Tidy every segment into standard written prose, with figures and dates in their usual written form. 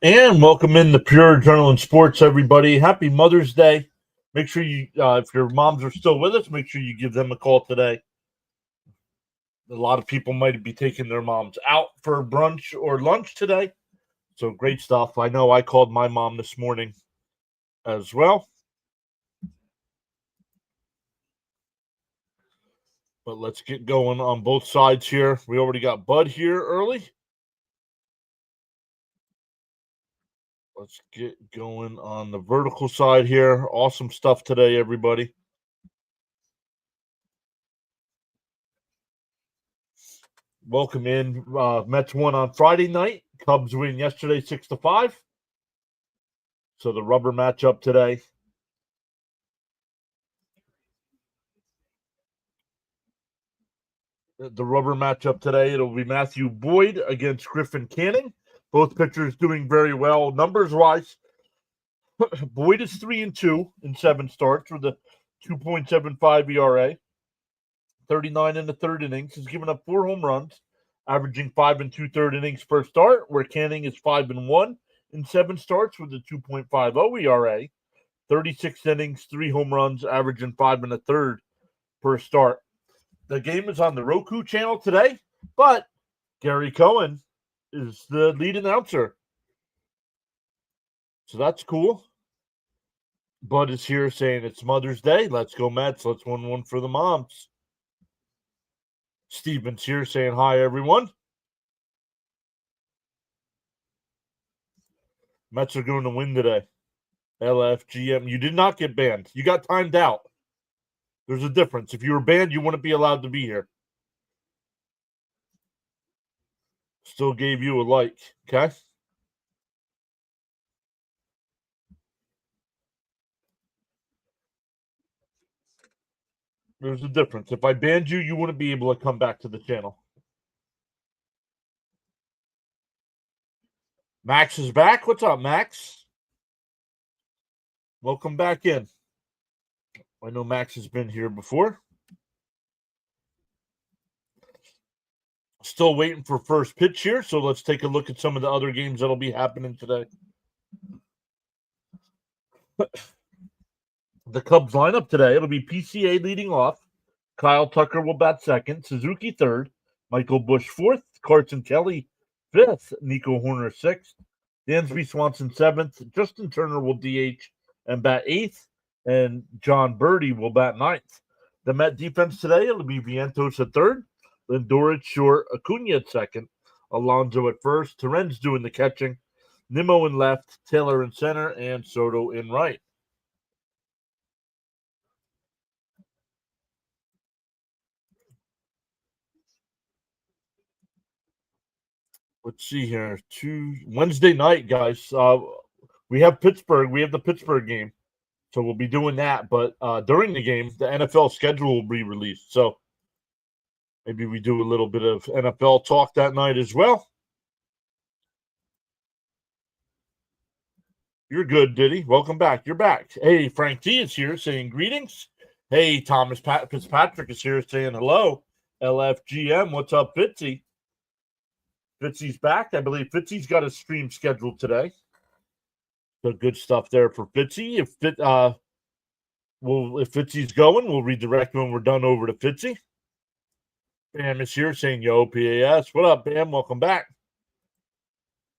And welcome in the Pure Adrenaline Sports, everybody. Happy Mother's Day. Make sure you, if your moms are still with us, make sure you give them a call today. A lot of people might be taking their moms out for brunch or lunch today. So great stuff. I know I called my mom this morning as well. But let's get going on both sides here. We already got Bud here early. Let's get going on the vertical side here. Awesome stuff today, everybody. Welcome in. Mets won on Friday night. Cubs win yesterday 6-5. So the rubber matchup today. The rubber matchup today, it'll be Matthew Boyd against Griffin Canning. Both pitchers doing very well numbers wise. Boyd is 3-2 in 7 starts with a 2.75 ERA. 39 in the third innings. He's given up 4 home runs, averaging 5 2/3 innings per start, where Canning is 5-1 in 7 starts with a 2.50 ERA. 36 innings, 3 home runs, averaging 5 1/3 per start. The game is on the Roku channel today, but Gary Cohen is the lead announcer. So that's cool. Bud is here saying it's Mother's Day. Let's go Mets. Let's win one for the moms. Steven's here saying hi, everyone. Mets are going to win today. LFGM. You did not get banned. You got timed out. There's a difference. If you were banned, you wouldn't be allowed to be here. Still gave you a like, okay? There's a difference. If I banned you, you wouldn't be able to come back to the channel. Max is back. What's up, Max? Welcome back in. I know Max has been here before. Still waiting for first pitch here, so let's take a look at some of the other games that'll be happening today. The Cubs lineup today, it'll be PCA leading off. Kyle Tucker will bat second, Suzuki third, Michael Busch fourth, Carson Kelly fifth, Nico Horner sixth, Dansby Swanson seventh, Justin Turner will DH and bat eighth, and John Birdie will bat ninth. The Met defense today, it'll be Vientos at third, Lindor at short, Acuna at second, Alonso at first, Terren's doing the catching, Nimmo in left, Taylor in center, and Soto in right. Let's see here. Wednesday night, guys. We have Pittsburgh. We have the Pittsburgh game, so we'll be doing that. But during the game, the NFL schedule will be released. So maybe we do a little bit of NFL talk that night as well. You're good, Diddy. Welcome back. You're back. Hey, Frank T is here saying greetings. Hey, Thomas Fitzpatrick is here saying hello. LFGM, what's up, Fitzy? Fitzy's back. I believe Fitzy's got a stream scheduled today. So good stuff there for Fitzy. If Fitzy's going, we'll redirect when we're done over to Fitzy. Bam is here saying yo PAS. What up, Bam? Welcome back.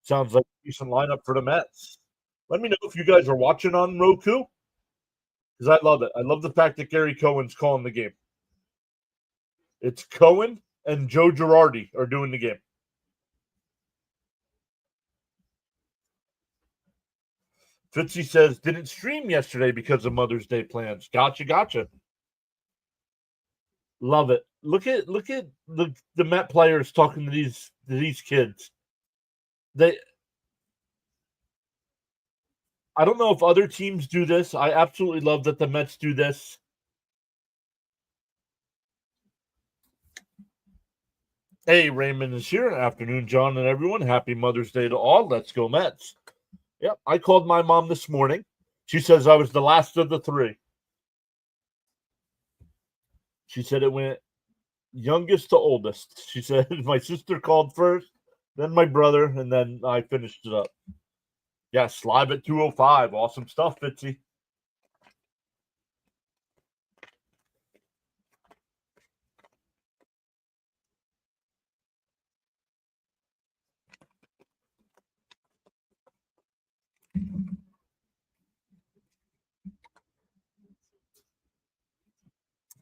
Sounds like a decent lineup for the Mets. Let me know if you guys are watching on Roku, because I love it. I love the fact that Gary Cohen's calling the game. It's Cohen and Joe Girardi are doing the game. Fitzy says, didn't stream yesterday because of Mother's Day plans. Gotcha. Love it. Look at the Met players talking to these kids. I don't know if other teams do this. I absolutely love that the Mets do this. Hey, Raymond is here. Afternoon, John and everyone. Happy Mother's Day to all. Let's go Mets. Yep, I called my mom this morning. She says I was the last of the 3. She said it went youngest to oldest. She said my sister called first, then my brother, and then I finished it up. Yes, live at 2:05. Awesome stuff, Fitzy.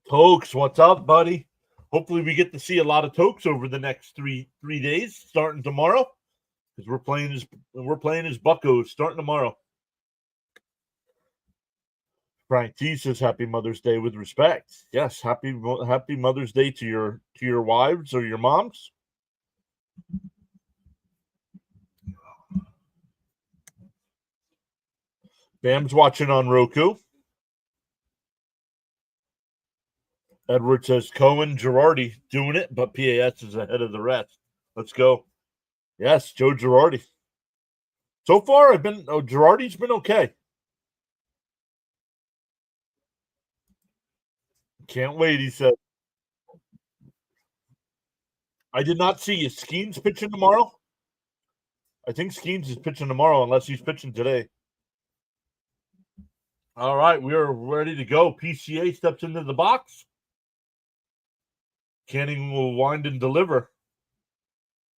Tokes, what's up, buddy? Hopefully, we get to see a lot of Tokes over the next three days, starting tomorrow, because we're playing as Buccos starting tomorrow. Frank T says, "Happy Mother's Day with respect." Yes, happy Mother's Day to your wives or your moms. Bam's watching on Roku. Edward says Cohen Girardi doing it, but PAS is ahead of the rest. Let's go. Yes, Joe Girardi. So far, Girardi's been okay. Can't wait, he said. I did not see is Skeens pitching tomorrow. I think Skeens is pitching tomorrow, unless he's pitching today. All right, we are ready to go. PCA steps into the box. Canning will wind and deliver.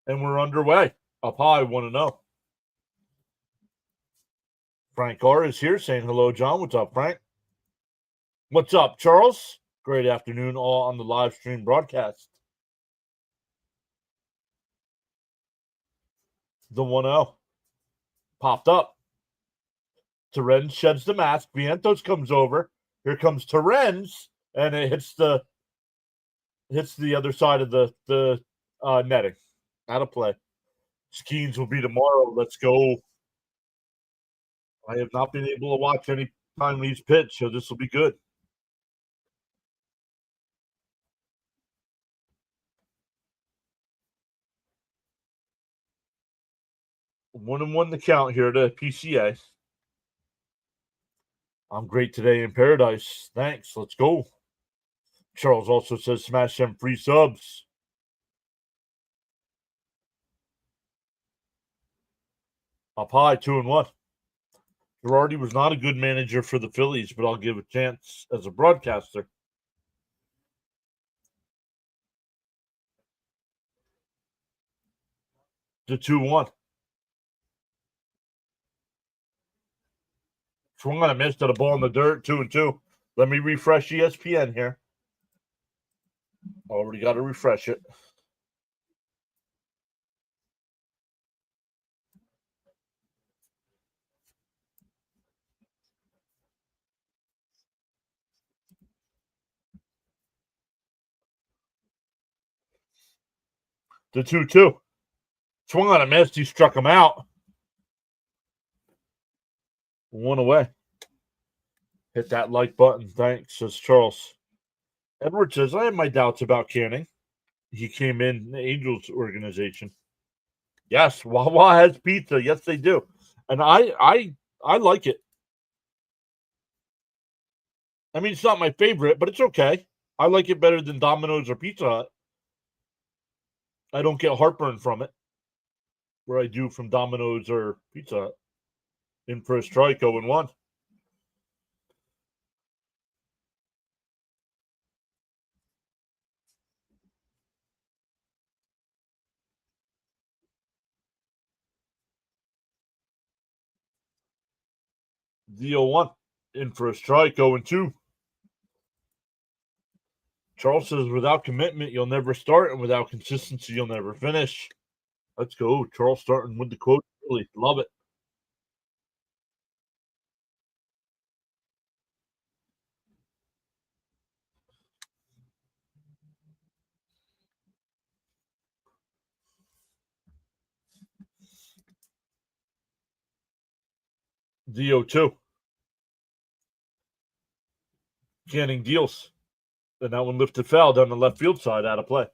And we're underway. Up high, 1-0. Frank R is here saying hello, John. What's up, Frank? What's up, Charles? Great afternoon, all on the live stream broadcast. The 1-0 popped up. Terens sheds the mask. Vientos comes over. Here comes Terens, and it hits the other side of the netting. Out of play. Skeens will be tomorrow. Let's go. I have not been able to watch any time he's pitched, so this will be good. One and one the count here to PCA. I'm great today in paradise. Thanks. Let's go. Charles also says smash them free subs. Up high, 2-1. Girardi was not a good manager for the Phillies, but I'll give a chance as a broadcaster. To 2-1. Swung on a miss to the ball in the dirt, 2-2. Let me refresh ESPN here. Already got to refresh it. To 2-2. Swung on a miss. He struck him out. One away. Hit that like button. Thanks, says Charles. Edward says, I have my doubts about Canning. He came in the Angels organization. Yes, Wawa has pizza. Yes, they do. And I like it. I mean, it's not my favorite, but it's okay. I like it better than Domino's or Pizza Hut. I don't get heartburn from it, where I do from Domino's or Pizza Hut. In for a strike, 0-1. The 0-1. In for a strike, 0-2. Charles says, without commitment, you'll never start, and without consistency, you'll never finish. Let's go. Charles starting with the quote. Really love it. The 0-2. Canning deals. And that one lifted foul down the left field side, out of play.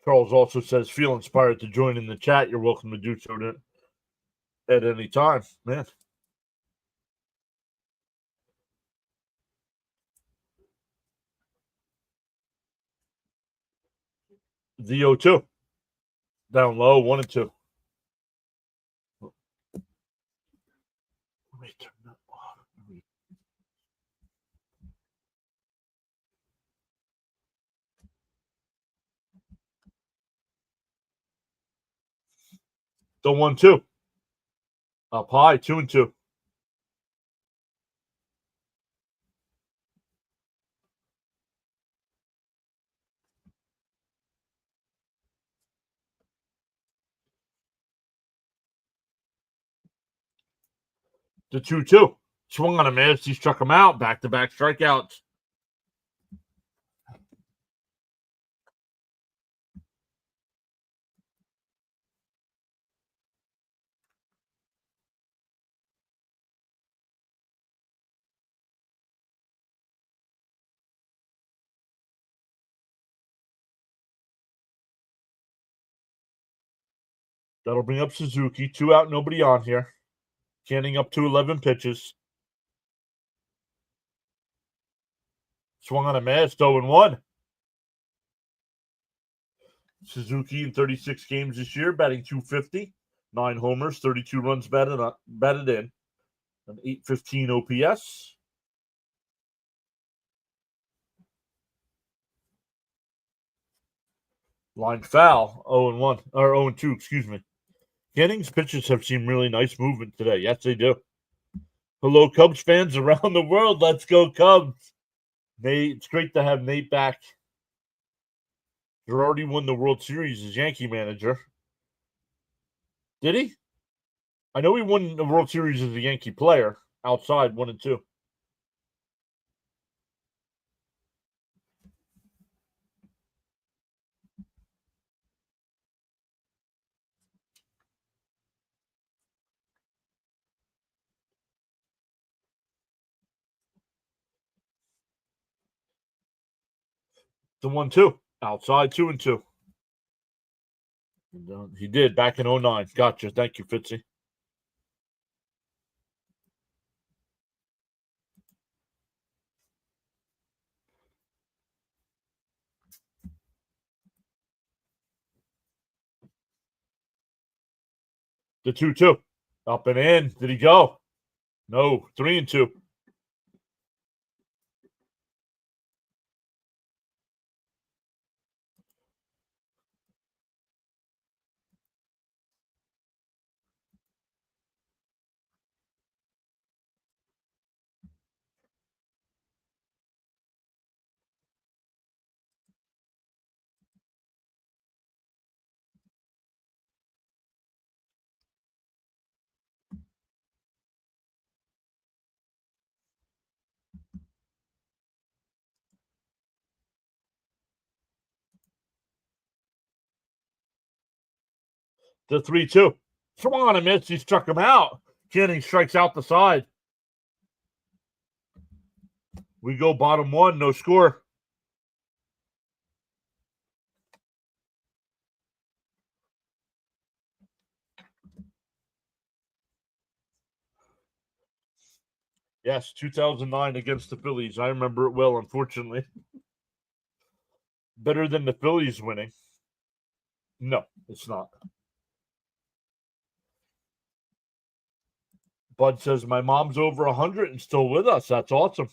Charles also says, feel inspired to join in the chat. You're welcome to do so at any time, man. The 0-2. Down low, 1-2. me turn that off. The 1-2. Up high, 2-2. The 2-2. Swung on a miss. He struck him out. Back-to-back strikeouts. That'll bring up Suzuki. 2 out, nobody on here. Canning up to 11 pitches. Swung on a miss. 0-1. Suzuki in 36 games this year, batting .250, 9 homers, 32 runs batted in, an .815 OPS. Line foul, 0-1 or 0-2, excuse me. Canning's pitches have seen really nice movement today. Yes, they do. Hello, Cubs fans around the world. Let's go, Cubs. Nate, it's great to have Nate back. Girardi won the World Series as Yankee manager. Did he? I know he won the World Series as a Yankee player. Outside, 1 and 2. The 1-2. Outside, 2 and 2. He did back in 09. Gotcha. Thank you, Fitzy. The 2-2. Up and in. Did he go? No. 3 and 2. The 3-2. Swung on a miss. He struck him out. Canning strikes out the side. We go bottom 1. No score. Yes, 2009 against the Phillies. I remember it well, unfortunately. Better than the Phillies winning. No, it's not. Bud says, my mom's over 100 and still with us. That's awesome.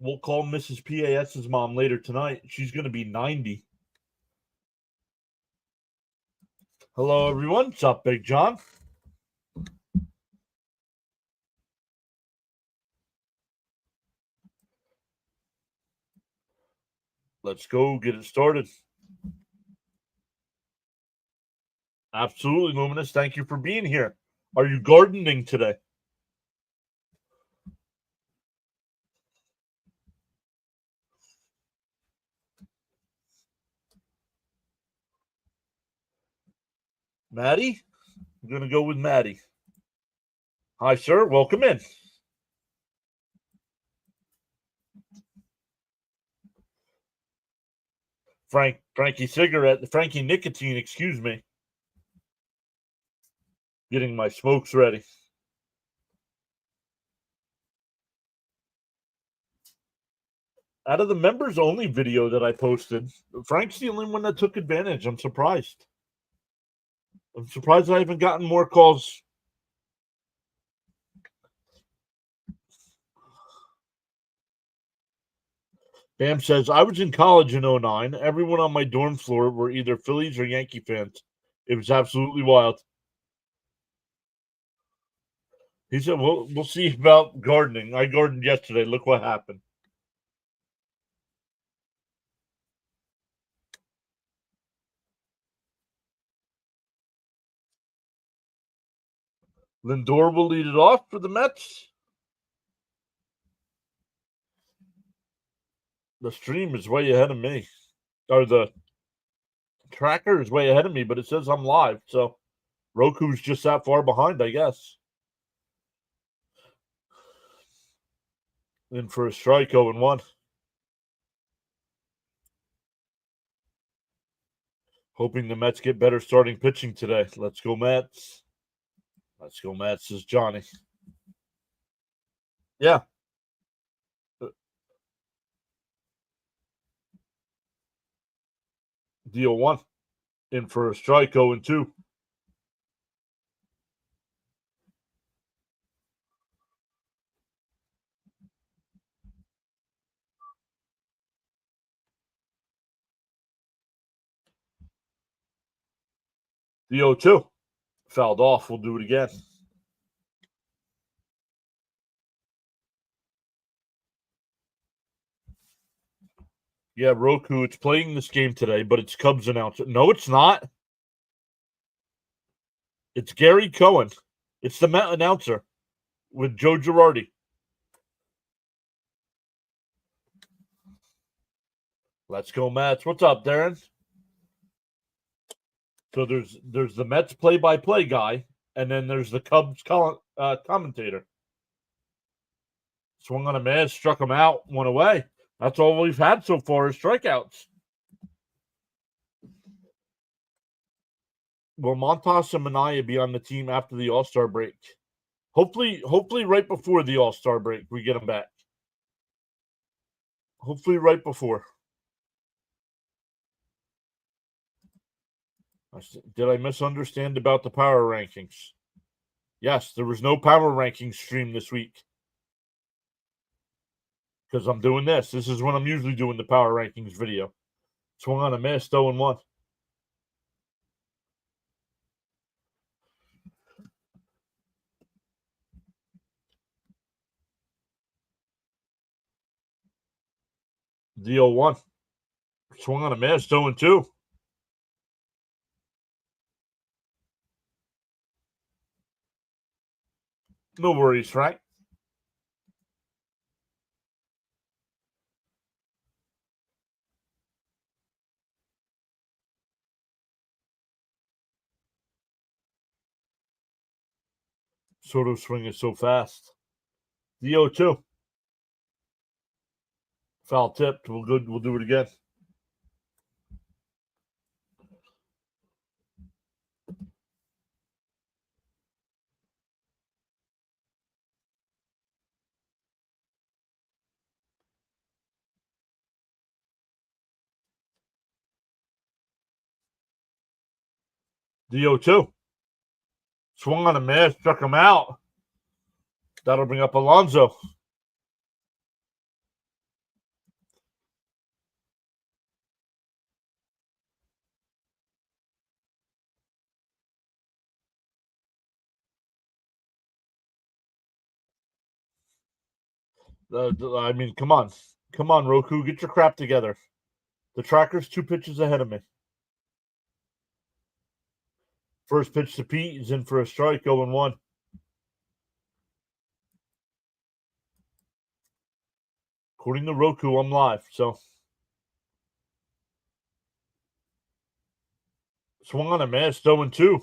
We'll call Mrs. PAS's mom later tonight. She's going to be 90. Hello, everyone. What's up, Big John? Let's go get it started. Absolutely, Luminous. Thank you for being here. Are you gardening today? Maddie? I'm going to go with Maddie. Hi, sir. Welcome in. Frankie Nicotine, excuse me. Getting my smokes ready. Out of the members only video that I posted, Frank's the only one that took advantage. I'm surprised. I haven't gotten more calls. Bam says, I was in college in 09. Everyone on my dorm floor were either Phillies or Yankee fans. It was absolutely wild. He said, we'll see about gardening. I gardened yesterday. Look what happened. Lindor will lead it off for the Mets. The stream is way ahead of me. Or the tracker is way ahead of me, but it says I'm live. So Roku's just that far behind, I guess. In for a strike, 0-1. Hoping the Mets get better starting pitching today. Let's go, Mets. Let's go, Mets, says Johnny. Yeah. Deal 1. In for a strike, 0-2. The 0-2. Fouled off. We'll do it again. Yeah, Roku, it's playing this game today, but it's Cubs announcer. No, it's not. It's Gary Cohen. It's the Met announcer with Joe Girardi. Let's go, Mets. What's up, Darren? So there's the Mets play-by-play guy, and then there's the Cubs commentator. Swung on a miss, struck him out, went away. That's all we've had so far is strikeouts. Will Montas and Minaya be on the team after the All-Star break? Hopefully right before the All-Star break, we get them back. Hopefully right before. Did I misunderstand about the power rankings? Yes, there was no power rankings stream this week. Because I'm doing this. This is when I'm usually doing the power rankings video. Swung on a miss, 0-1. The 0-1. Swung on a miss, 0-2. No worries, Frank. Soto swing is so fast. The 0-2. Foul tipped. We'll do it again. The 0-2. Swung on a miss, struck him out. That'll bring up Alonso. I mean, come on. Come on, Roku. Get your crap together. The tracker's 2 pitches ahead of me. First pitch to Pete is in for a strike, 0-1. According to Roku, I'm live, so. Swung on a miss, 0-2.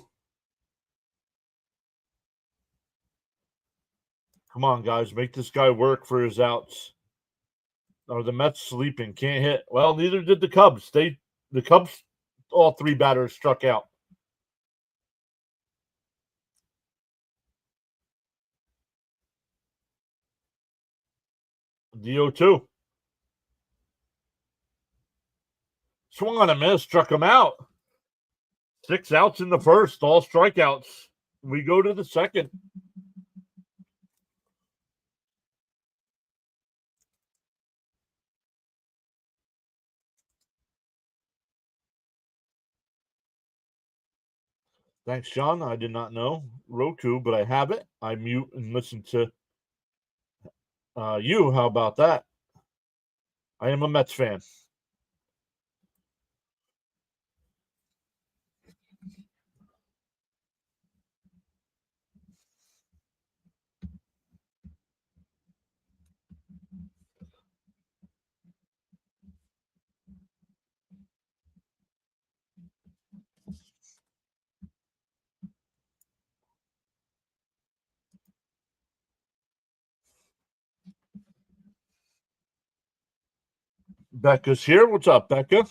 Come on, guys. Make this guy work for his outs. Oh, the Mets sleeping. Can't hit. Well, neither did the Cubs. The Cubs, all 3 batters struck out. The 0-2. Swung on a miss, struck him out. 6 outs in the first, all strikeouts. We go to the second. Thanks, John. I did not know Roku, but I have it. I mute and listen to you. How about that? I am a Mets fan. Becca's here. What's up, Becca?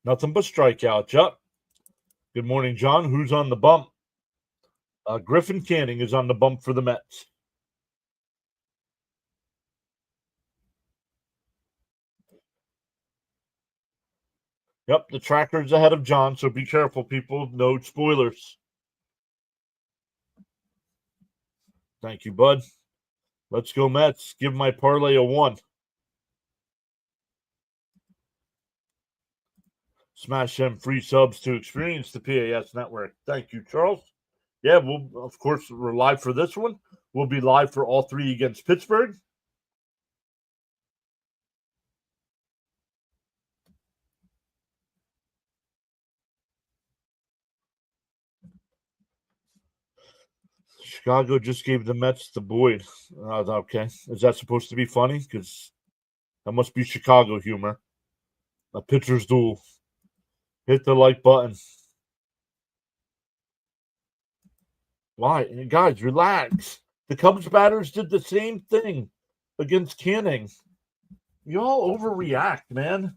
Nothing but strikeouts. Yep. Good morning, John. Who's on the bump? Griffin Canning is on the bump for the Mets. Yep, the tracker's ahead of John, so be careful, people. No spoilers. Thank you, bud. Let's go, Mets. Give my parlay a 1. Smash them free subs to experience the PAS network. Thank you, Charles. Yeah, of course, we're live for this one. We'll be live for all 3 against Pittsburgh. Chicago just gave the Mets the Boyd. Okay. Is that supposed to be funny? Because that must be Chicago humor. A pitcher's duel. Hit the like button. Why? Guys, relax. The Cubs batters did the same thing against Canning. Y'all overreact, man.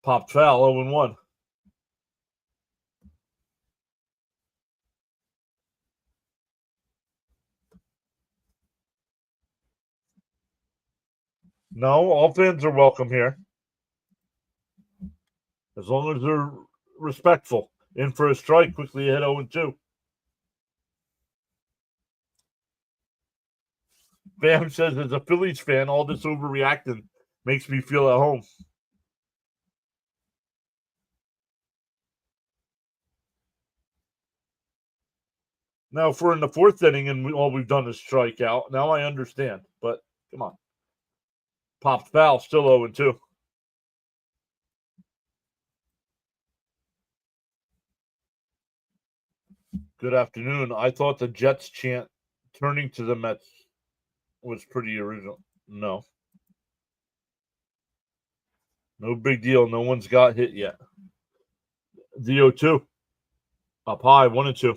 Popped foul, 0-1. No, all fans are welcome here. As long as they're respectful. In for a strike, quickly ahead 0-2. Bam says, as a Phillies fan, all this overreacting makes me feel at home. Now, if we're in the 4th inning and all we've done is strike out, now I understand. But come on. Popped foul, still 0-2. Good afternoon. I thought the Jets chant turning to the Mets was pretty original. No. No big deal. No one's got hit yet. The 0-2. Up high, 1-2.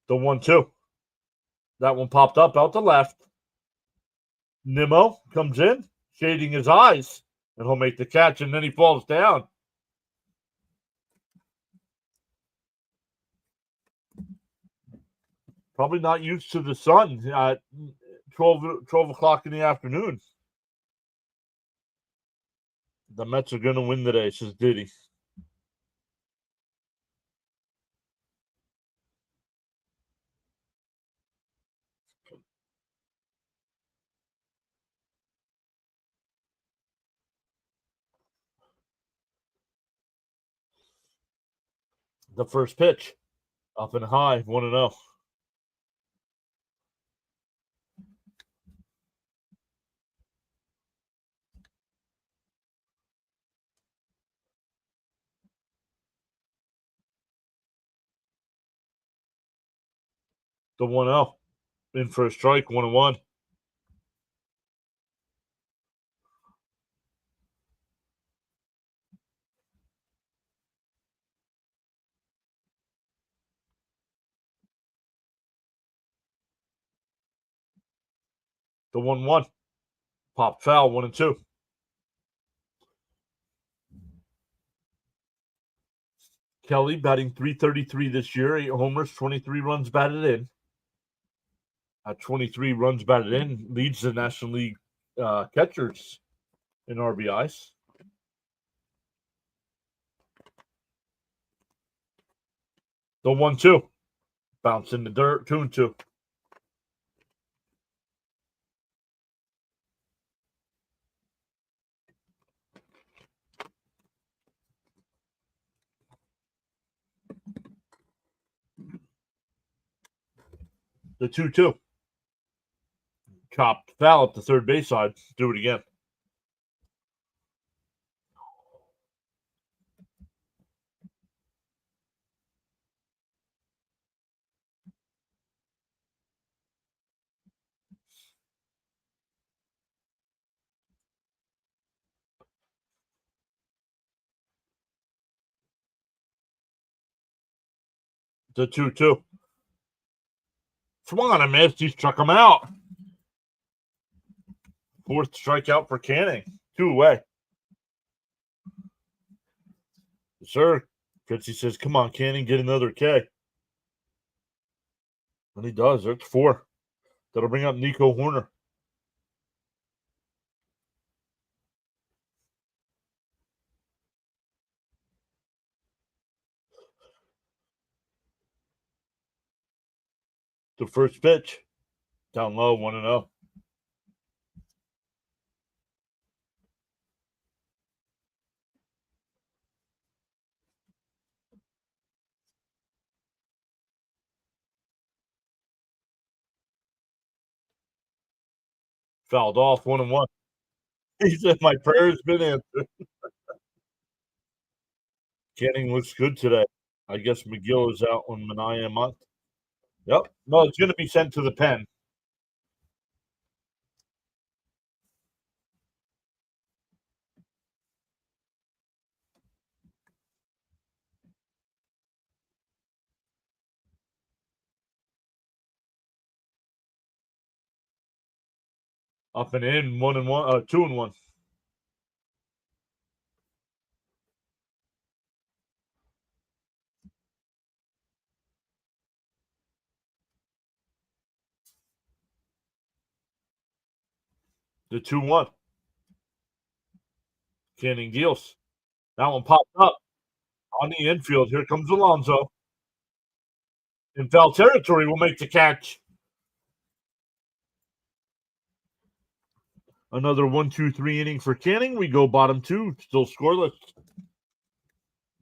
The 1-2. That one popped up out to left. Nimmo comes in, shading his eyes, and he'll make the catch, and then he falls down. Probably not used to the sun at 12 o'clock in the afternoon. The Mets are going to win today, says Diddy. The first pitch, up and high, 1-0. The 1-0. In for a strike, 1-1. The 1-1. Pop foul, 1-2. Kelly batting .333 this year, 8 homers, 23 runs batted in. 23 runs batted in, leads the National League catchers in RBIs. The 1-2. Bounce in the dirt, 2-2. The 2-2. Chopped foul at the third base side. Do it again. The 2-2. Swung on a miss. He struck him out. Fourth strikeout for Canning. 2 away. Sir, Fritzy says, come on, Canning, get another K. And he does. That's 4. That'll bring up Nico Horner. The first pitch. Down low, 1-0. Fouled off, 1-1. He said, my prayer's been answered. Canning looks good today. I guess McGill is out on Mania month. Yep. No, it's going to be sent to the pen. Up and in, 1-1, 2-1. The 2-1. Canning deals. That one popped up on the infield. Here comes Alonso. In foul territory, will make the catch. Another 1-2-3 inning for Canning. We go bottom 2, still scoreless.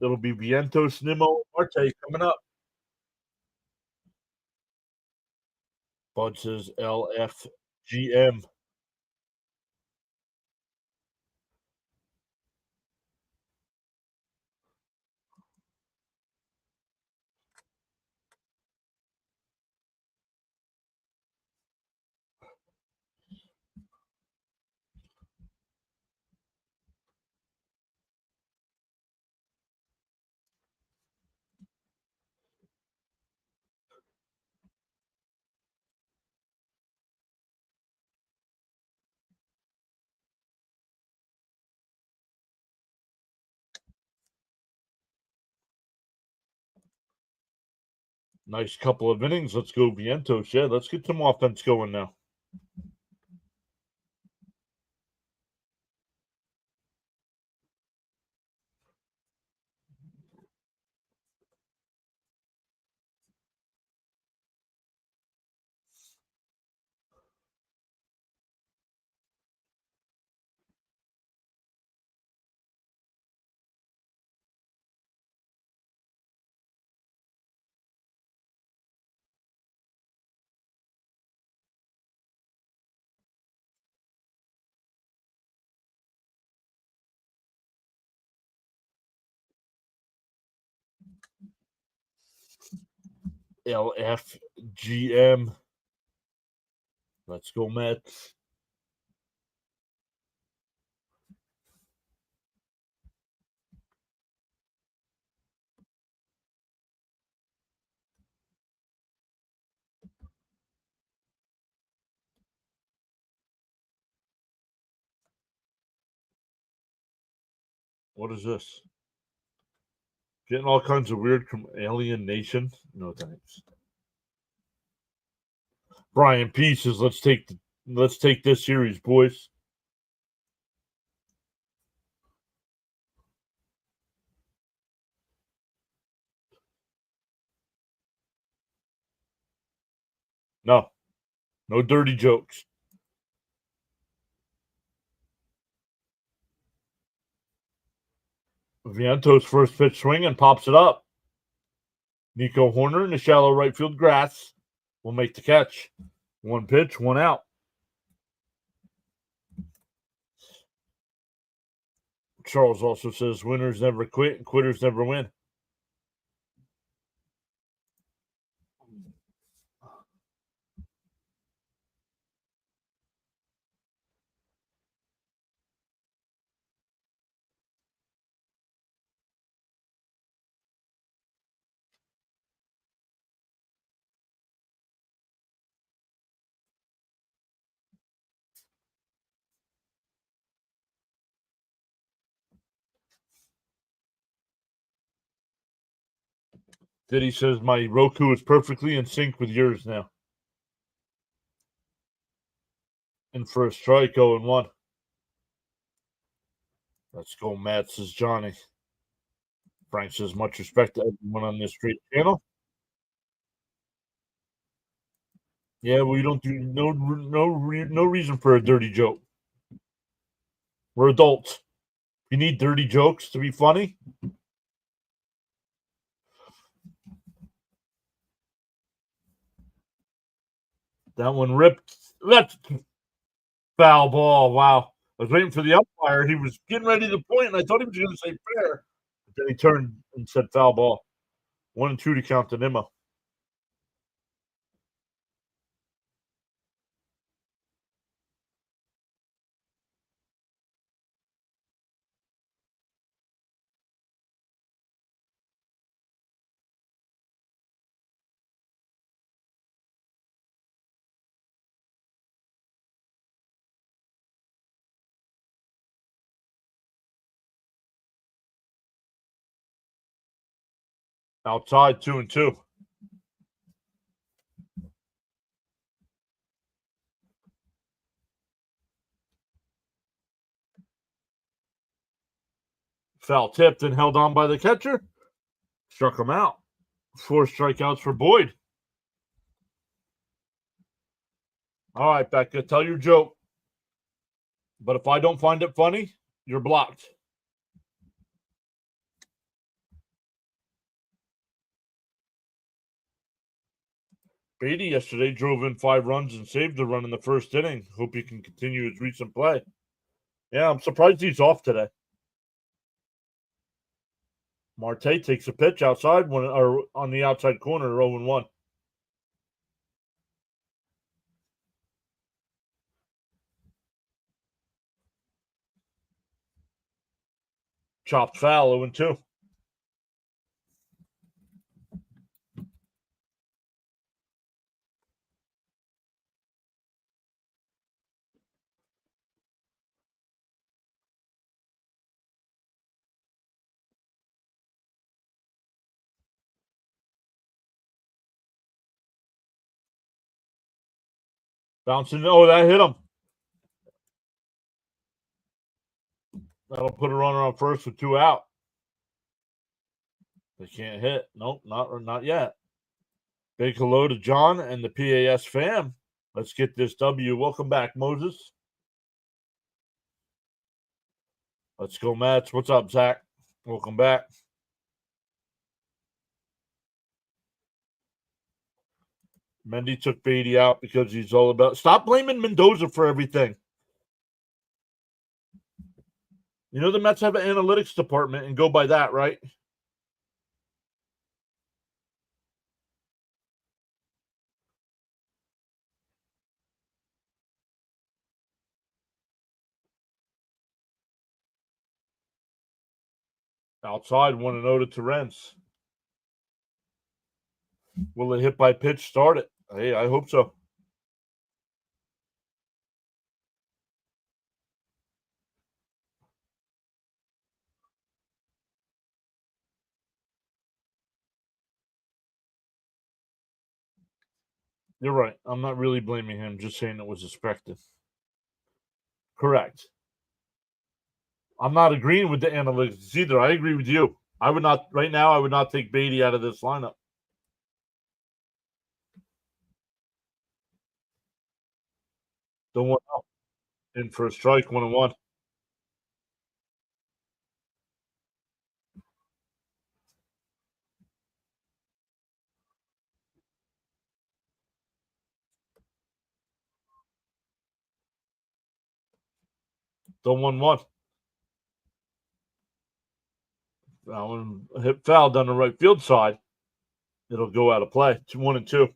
It'll be Vientos, Nimmo, Marte coming up. Bud says LFGM. Nice couple of innings. Let's go Vientos. Yeah, let's get some offense going now. LFGM. Let's go, Mets. What is this? Getting all kinds of weird Alien Nation. No thanks. Brian Pieces. Let's take this series, boys. No dirty jokes. Vientos first pitch swing and pops it up. Nico Horner in the shallow right field grass will make the catch. One pitch, one out. Charles also says winners never quit and quitters never win. Diddy says my Roku is perfectly in sync with yours now. And for a strike, 0-1. Let's go, Matt, says Johnny. Frank says much respect to everyone on this great channel. Yeah, we don't do no reason for a dirty joke. We're adults. You need dirty jokes to be funny. That one ripped. That's foul ball. Wow. I was waiting for the umpire. He was getting ready to point, and I thought he was going to say fair. But then he turned and said foul ball. 1-2 to count to Nimmo. Outside 2-2. Foul tipped and held on by the catcher. Struck him out. 4 strikeouts for Boyd. All right, Becca, tell your joke. But if I don't find it funny, you're blocked. Beatty yesterday drove in 5 runs and saved a run in the first inning. Hope he can continue his recent play. Yeah, I'm surprised he's off today. Marte takes a pitch outside or on the outside corner, 0-1. Chopped foul, 0-2. Bouncing. Oh, that hit him. That'll put a runner on first with 2 out. They can't hit. Nope, not yet. Big hello to John and the PAS fam. Let's get this W. Welcome back, Moses. Let's go, Mets. What's up, Zach? Welcome back. Mendy took Beatty out because he's all about. Stop blaming Mendoza for everything. You know the Mets have an analytics department and go by that, right? Outside 1-0 to Terrence. Will the hit by pitch start it? Hey, I hope so. You're right. I'm not really blaming him, just saying it was expected. Correct. I'm not agreeing with the analytics either. I agree with you. I would not right now. I would not take Beatty out of this lineup. The 1-0 in for a strike, 1-1. The 1-1. Now when a hit foul down the right field side, it'll go out of play. 1-2.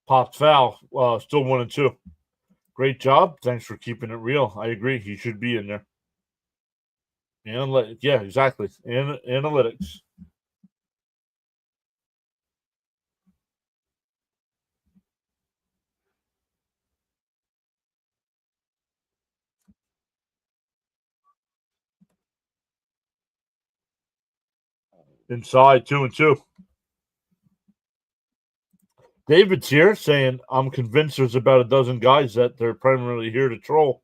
Popped foul. Still 1-2. Great job. Thanks for keeping it real. I agree. He should be in there. Yeah, exactly. Analytics. Inside 2-2. David's here saying, I'm convinced there's about a dozen guys that they're primarily here to troll.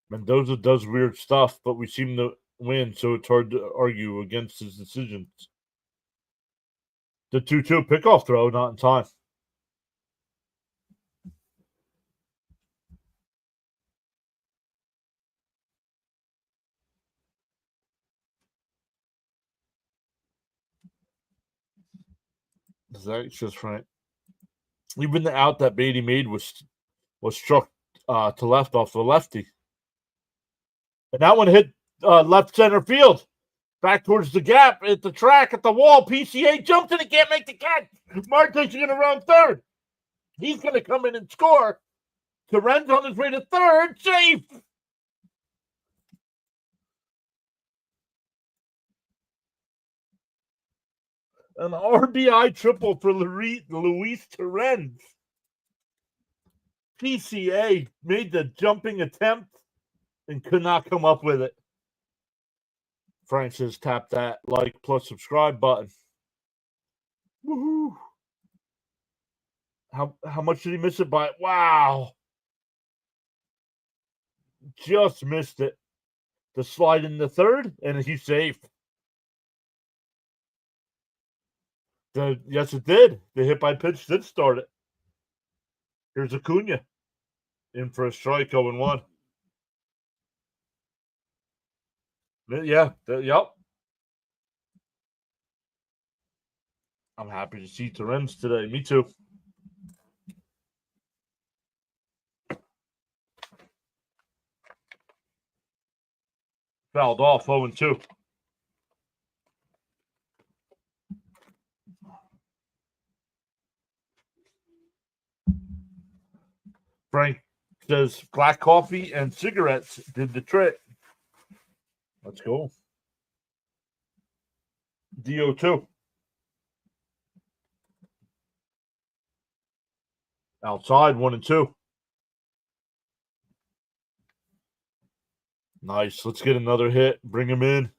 Mendoza does weird stuff, but we seem to win, so it's hard to argue against his decisions. The 2-2 pickoff throw, not in time. That's just right. Even the out that Beatty made was struck to left off the lefty. And that one hit left center field. Back towards the gap at the track at the wall. PCA jumps and he can't make the catch. Martin's going to run third. He's going to come in and score. Terrence on his way to third. Safe. An RBI triple for Luis Terrence. PCA made the jumping attempt and could not come up with it. Frank says tap that like plus subscribe button. Woohoo! How much did he miss it by? Wow! Just missed it. The slide in the third, and he's safe. Yes, it did. The hit by pitch did start it. Here's Acuna in for a strike, 0-1. Yeah, yep. I'm happy to see Terrence today. Me too. Fouled off, 0-2. Frank says black coffee and cigarettes did the trick. Let's go. DO2. Outside, 1-2. Nice. Let's get another hit. Bring him in.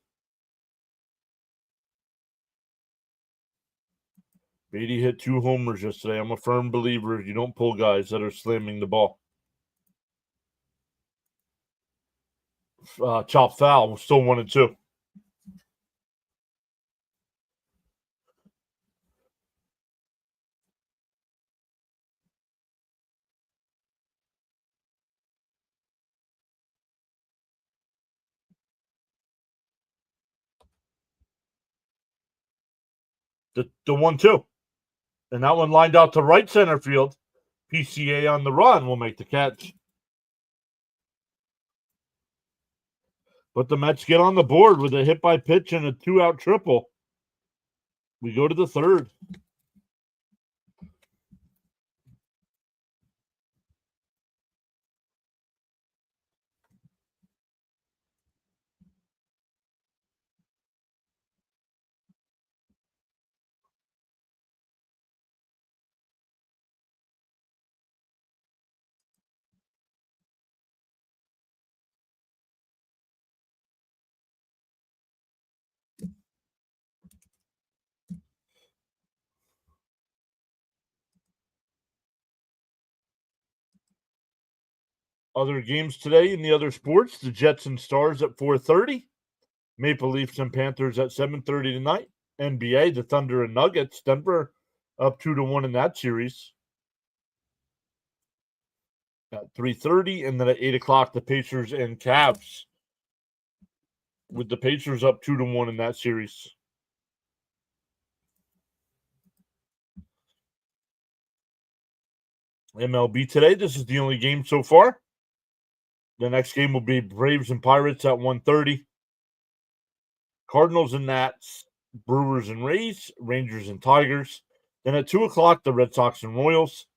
Beatty hit 2 homers yesterday. I'm a firm believer you don't pull guys that are slamming the ball. Chop foul. We're still 1-2. The 1-2. And that one lined out to right center field. PCA on the run will make the catch. But the Mets get on the board with a hit by pitch and a 2-out triple. We go to the third. Other games today in the other sports, the Jets and Stars at 4:30. Maple Leafs and Panthers at 7:30 tonight. NBA, the Thunder and Nuggets. Denver up 2-1 in that series. At 3:30, and then at 8:00, the Pacers and Cavs. With the Pacers up 2-1 in that series. MLB today. This is the only game so far. The next game will be Braves and Pirates at 1:30. Cardinals and Nats, Brewers and Rays, Rangers and Tigers. Then at 2:00, the Red Sox and Royals,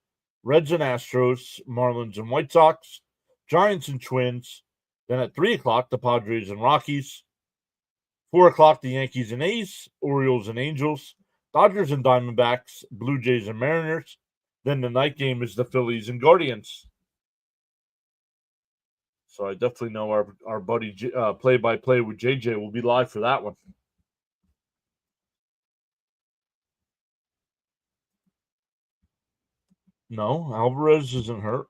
Reds and Astros, Marlins and White Sox, Giants and Twins. Then at 3:00, the Padres and Rockies, 4:00, the Yankees and A's, Orioles and Angels, Dodgers and Diamondbacks, Blue Jays and Mariners. Then the night game is the Phillies and Guardians. So I definitely know our buddy play-by-play with JJ will be live for that one. No, Alvarez isn't hurt.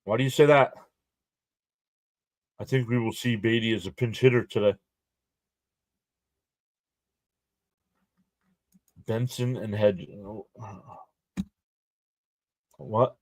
Why do you say that? I think we will see Beatty as a pinch hitter today. Benson and Hedge. What?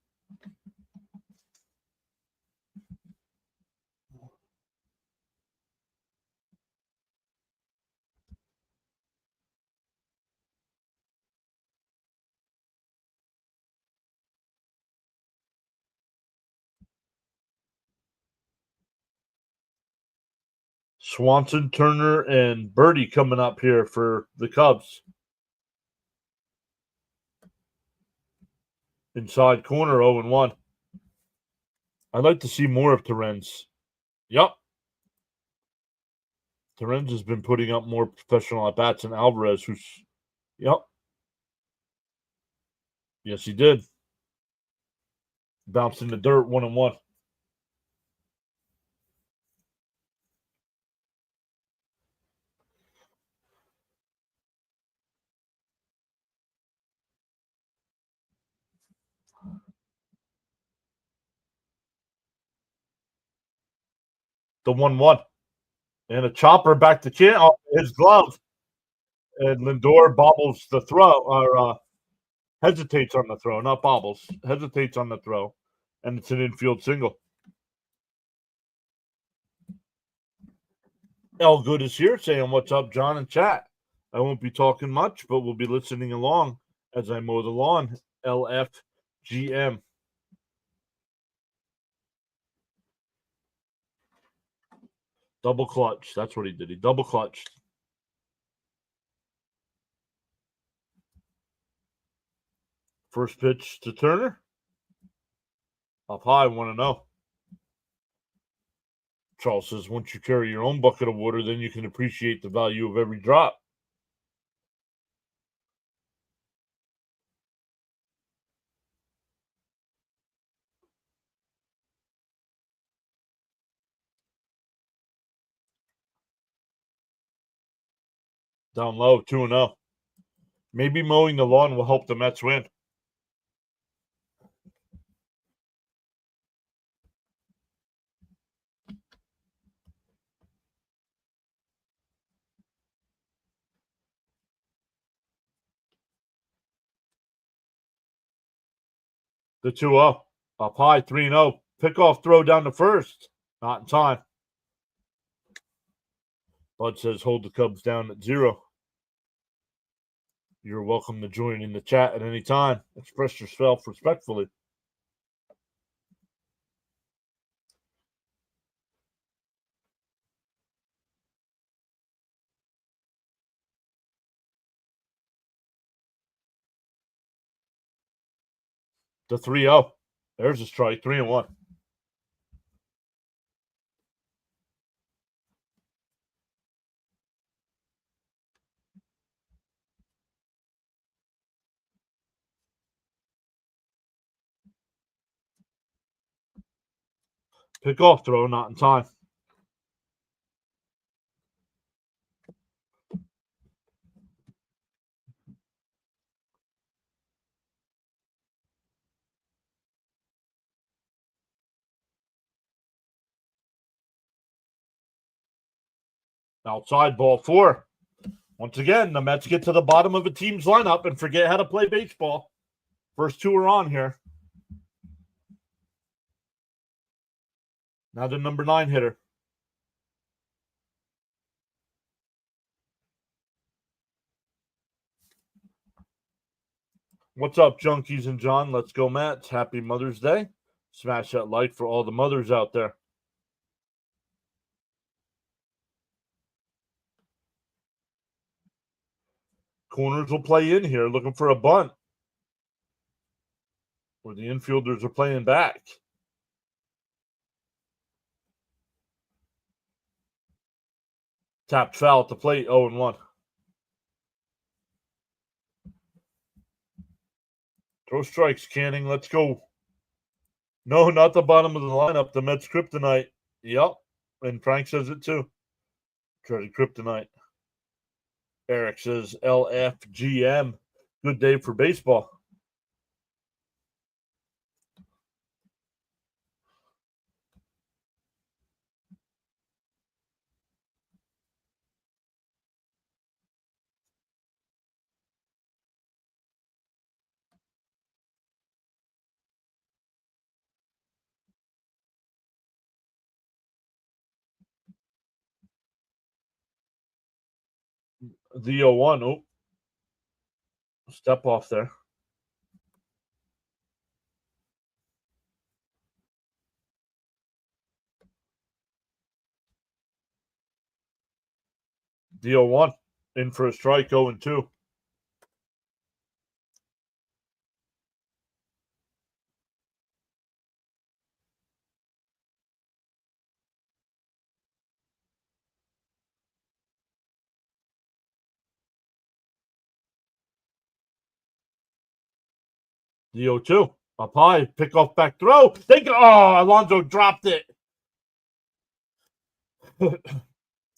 Swanson, Turner, and Birdie coming up here for the Cubs. Inside corner, 0-1. I'd like to see more of Terrence. Yep. Terrence has been putting up more professional at-bats than Alvarez, who's... Yep. Yes, he did. Bounced in the dirt, 1-1. The 1-1. And a chopper back to Kent off his glove. And Lindor bobbles the throw, or hesitates on the throw, not bobbles, hesitates on the throw. And it's an infield single. El Good is here saying, "What's up, John and chat?" I won't be talking much, but we'll be listening along as I mow the lawn. LFGM. Double clutch. That's what he did. He double clutched. First pitch to Turner. Up high, 1-0. Charles says, once you carry your own bucket of water, then you can appreciate the value of every drop. Down low, 2-0. Maybe mowing the lawn will help the Mets win. The 2-0. Up high, 3-0. Pickoff throw down to first. Not in time. Bud says hold the Cubs down at 0. You're welcome to join in the chat at any time. Express yourself respectfully. The 3-0. There's a strike. 3-1. Pick off throw, not in time. Outside ball 4. Once again, the Mets get to the bottom of a team's lineup and forget how to play baseball. First 2 are on here. Now the number 9 hitter. What's up, Junkies and John? Let's go, Mets. Happy Mother's Day. Smash that like for all the mothers out there. Corners will play in here looking for a bunt. Where the infielders are playing back. Tapped foul at the plate, 0-1. Throw strikes, Canning. Let's go. No, not the bottom of the lineup. The Mets kryptonite. Yep. And Frank says it too. Try to kryptonite. Eric says LFGM. Good day for baseball. The 0-1. Oh. Step off there. The 0-1. In for a strike, 0-2. The 0-2. Up high. Pick off back throw. They go. Oh, Alonso dropped it.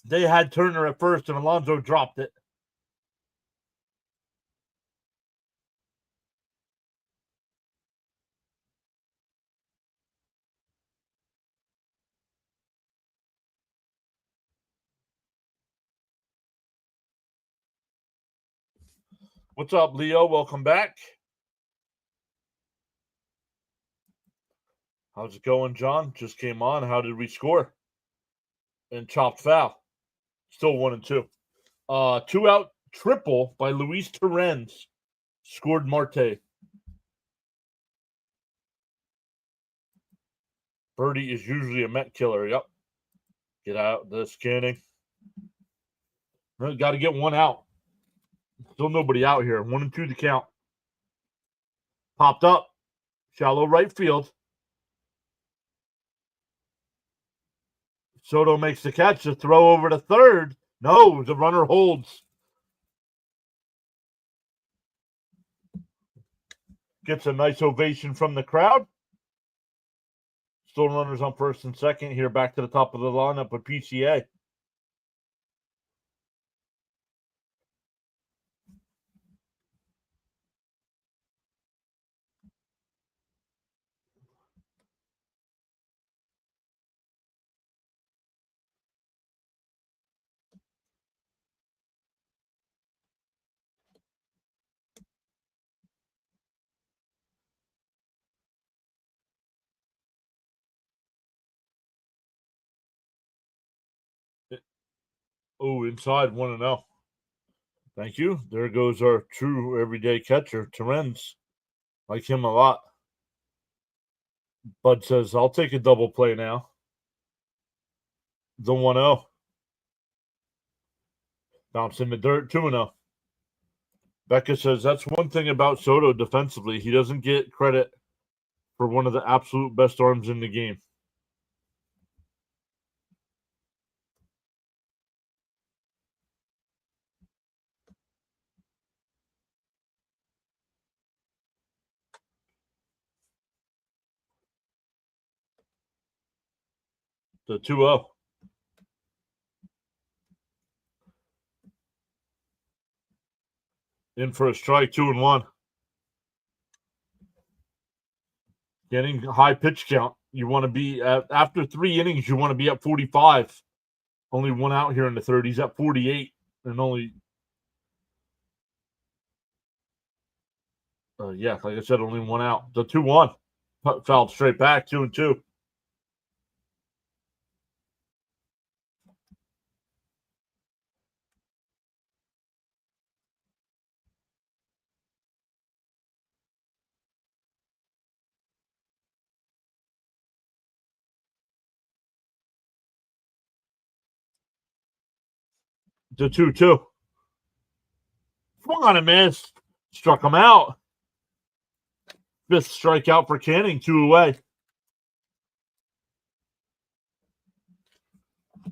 They had Turner at first, and Alonso dropped it. What's up, Leo? Welcome back. How's it going, John? Just came on. How did we score? And chopped foul. Still 1-2. 2-out triple by Luis Torrens. Scored Marte. Birdie is usually a Met killer. Yep. Get out the scanning. Got to get one out. Still nobody out here. 1-2 to count. Popped up. Shallow right field. Soto makes the catch. The throw over to third. No, the runner holds. Gets a nice ovation from the crowd. Still runners on first and second here. Back to the top of the lineup with PCA. Oh, inside 1-0. Thank you. There goes our true everyday catcher, Terens. Like him a lot. Bud says, I'll take a double play now. The 1-0. Bounce in the dirt, 2-0. Becca says, that's one thing about Soto defensively. He doesn't get credit for one of the absolute best arms in the game. The 2-0. In for a strike, 2-1. Getting high pitch count. You want to be after 3 innings. You want to be at 45. Only one out here in the third. He's at 48, and only like I said, only one out. The 2-1 fouled straight back, 2-2. The 2-2. Swung on a miss. Struck him out. 5th strikeout for Canning, 2 away.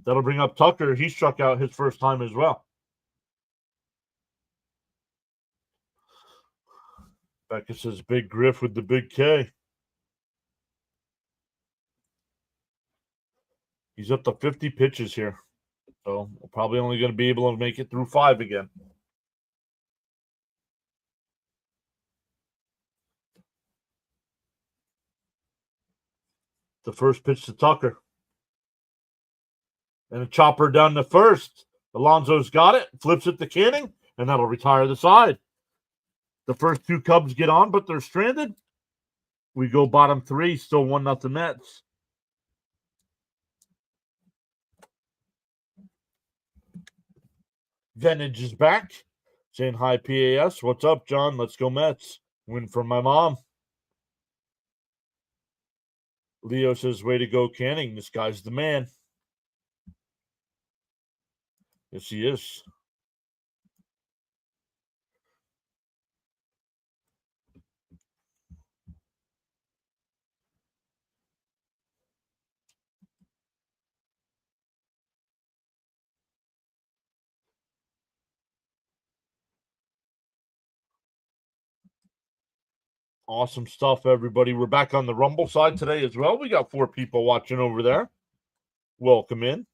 That'll bring up Tucker. He struck out his first time as well. Becca says Big Griff with the big K. He's up to 50 pitches here. So we're probably only going to be able to make it through 5 again. The first pitch to Tucker. And a chopper down the first. Alonso's got it, flips it to Canning, and that'll retire the side. The first 2 Cubs get on, but they're stranded. We go bottom 3, still 1-0 Mets. Vintage is back, saying hi, PAS. What's up, John? Let's go Mets. Win from my mom. Leo says, way to go, Canning. This guy's the man. Yes, he is. Awesome stuff, everybody. We're back on the Rumble side today as well. We got 4 people watching over there. Welcome in.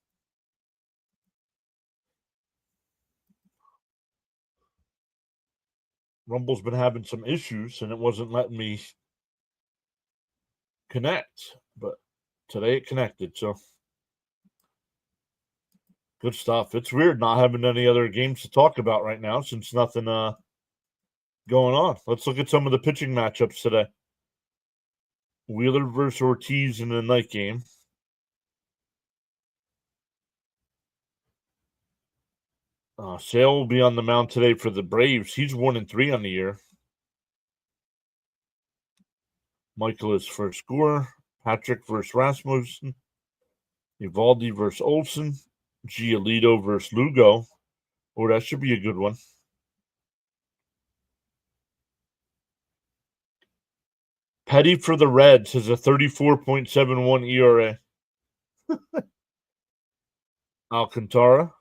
Rumble's been having some issues, and it wasn't letting me connect. But today it connected, so good stuff. It's weird not having any other games to talk about right now since nothing going on. Let's look at some of the pitching matchups today. Wheeler versus Ortiz in the night game. Sale will be on the mound today for the Braves. He's 1-3 on the year. Michael is first scorer. Patrick versus Rasmussen. Evaldi versus Olson. Giolito versus Lugo. Oh, that should be a good one. Petty for the Reds has a 34.71 ERA. Alcantara.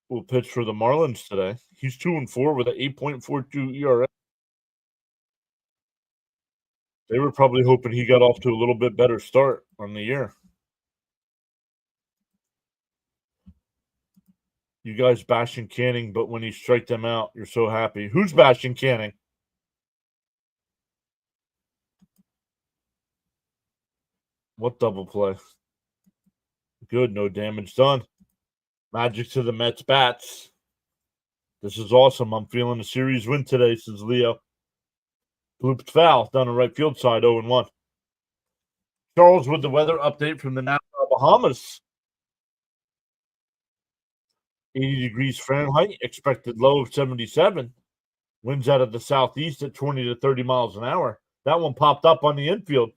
Will pitch for the Marlins today. He's 2-4 with an 8.42 ERA. They were probably hoping he got off to a little bit better start on the year. You guys bashing Canning, but when he strike them out, you're so happy. Who's bashing Canning? What double play? Good, no damage done. Magic to the Mets bats. This is awesome. I'm feeling a series win today, says Leo. Blooped foul down the right field side, 0-1. Charles with the weather update from the Nassau Bahamas. 80 degrees Fahrenheit, expected low of 77. Winds out of the southeast at 20 to 30 miles an hour. That one popped up on the infield.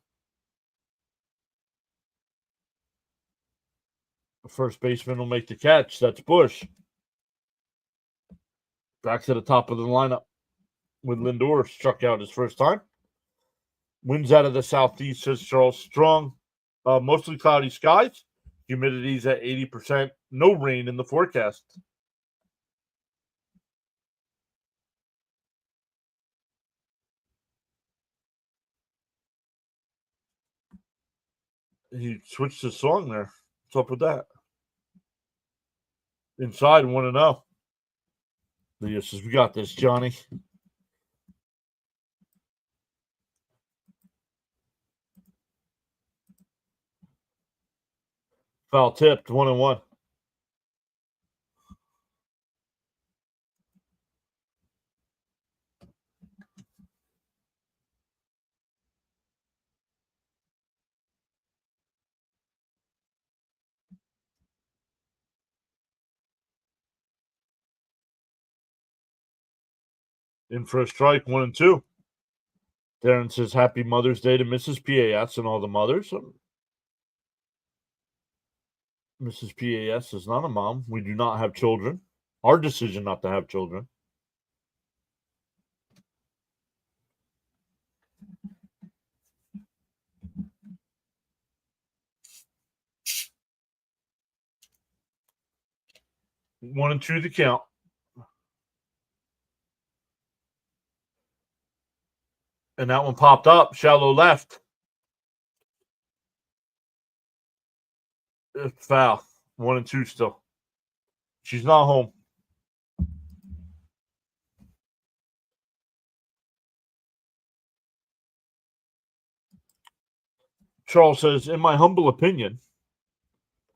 The first baseman will make the catch. That's Bush. Back to the top of the lineup with Lindor struck out his first time. Winds out of the southeast, says Charles. Strong, mostly cloudy skies. Humidity's at 80%. No rain in the forecast. He switched his song there. What's up with that? Inside 1-0. Leo says, we got this, Johnny. Foul tipped, 1-1. In for a strike, 1-2. Darren says, happy Mother's Day to Mrs. PAS and all the mothers. Mrs. PAS is not a mom. We do not have children. Our decision not to have children. One and two the count. And that one popped up, shallow left. It's foul. 1-2 still. She's not home. Charles says, in my humble opinion,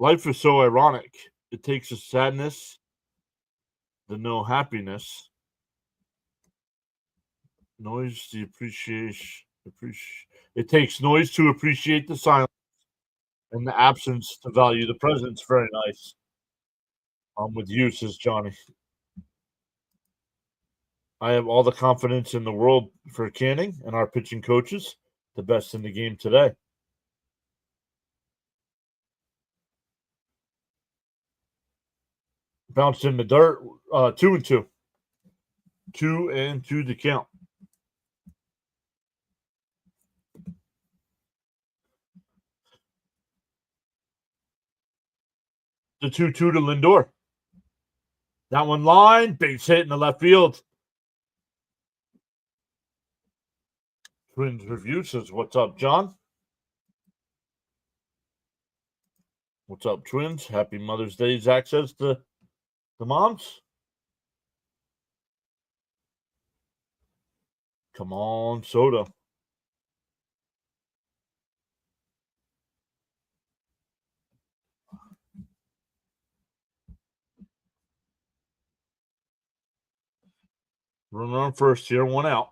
life is so ironic. It takes a sadness to know happiness. Noise, the appreciation. It takes noise to appreciate the silence and the absence to value the presence. Very nice. I'm with you, says Johnny. I have all the confidence in the world for Canning and our pitching coaches, the best in the game today. Bounced in the dirt, 2-2. 2-2 to count. The 2-2 to Lindor. That one line, base hit in the left field. Twins review says, what's up, John? What's up, Twins? Happy Mother's Day, Zach says to the moms. Come on, Soda. Runner on first here, one out.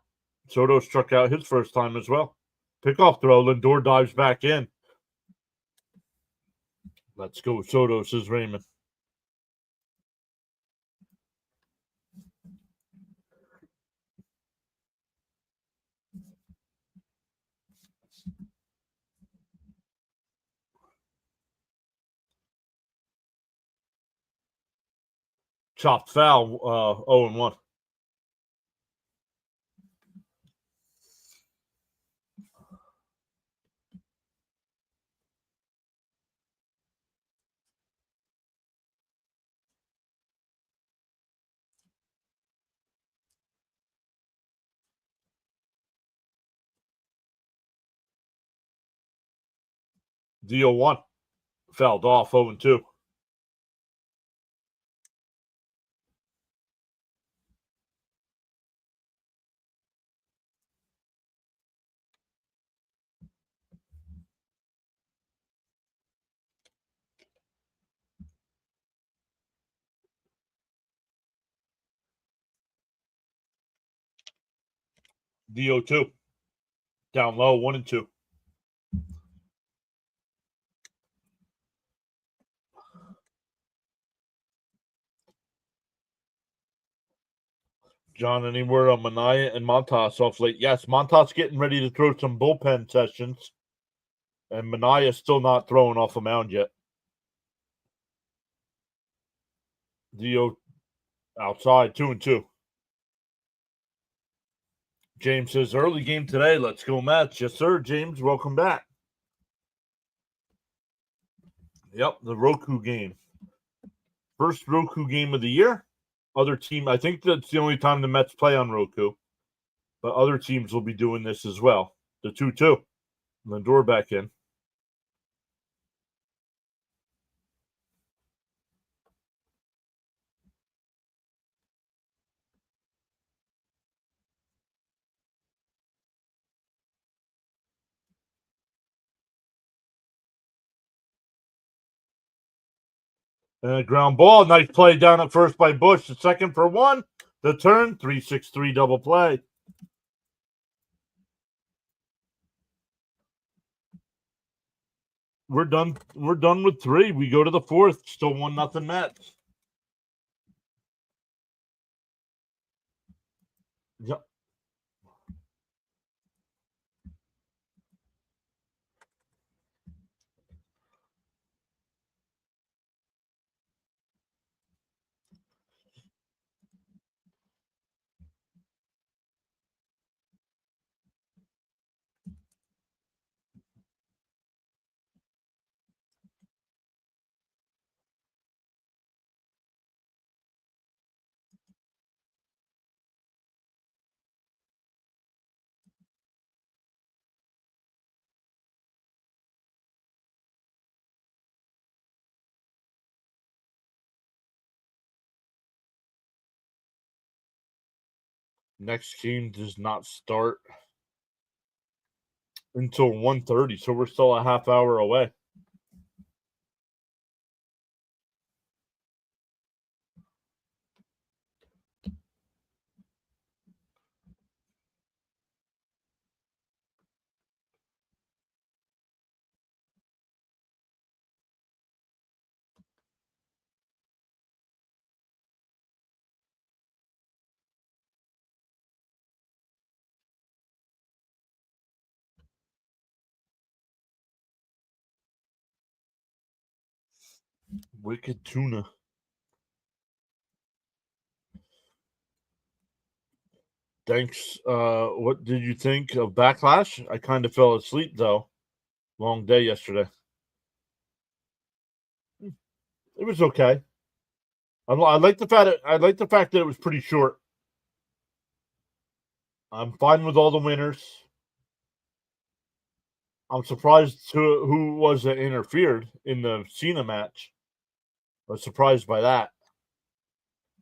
Soto struck out his first time as well. Pickoff throw. Lindor dives back in. Let's go, Soto, says Raymond. Chopped foul, 0-1. Deal 1. Fouled off, 0-2. DO2. Down low, 1-2. John, anywhere on Mania and Montas off late? Yes, Montas getting ready to throw some bullpen sessions, and Manaya's still not throwing off a mound yet. Dio outside, 2-2. James says, early game today. Let's go, Mets. Yes, sir, James. Welcome back. Yep, the Roku game. First Roku game of the year. Other team, I think that's the only time the Mets play on Roku. But other teams will be doing this as well. The 2-2. Lindor back in. And a ground ball. Nice play down at first by Bush. The second for one. The turn. 3-6-3 double play. We're done. We're done with three. We go to the fourth. Still 1-0 Mets. Yep. Next game does not start until 1:30, so we're still a half hour away. Wicked tuna. Thanks. What did you think of Backlash? I kind of fell asleep though. Long day yesterday. It was okay. I like the fact. I like the fact that it was pretty short. I'm fine with all the winners. I'm surprised who was that interfered in the Cena match. I was surprised by that.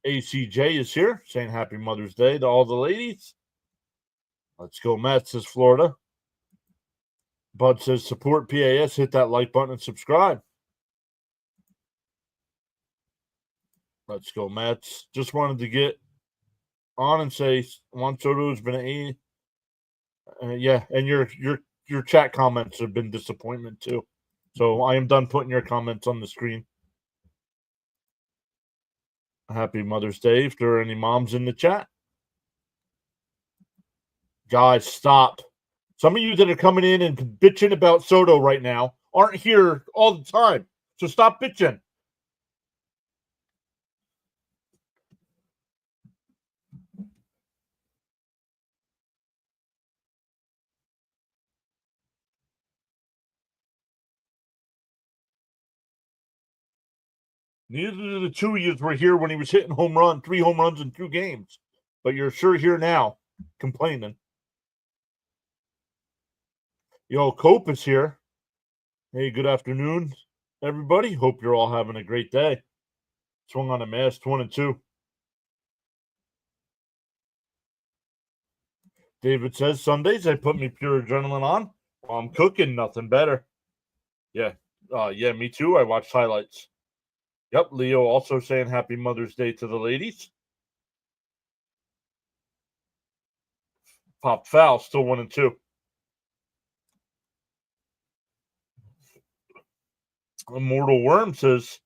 ACJ is here saying Happy Mother's Day to all the ladies. Let's go Mets, says Florida. Bud says support PAS. Hit that like button and subscribe. Let's go Mets. Just wanted to get on and say Juan Soto has been yeah, and your chat comments have been disappointment too. So I am done putting your comments on the screen. Happy Mother's Day if there are any moms in the chat. Guys, stop. Some of you that are coming in and bitching about Soto right now aren't here all the time. So stop bitching. Neither of the two of you were here when he was hitting 3 home runs in 2 games. But you're sure here now complaining. Yo, Cope is here. Hey, good afternoon, everybody. Hope you're all having a great day. Swung on a mass, 1-2. David says, Sundays I put me pure adrenaline on. While I'm cooking, nothing better. Yeah. Yeah, me too. I watched highlights. Yep, Leo also saying Happy Mother's Day to the ladies. Pop foul, still 1-2. Immortal Worm says,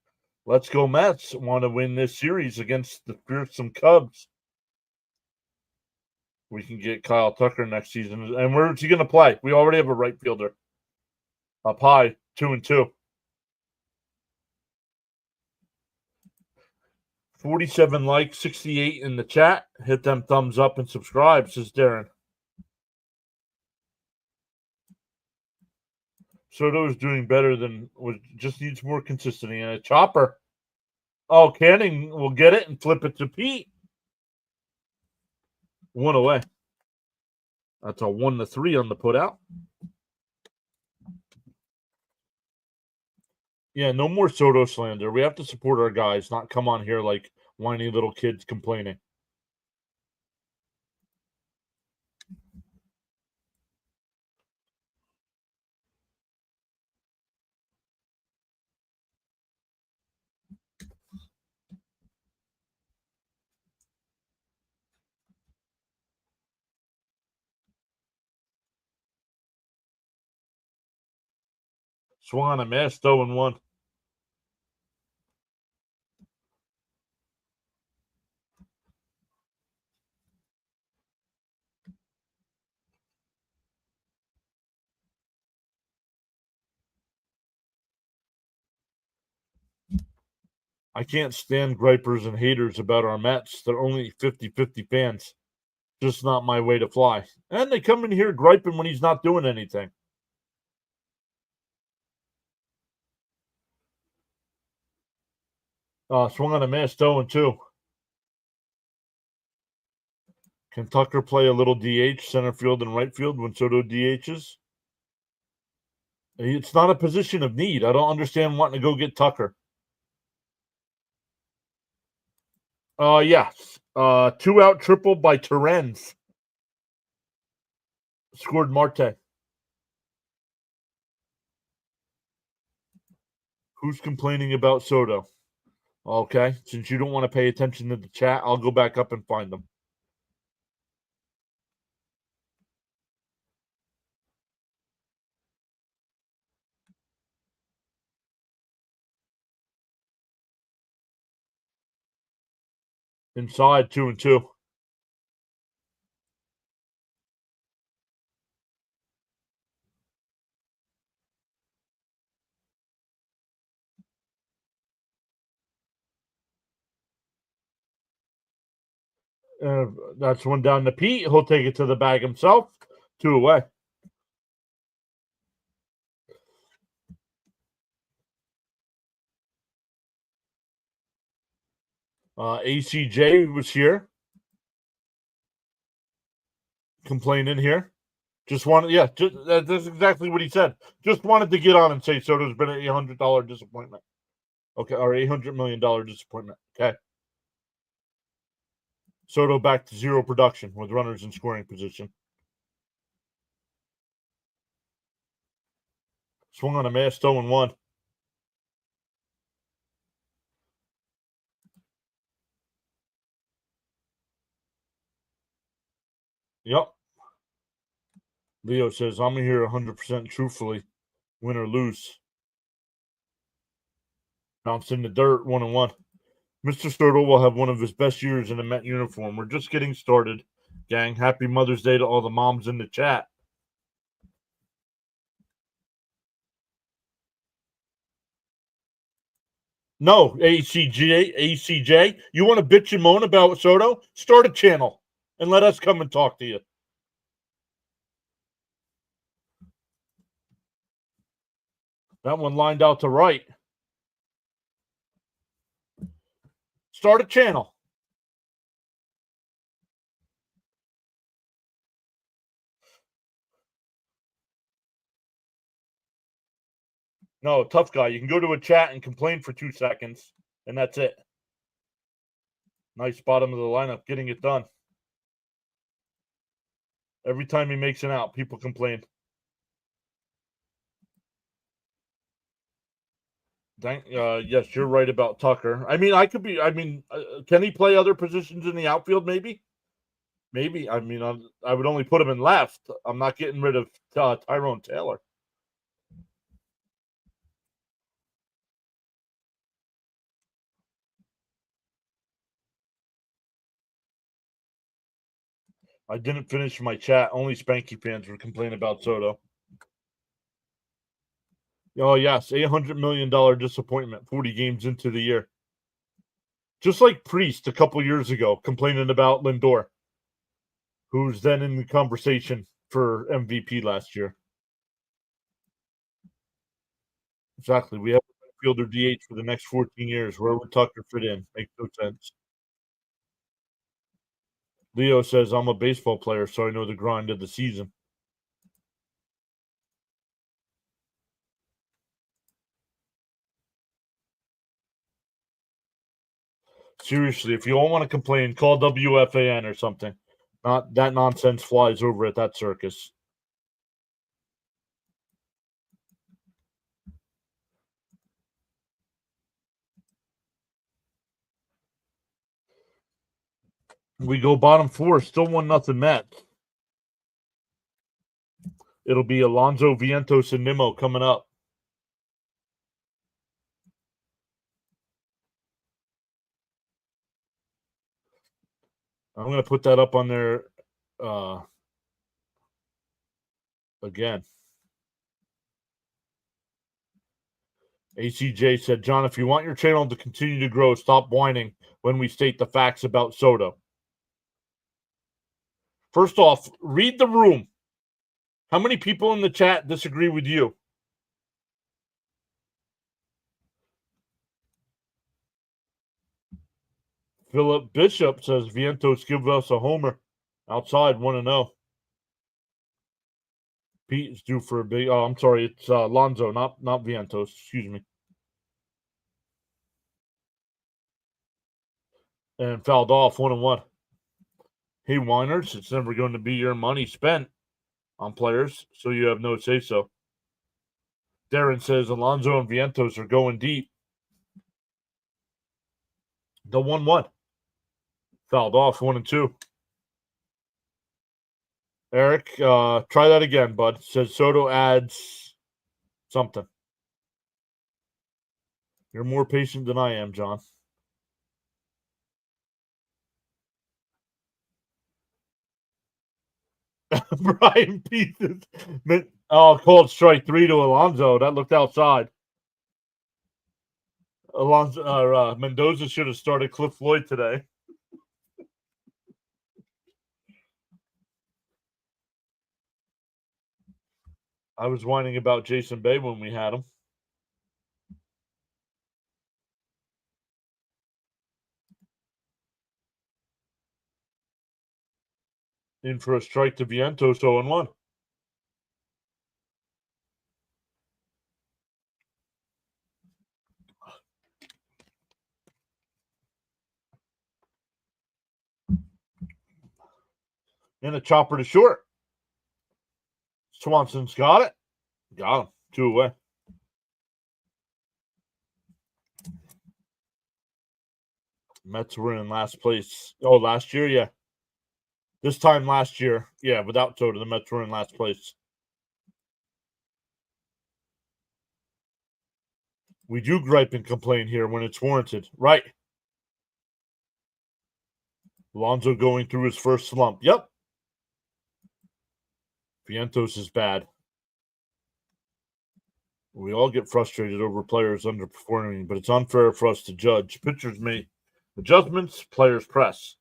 let's go Mets. Want to win this series against the fearsome Cubs. We can get Kyle Tucker next season. And where's he going to play? We already have a right fielder. Up high, 2-2. 47 likes, 68 in the chat. Hit them thumbs up and subscribe, says Darren. Soto is doing better than just needs more consistency. And a chopper. Oh, Canning will get it and flip it to Pete. 1 away. That's a 1-3 on the putout. Yeah, no more Soto slander. We have to support our guys, not come on here like whiny little kids complaining. Swung on a miss, 0-1. I can't stand gripers and haters about our Mets. They're only 50-50 fans. Just not my way to fly. And they come in here griping when he's not doing anything. Swung on a miss, 0-2. Can Tucker play a little DH, center field and right field when Soto DHs? It's not a position of need. I don't understand wanting to go get Tucker. Yes. 2-out triple by Terrence. Scored Marte. Who's complaining about Soto? Okay. Since you don't want to pay attention to the chat, I'll go back up and find them. Inside, 2-2. That's one down to Pete. He'll take it to the bag himself. 2 away. ACJ was here. Complaining here. That's exactly what he said. Just wanted to get on and say Soto's been an $800 disappointment. Okay, or $800 million disappointment. Okay. Soto back to 0 production with runners in scoring position. Swung on a miss, 0-1. Yep. Leo says, I'm here 100% truthfully, win or lose. Bounced in the dirt, 1-1. Mr. Soto will have one of his best years in a Met uniform. We're just getting started, gang. Happy Mother's Day to all the moms in the chat. No, ACJ. You want to bitch and moan about Soto? Start a channel and let us come and talk to you. That one lined out to right. Start a channel. No, tough guy. You can go to a chat and complain for 2 seconds, and that's it. Nice bottom of the lineup, getting it done. Every time he makes an out, people complain. Yes, you're right about Tucker. Can he play other positions in the outfield? Maybe. I would only put him in left. I'm not getting rid of Tyrone Taylor. I didn't finish my chat. Only Spanky fans were complaining about Soto. Oh, yes. $800 million disappointment 40 games into the year. Just like Priest a couple years ago complaining about Lindor, who's then in the conversation for MVP last year. Exactly. We have a fielder DH for the next 14 years. Where would Tucker fit in? Makes no sense. Leo says, I'm a baseball player, so I know the grind of the season. Seriously, if you all want to complain, call WFAN or something. Not that nonsense flies over at that circus. We go bottom four, still 1-0 Mets. It'll be Alonso, Vientos, and Nimmo coming up. I'm going to put that up on there again. ACJ said, John, if you want your channel to continue to grow, stop whining when we state the facts about Soto. First off, read the room. How many people in the chat disagree with you? Philip Bishop says Vientos give us a homer. Outside, 1-0. Pete is due for a big. Oh, I'm sorry, it's Lonzo, not Vientos. Excuse me. And fouled off 1-1. Hey, whiners, it's never going to be your money spent on players, so you have no say so. Darren says Alonso and Vientos are going deep. The 1-1. Fouled off 1-2. Eric, try that again, bud. Says Soto adds something. You're more patient than I am, John. Brian Pieces. Called strike 3 to Alonso. That looked outside. Mendoza should have started Cliff Floyd today. I was whining about Jason Bay when we had him. In for a strike to Vientos, 0-1. And a chopper to short. Swanson's got it. Got him. 2 away. Mets were in last place. Oh, last year? Yeah. This time last year. Yeah, without Soto, the Mets were in last place. We do gripe and complain here when it's warranted. Right. Alonso going through his first slump. Yep. Vientos is bad. We all get frustrated over players underperforming, but it's unfair for us to judge. Pitchers make adjustments, players press.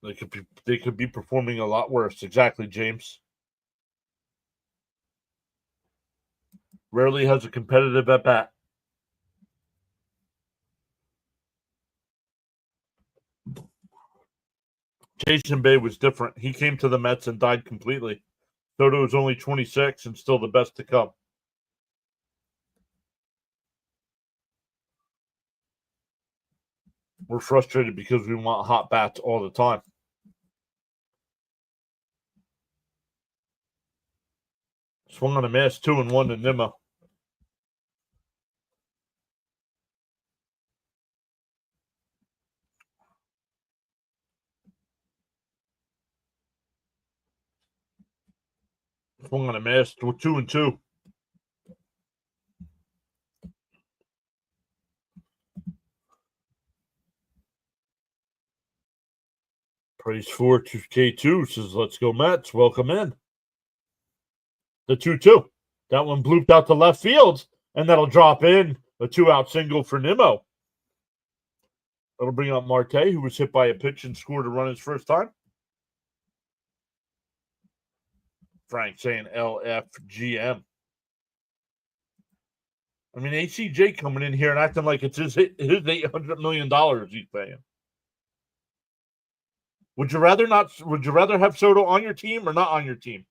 They could be performing a lot worse. Exactly, James. Rarely has a competitive at bat. Jason Bay was different. He came to the Mets and died completely. Soto was only 26 and still the best to come. We're frustrated because we want hot bats all the time. Swung on a miss, 2-1 to Nimmo. Swung on a miss, 2-2. Praise 4 to K2 says, let's go Mets. Welcome in. The 2-2. That one blooped out to left field, and that'll drop in a 2-out single for Nimmo. That'll bring up Marte, who was hit by a pitch and scored a run his first time. Frank saying LFGM. I mean, ACJ coming in here and acting like it's his $800 million he's paying. Would you rather have Soto on your team or not on your team?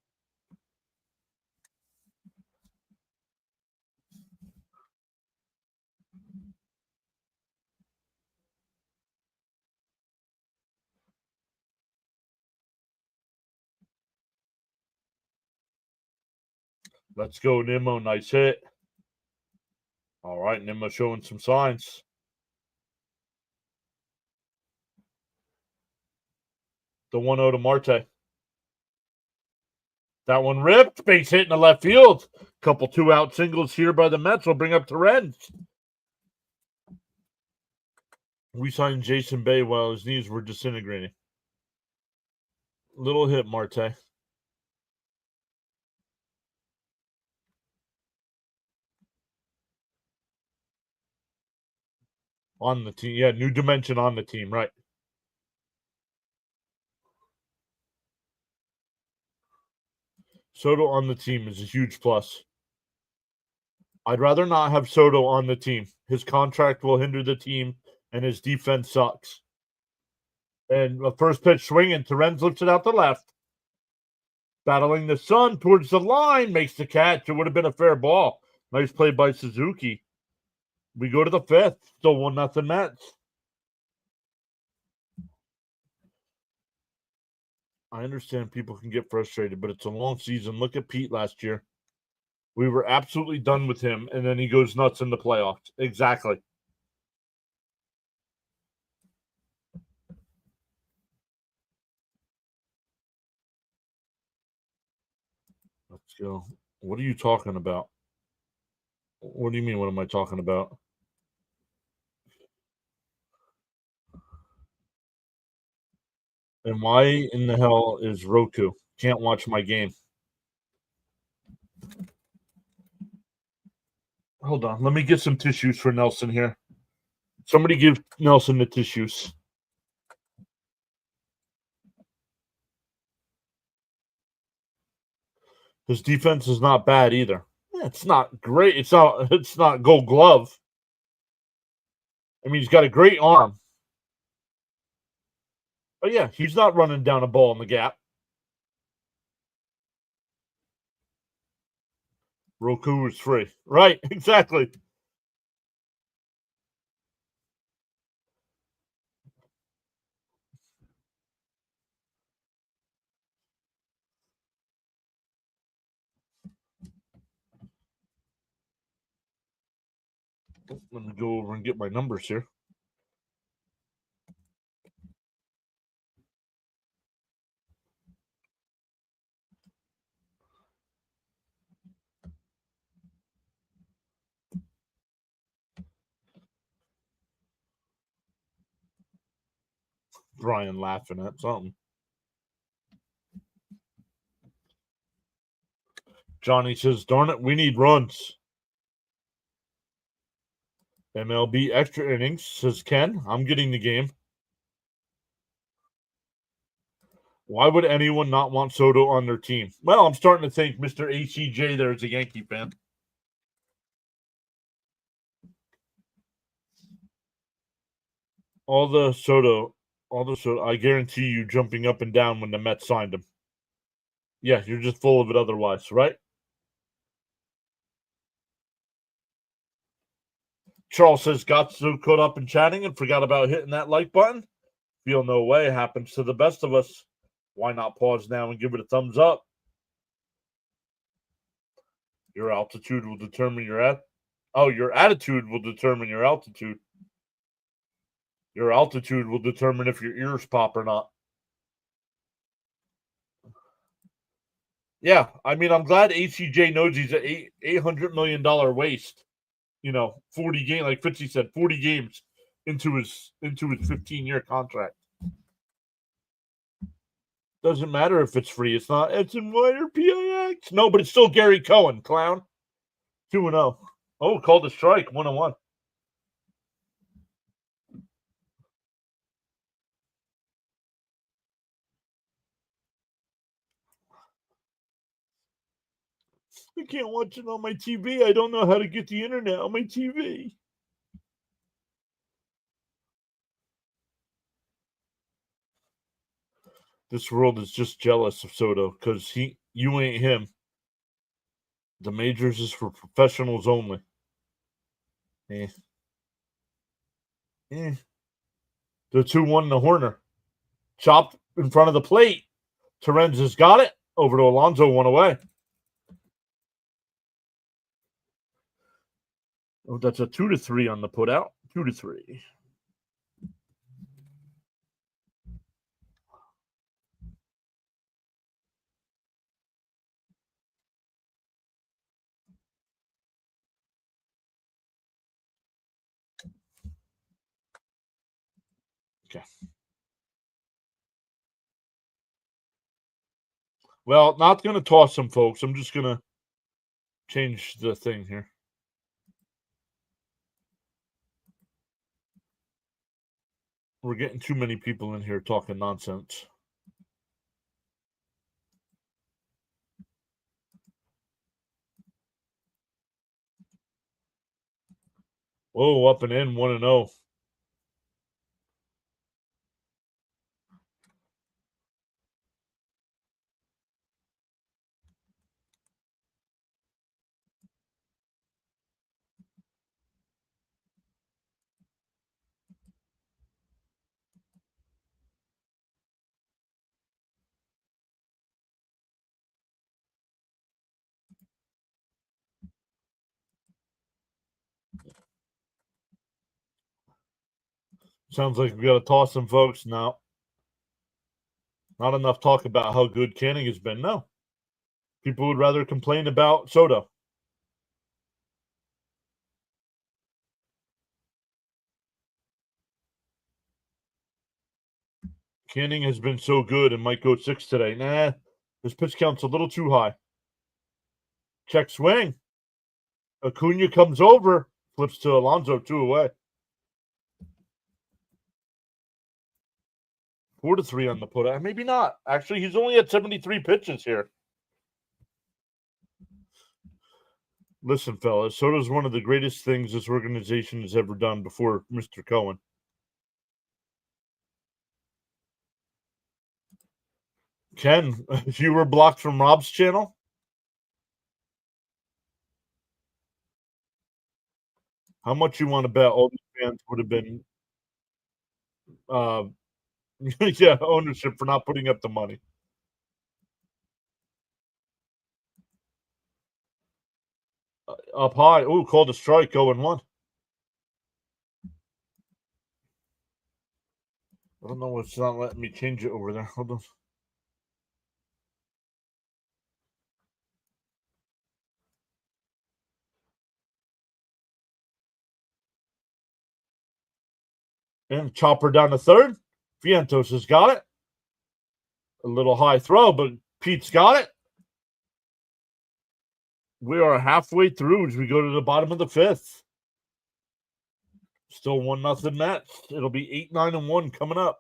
Let's go, Nimmo. Nice hit. All right, Nimmo showing some signs. The 1-0 to Marte. That one ripped. Base hit in the left field. Couple 2-out singles here by the Mets will bring up Terrence. We signed Jason Bay while his knees were disintegrating. Little hit, Marte. On the team. Yeah, new dimension on the team, right. Soto on the team is a huge plus. I'd rather not have Soto on the team. His contract will hinder the team, and his defense sucks. And the first pitch swinging, Terrence lifts it out the left. Battling the sun towards the line, makes the catch. It would have been a fair ball. Nice play by Suzuki. We go to the fifth. Still 1-0 Mets. I understand people can get frustrated, but it's a long season. Look at Pete last year. We were absolutely done with him, and then he goes nuts in the playoffs. Exactly. Let's go. What are you talking about? What do you mean, what am I talking about? And why in the hell is Roku? Can't watch my game. Hold on. Let me get some tissues for Nelson here. Somebody give Nelson the tissues. His defense is not bad either. It's not great. It's not Gold Glove. I mean, he's got a great arm. But yeah, he's not running down a ball in the gap. Roku is free. Right, exactly. Let me go over and get my numbers here. Brian laughing at something. Johnny says, darn it, we need runs. MLB extra innings, says Ken. I'm getting the game. Why would anyone not want Soto on their team? Well, I'm starting to think Mr. ACJ there is a Yankee fan. All the Soto, I guarantee you jumping up and down when the Mets signed him. Yeah, you're just full of it otherwise, right? Charles says, got so caught up in chatting and forgot about hitting that like button. Feel no way. Happens to the best of us. Why not pause now and give it a thumbs up? Your altitude will determine your your attitude will determine your altitude. Your altitude will determine if your ears pop or not. Yeah, I mean, I'm glad ACJ knows he's an $800 million waste. 40 games, like Fitzy said, 40 games into his 15-year contract. Doesn't matter if it's free. It's not. It's in Wire PIX. No, but it's still Gary Cohen, clown. 2-0. Oh, called a strike. 1-1. I can't watch it on my TV. I don't know how to get the internet on my TV. This world is just jealous of Soto because you ain't him. The majors is for professionals only. The 2-1 to Horner. Chopped in front of the plate. Terens has got it. Over to Alonso, 1 away. Oh, that's a 2-3 on the putout. 2-3. Okay. Well, not going to toss him, folks. I'm just going to change the thing here. We're getting too many people in here talking nonsense. Whoa, up and in, 1-0. Sounds like we got to toss some folks now. Not enough talk about how good Canning has been. No. People would rather complain about Soto. Canning has been so good and might go 6 today. Nah, his pitch count's a little too high. Check swing. Acuna comes over, flips to Alonso, 2 away. 4-3 on the putout. Maybe not. Actually, he's only at 73 pitches here. Listen, fellas, Soto's one of the greatest things this organization has ever done before Mr. Cohen. Ken, if you were blocked from Rob's channel, how much you want to bet all these fans would have been yeah, ownership for not putting up the money? Up high. Ooh, called a strike, 0-1. I don't know what's not letting me change it over there. Hold on. And chopper down to third. Vientos has got it. A little high throw, but Pete's got it. We are halfway through as we go to the bottom of the 5th. Still 1-0 Mets. It'll be 8-9-1 coming up.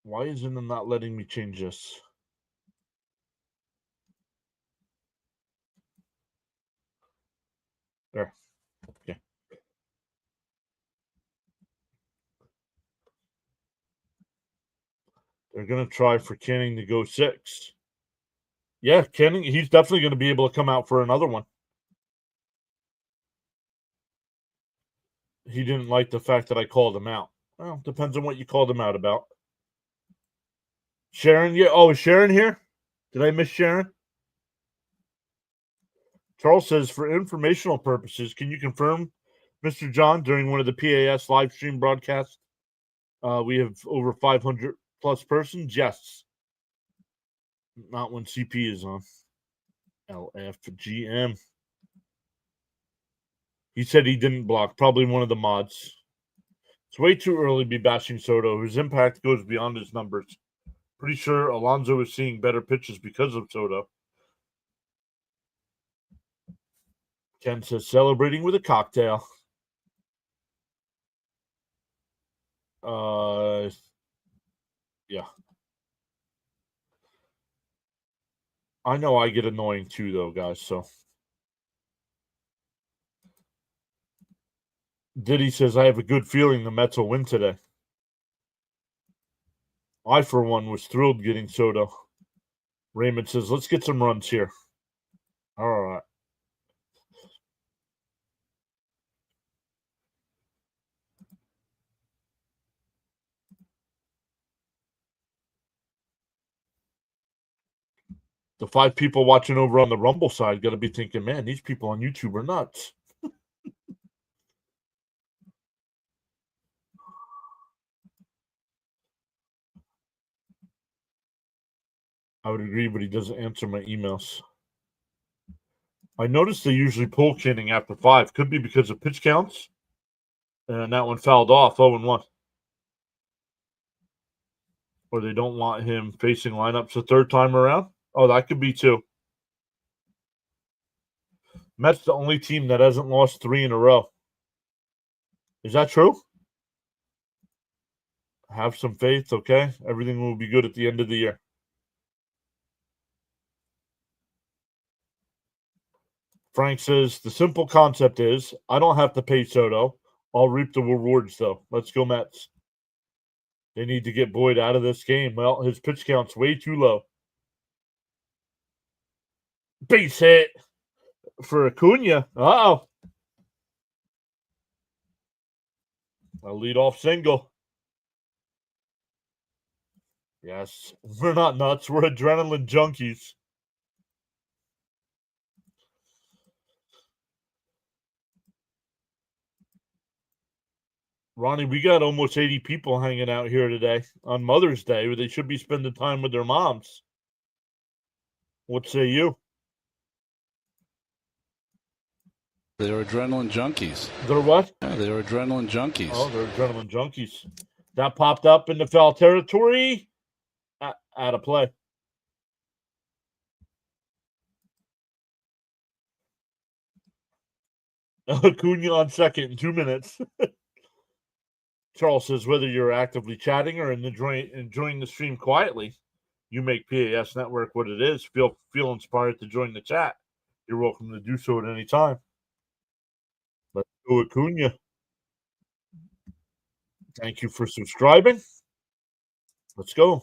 Why isn't it not letting me change this? There. Okay. They're going to try for Canning to go 6. Yeah, Canning, he's definitely going to be able to come out for another one. He didn't like the fact that I called him out. Well, depends on what you called him out about. Sharon, yeah. Oh, is Sharon here? Did I miss Sharon? Charles says, for informational purposes, can you confirm, Mr. John, during one of the PAS live stream broadcasts, we have over 500 plus persons? Yes. Not when CP is on. LFGM. He said he didn't block. Probably one of the mods. It's way too early to be bashing Soto. His impact goes beyond his numbers. Pretty sure Alonso is seeing better pitches because of Soto. Ken says celebrating with a cocktail. Yeah. I know I get annoying too, though, guys. So Diddy says I have a good feeling the Mets will win today. I, for one, was thrilled getting Soto. Raymond says, let's get some runs here. All right. The 5 people watching over on the Rumble side got to be thinking, man, these people on YouTube are nuts. I would agree, but he doesn't answer my emails. I noticed they usually pull Canning after 5. Could be because of pitch counts. And that one fouled off 0-1. Or they don't want him facing lineups the third time around. Oh, that could be too. Mets the only team that hasn't lost 3 in a row. Is that true? Have some faith, okay? Everything will be good at the end of the year. Frank says the simple concept is I don't have to pay Soto. I'll reap the rewards, though. Let's go, Mets. They need to get Boyd out of this game. Well, his pitch count's way too low. Base hit for Acuna. Uh-oh. A leadoff single. Yes, we're not nuts. We're adrenaline junkies. Ronnie, we got almost 80 people hanging out here today on Mother's Day where they should be spending time with their moms. What say you? They're adrenaline junkies. They're what? Yeah, they're adrenaline junkies. Oh, they're adrenaline junkies. That popped up in the foul territory. Out of play. Acuna on second in 2 minutes. Charles says whether you're actively chatting or enjoying the stream quietly, you make PAS Network what it is. Feel inspired to join the chat. You're welcome to do so at any time. Let's go, Acuna. Thank you for subscribing. Let's go.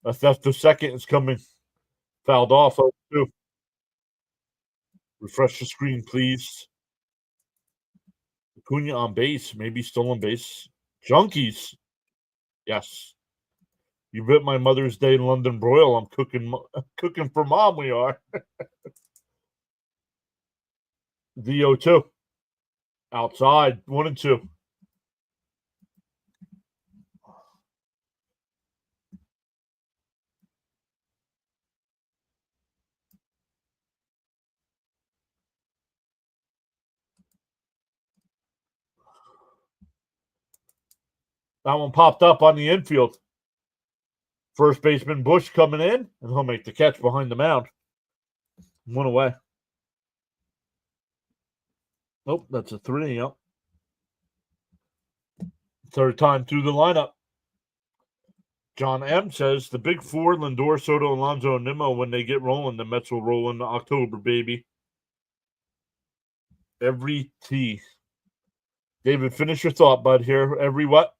That's the second is coming. Fouled off. 0-2. Refresh the screen, please. Acuna on base. Maybe still on base. Junkies. Yes. You bet my Mother's Day London broil. I'm cooking for mom. We are. The 0-2. Outside. 1-2. That one popped up on the infield. First baseman Bush coming in, and he'll make the catch behind the mound. 1 away. Nope, that's a 3. Yep. Third time through the lineup. John M. says the big 4, Lindor, Soto, Alonso, and Nimmo, when they get rolling, the Mets will roll into October, baby. Every T. David, finish your thought, bud, here. Every what?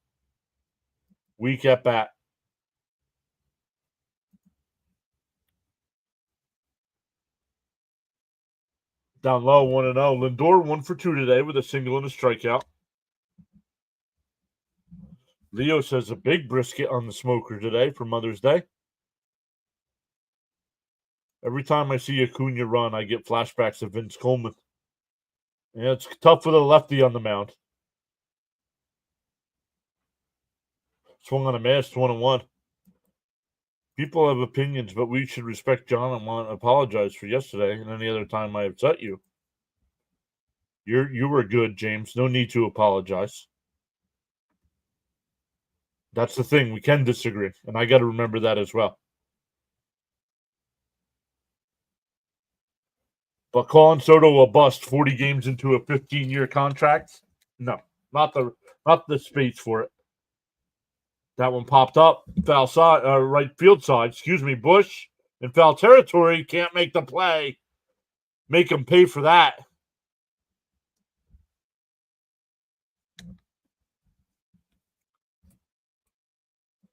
Week at bat. Down low, 1-0. Lindor 1 for 2 today with a single and a strikeout. Leo says a big brisket on the smoker today for Mother's Day. Every time I see Acuna run, I get flashbacks of Vince Coleman. Yeah, it's tough for the lefty on the mound. Swung on a miss, 1-1. People have opinions, but we should respect John and want to apologize for yesterday and any other time I upset you. You were good, James. No need to apologize. That's the thing. We can disagree, and I got to remember that as well. But calling Soto a bust 40 games into a 15-year contract? No, not the space for it. That one popped up. Foul side, right field side. Excuse me, Bush in foul territory. Can't make the play. Make him pay for that.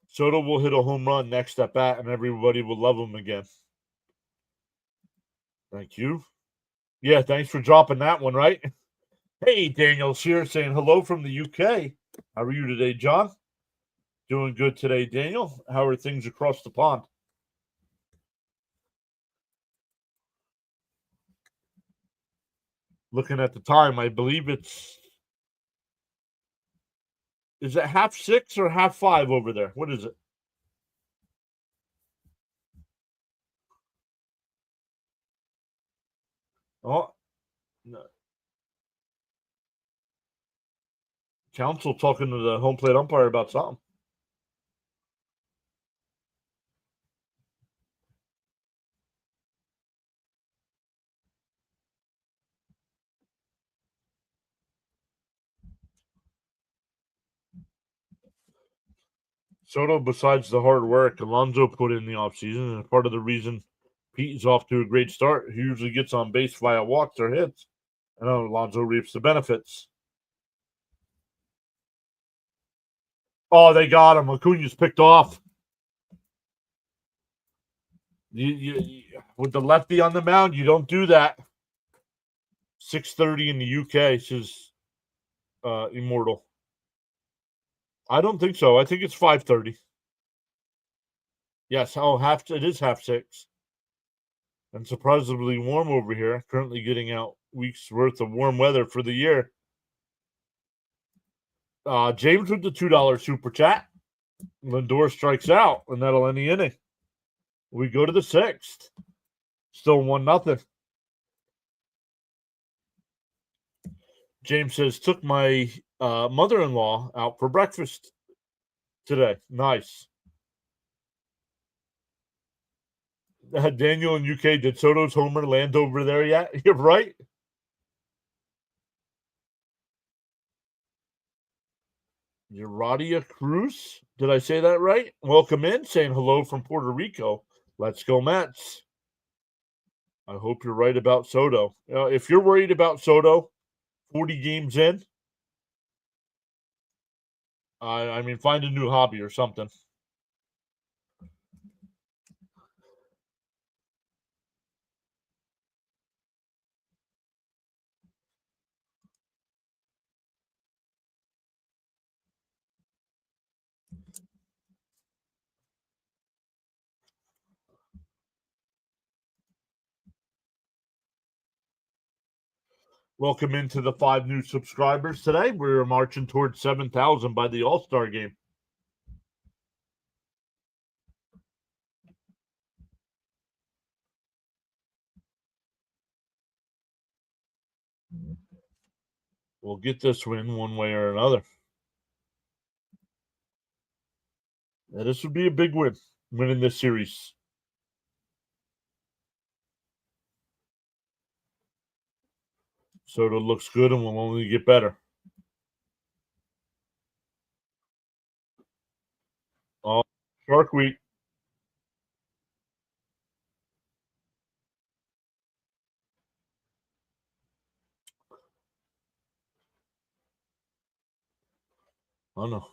Soto will hit a home run next at bat, and everybody will love him again. Thank you. Yeah, thanks for dropping that one, right? Hey, Daniel's here saying hello from the UK. How are you today, John? Doing good today, Daniel. How are things across the pond? Looking at the time, I believe is it 6:30 or 5:30 over there? What is it? Oh, no. Council talking to the home plate umpire about something. Soto, besides the hard work Alonso put in the offseason, and part of the reason Pete is off to a great start, he usually gets on base via walks or hits. I know Alonso reaps the benefits. Oh, they got him. Acuna's picked off. You, with the lefty on the mound, you don't do that. 6:30 in the UK, says Immortal. I don't think so. I think it's 5:30. Yes, it is 6:30. And surprisingly warm over here. Currently getting out weeks worth of warm weather for the year. James with the $2 super chat. Lindor strikes out, and that'll end the inning. We go to the 6th. Still 1-0. James says, took my mother-in-law out for breakfast today. Nice. Daniel in UK, did Soto's homer land over there yet? You're right. Uradia Cruz, did I say that right? Welcome in, saying hello from Puerto Rico. Let's go Mets. I hope you're right about Soto. If you're worried about Soto, 40 games in, I mean, find a new hobby or something. Welcome into the 5 new subscribers today. We're marching towards 7,000 by the All-Star game. We'll get this win one way or another. Yeah, this would be a big win, winning this series. Soto looks good and will only get better. Oh, Shark Week. Oh no.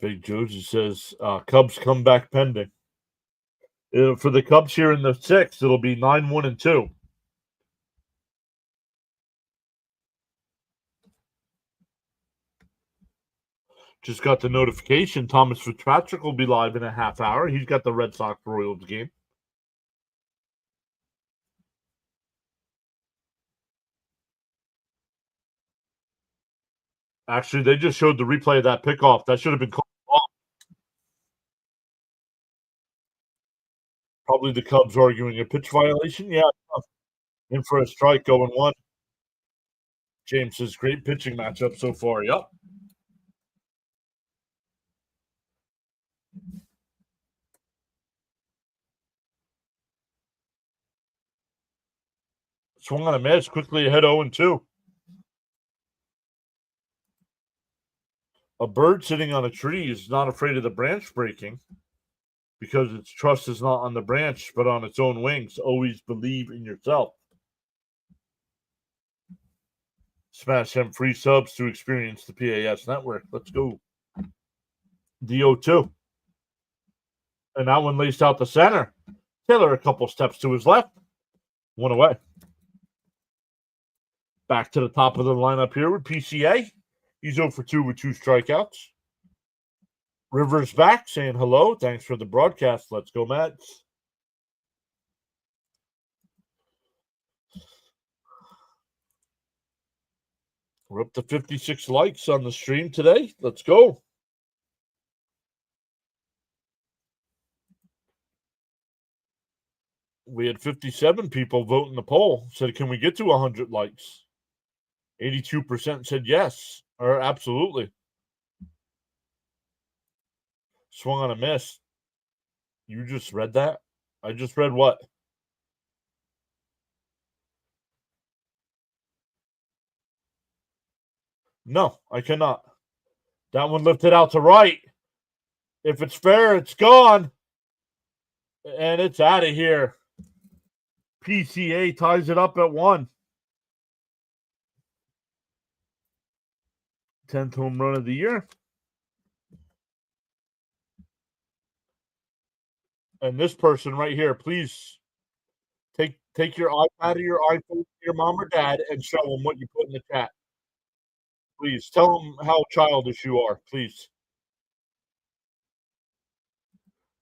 Big Josie says Cubs come back pending. For the Cubs here in the 6th, it'll be 9-1-2. Just got the notification. Thomas Fitzpatrick will be live in a half hour. He's got the Red Sox Royals game. Actually, they just showed the replay of that pickoff. That should have been called off. Probably the Cubs arguing a pitch violation. Yeah, in for a strike, going one. James says great pitching matchup so far. Yep. Swung on a miss, quickly ahead 0-2. A bird sitting on a tree is not afraid of the branch breaking because its trust is not on the branch but on its own wings. Always believe in yourself. Smash them free subs to experience the PAS network. Let's go. DO2. And that one laced out the center. Taylor a couple steps to his left. One away. Back to the top of the lineup here with PCA. He's 0 for 2 with 2 strikeouts. Rivers back saying hello. Thanks for the broadcast. Let's go, Mets. We're up to 56 likes on the stream today. Let's go. We had 57 people vote in the poll. Said, can we get to 100 likes? 82% said yes, or absolutely. Swung on a miss. You just read that? I just read what? No, I cannot. That one lifted out to right. If it's fair, it's gone. And it's out of here. PCA ties it up at 1. 10th home run of the year. And this person right here, please take your iPad or your iPhone to your mom or dad and show them what you put in the chat. Please tell them how childish you are, please.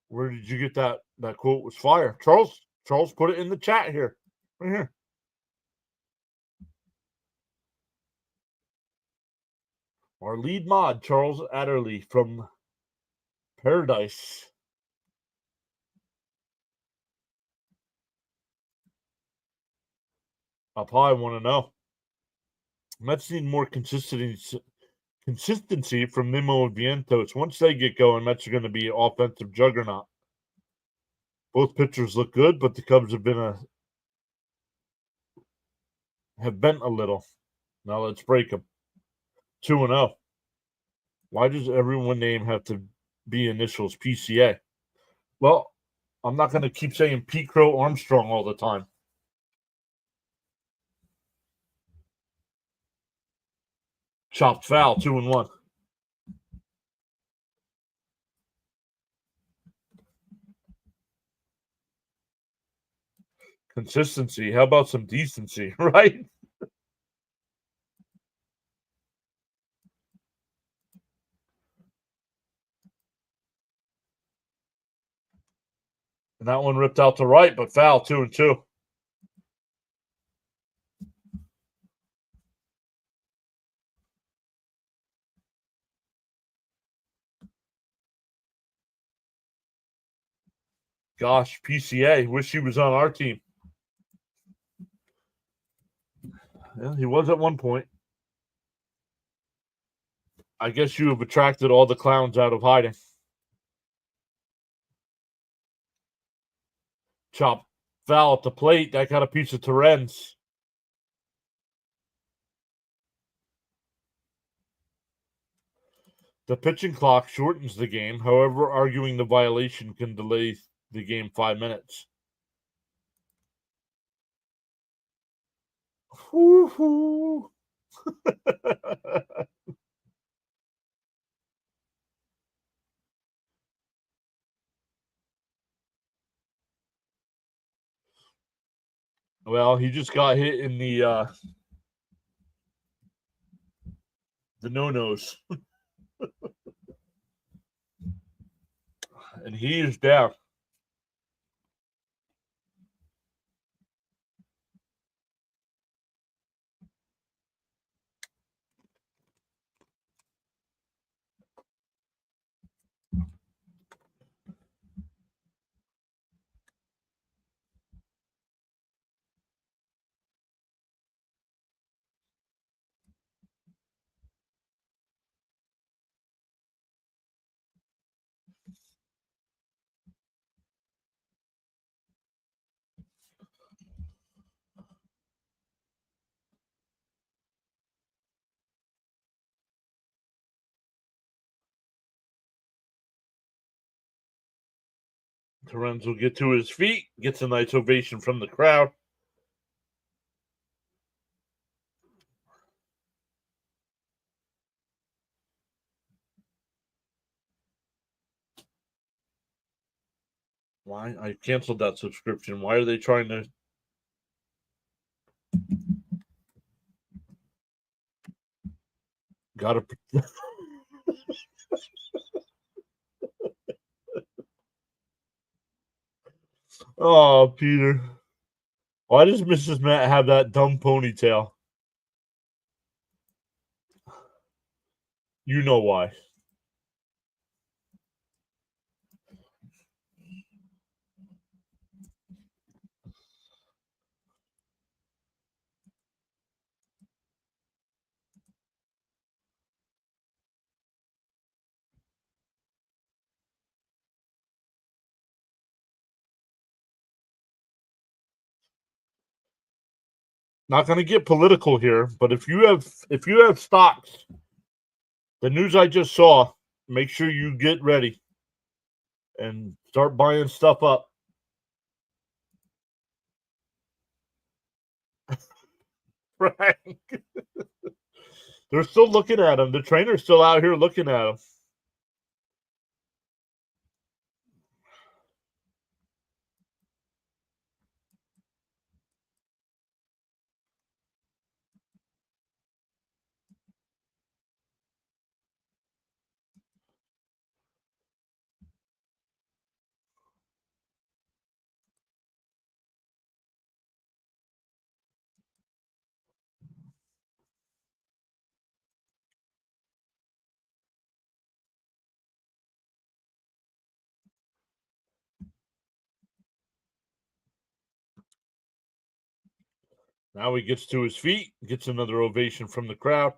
Where did you get that? That quote was fire. Charles put it in the chat here. Right here. Our lead mod, Charles Adderley from Paradise. Up high, want to know. Mets need more consistency from Nimmo and Vientos. Once they get going, Mets are going to be an offensive juggernaut. Both pitchers look good, but the Cubs have bent a little. Now let's break them. 2-0. Why does everyone name have to be initials PCA? Well, I'm not going to keep saying Pete Crow Armstrong all the time. Chopped foul, 2-1. Consistency. How about some decency, right? And that one ripped out to right, but foul, 2-2. Gosh, PCA. Wish he was on our team. Yeah, he was at one point. I guess you have attracted all the clowns out of hiding. Chop foul at the plate. That got a piece of Terrence. The pitching clock shortens the game. However, arguing the violation can delay the game 5 minutes. Woo-hoo. Well, he just got hit in the no-nos. And he is down. Terrenz will get to his feet, gets a nice ovation from the crowd. Why? I canceled that subscription. Why are they trying to? Gotta. Oh, Peter. Why does Mrs. Matt have that dumb ponytail? You know why. Not going to get political here, but if you have stocks, the news I just saw, make sure you get ready and start buying stuff up. Frank. They're still looking at him. The trainer's still out here looking at him. Now he gets to his feet, gets another ovation from the crowd.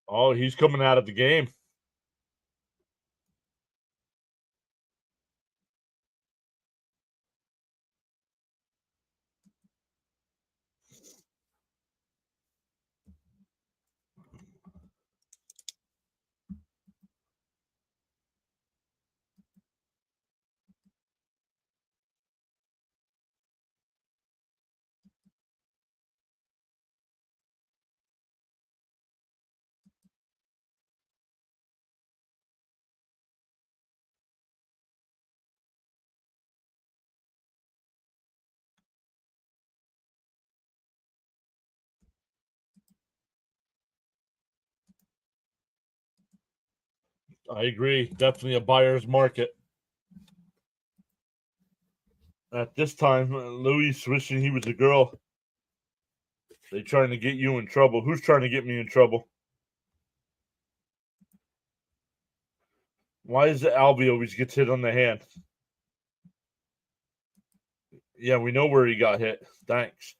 Oh, he's coming out of the game. I agree. Definitely a buyer's market. At this time, Louis wishing he was a girl. They trying to get you in trouble. Who's trying to get me in trouble? Why is it Albie always gets hit on the hand? Yeah, we know where he got hit. Thanks.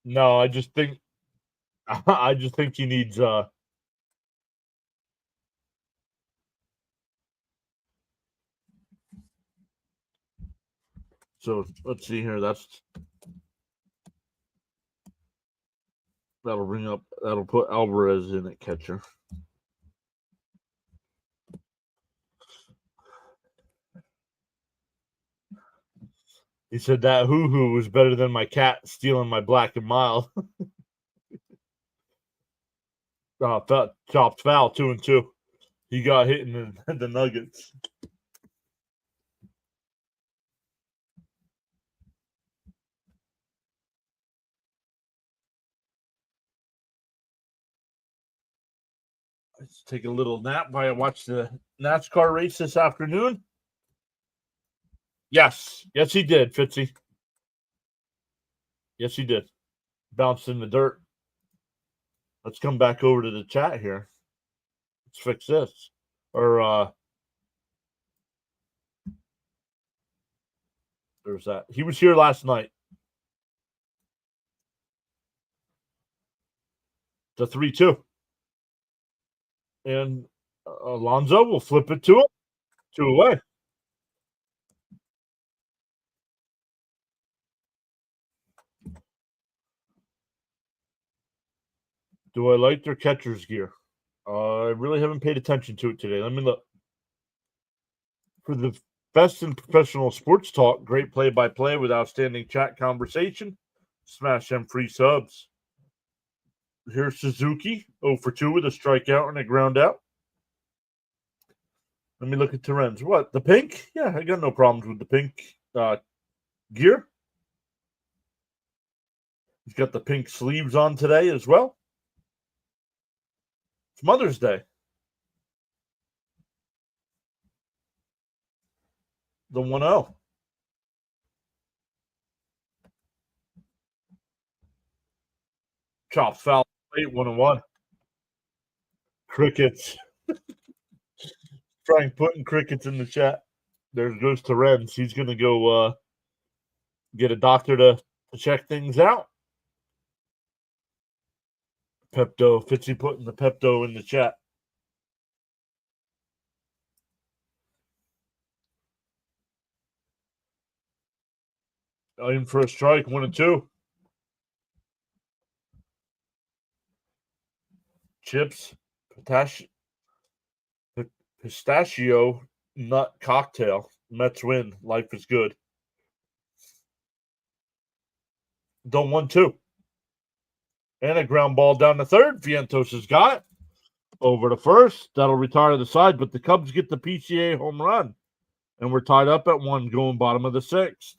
No, I just think he needs so let's see here. That'll put Alvarez in at catcher. He said that hoo-hoo was better than my cat stealing my black and mild. Chopped foul 2-2. He got hit in the Nuggets. Let's take a little nap while I watch the NASCAR race this afternoon. Yes, he did, Fitzy. Yes, he did. Bounced in the dirt. Let's come back over to the chat here. Let's fix this. Or there's that. He was here last night. The 3-2. And Alonso will flip it to him. 2 away. Do I like their catcher's gear? I really haven't paid attention to it today. Let me look. For the best in professional sports talk, great play-by-play with outstanding chat conversation. Smash them free subs. Here's Suzuki, 0 for 2 with a strikeout and a ground out. Let me look at Terens. What, the pink? Yeah, I got no problems with the pink gear. He's got the pink sleeves on today as well. It's Mother's Day. The 1-0. Chop foul, 1-1. Crickets. Frank putting crickets in the chat. There goes Terens. He's going to go get a doctor to check things out. Pepto. Fitzy putting the Pepto in the chat. In for a strike, 1-2. Chips, pistachio nut cocktail. Mets win. Life is good. Don't 1-2. And a ground ball down the third. Vientos has got it. Over to first. That'll retire the side, but the Cubs get the PCA home run. And we're tied up at 1 going bottom of the 6th.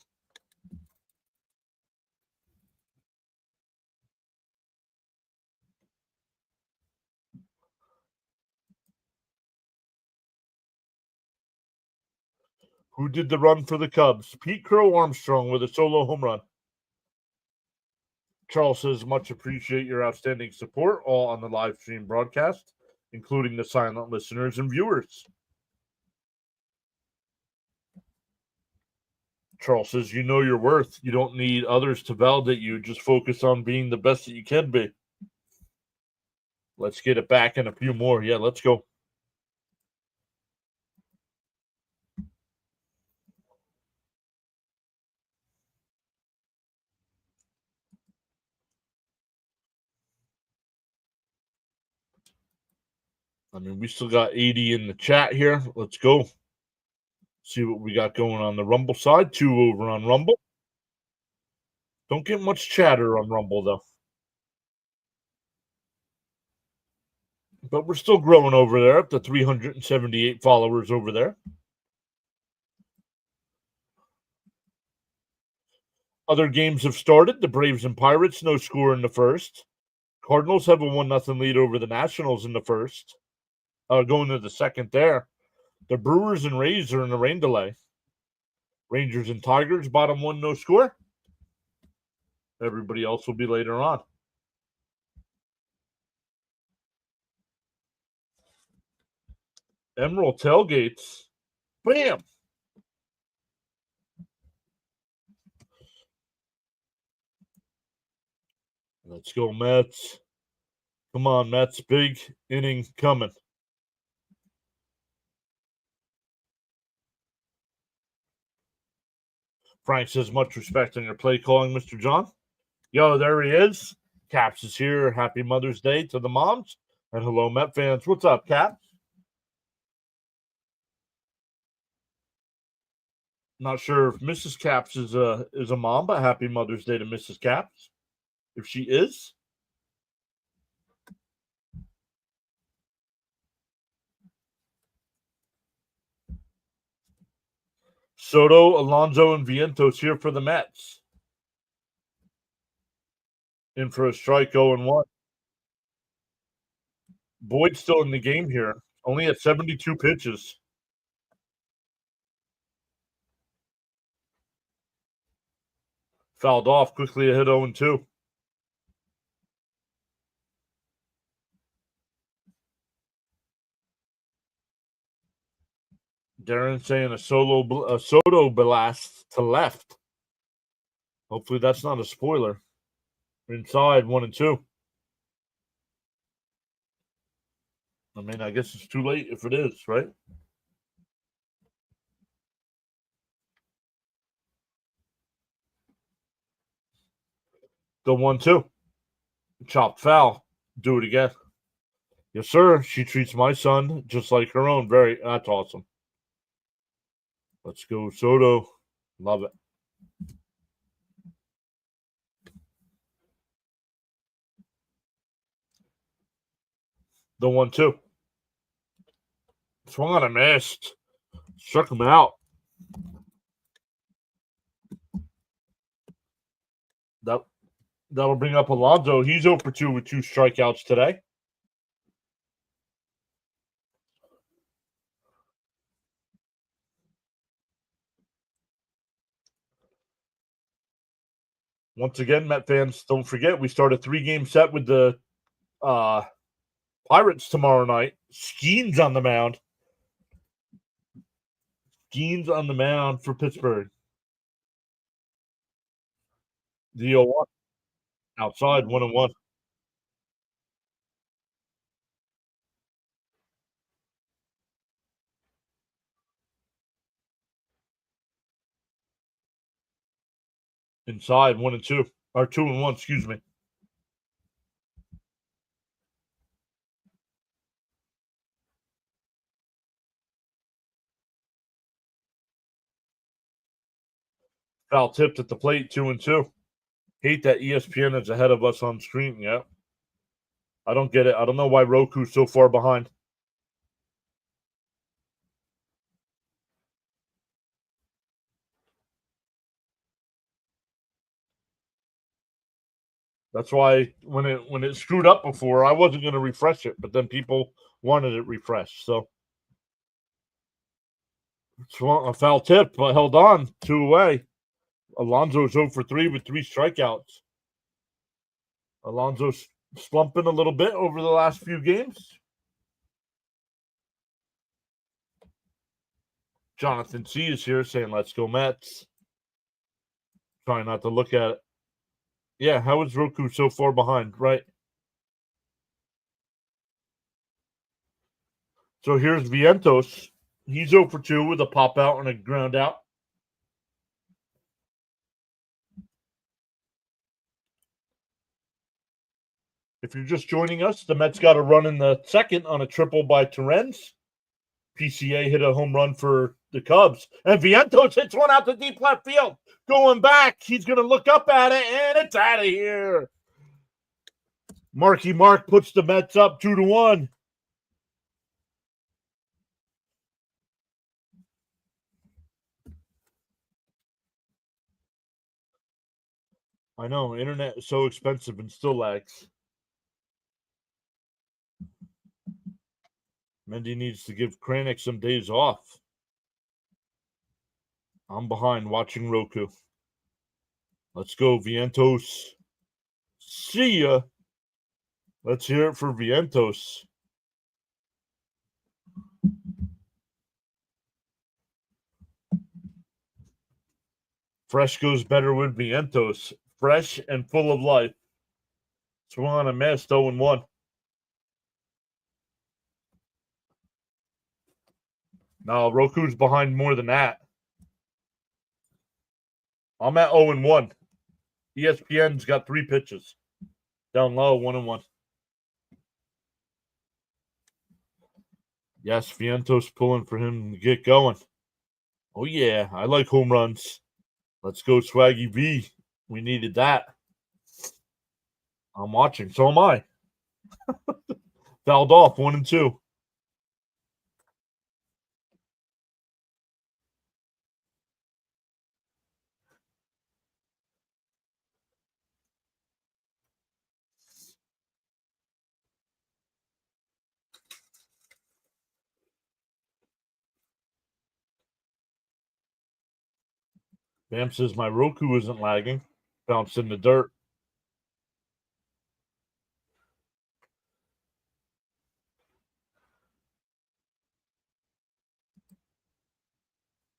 Who did the run for the Cubs? Pete Crow Armstrong with a solo home run. Charles says, much appreciate your outstanding support, all on the live stream broadcast, including the silent listeners and viewers. Charles says, you know your worth. You don't need others to validate you. Just focus on being the best that you can be. Let's get it back in a few more. Yeah, let's go. I mean, we still got 80 in the chat here. Let's go. See what we got going on the Rumble side. 2 over on Rumble. Don't get much chatter on Rumble, though. But we're still growing over there, up to 378 followers over there. Other games have started. The Braves and Pirates, no score in the first. Cardinals have a 1-0 lead over the Nationals in the first. Going to the second there. The Brewers and Rays are in a rain delay. Rangers and Tigers, bottom 1, no score. Everybody else will be later on. Emerald tailgates. Bam! Let's go, Mets. Come on, Mets. Big inning coming. Frank says, much respect on your play calling, Mr. John. Yo, there he is. Caps is here. Happy Mother's Day to the moms. And hello, Met fans. What's up, Caps? Not sure if Mrs. Caps is a mom, but happy Mother's Day to Mrs. Caps. If she is. Soto, Alonso, and Vientos here for the Mets. In for a strike, 0-1. Boyd's still in the game here. Only at 72 pitches. Fouled off. Quickly a hit 0-2. Darren saying a Soto blast to left. Hopefully that's not a spoiler. Inside 1-2. I mean, I guess it's too late if it is, right? The 1-2. Chopped foul. Do it again. Yes, sir. She treats my son just like her own. That's awesome. Let's go, Soto. Love it. The 1-2. Swung on a missed. Struck him out. That'll bring up Alonso. He's 0 for 2 with 2 strikeouts today. Once again, Met fans, don't forget we start a 3-game set with the Pirates tomorrow night. Skeens on the mound. Skeens on the mound for Pittsburgh. The 0-1. Outside, 1-1. Inside, 1-2. Or 2-1, excuse me. Foul tipped at the plate, 2-2. Hate that ESPN is ahead of us on screen. Yeah. I don't get it. I don't know why Roku's so far behind. That's why when it screwed up before, I wasn't going to refresh it, but then people wanted it refreshed. So it's a foul tip, but held on 2 away. Alonso's 0 for 3 with 3 strikeouts. Alonso's slumping a little bit over the last few games. Jonathan C is here saying, "Let's go Mets." Trying not to look at it. Yeah, how is Roku so far behind? Right. So here's Vientos. He's 0 for 2 with a pop out and a ground out. If you're just joining us, the Mets got a run in the second on a triple by Torrens. PCA hit a home run for the Cubs. And Vientos hits one out to deep left field. Going back. He's going to look up at it, and it's out of here. Marky Mark puts the Mets up 2-1. I know, internet is so expensive and still lags. Mendy needs to give Kranick some days off. I'm behind watching Roku. Let's go, Vientos. See ya. Let's hear it for Vientos. Fresh goes better with Vientos. Fresh and full of life. Swung on a missed 0-1. No, Roku's behind more than that. I'm at 0-1. ESPN's got 3 pitches. Down low, 1-1. Yes, Vientos pulling for him to get going. Oh, yeah. I like home runs. Let's go, Swaggy V. We needed that. I'm watching. So am I. Fouled off, 1-2. Bam says my Roku isn't lagging. Bounced in the dirt.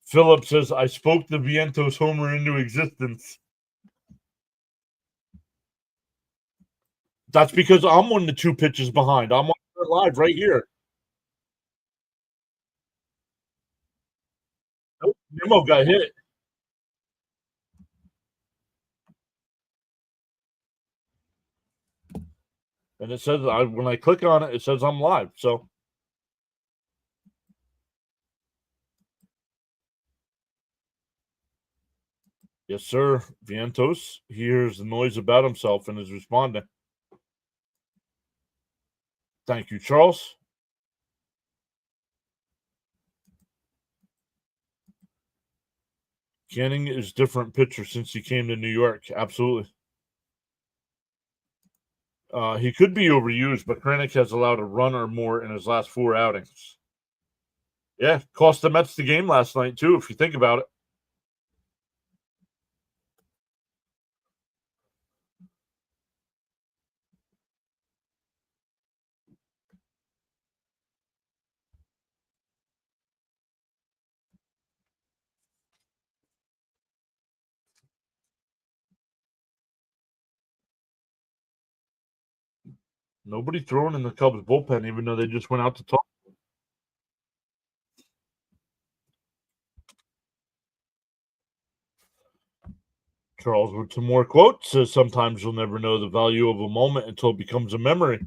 Philip says I spoke the Vientos homer into existence. That's because I'm 1 to 2 pitches behind. I'm on live right here. Nope, Nemo got hit. And it says when I click on it, it says I'm live. So yes, sir. Vientos hears the noise about himself and is responding. Thank you, Charles. Canning is different pitcher since he came to New York. Absolutely. He could be overused, but Kranick has allowed a run or more in his last 4 outings. Yeah, cost the Mets the game last night, too, if you think about it. Nobody throwing in the Cubs bullpen, even though they just went out to talk. Charles with some more quotes says sometimes you'll never know the value of a moment until it becomes a memory.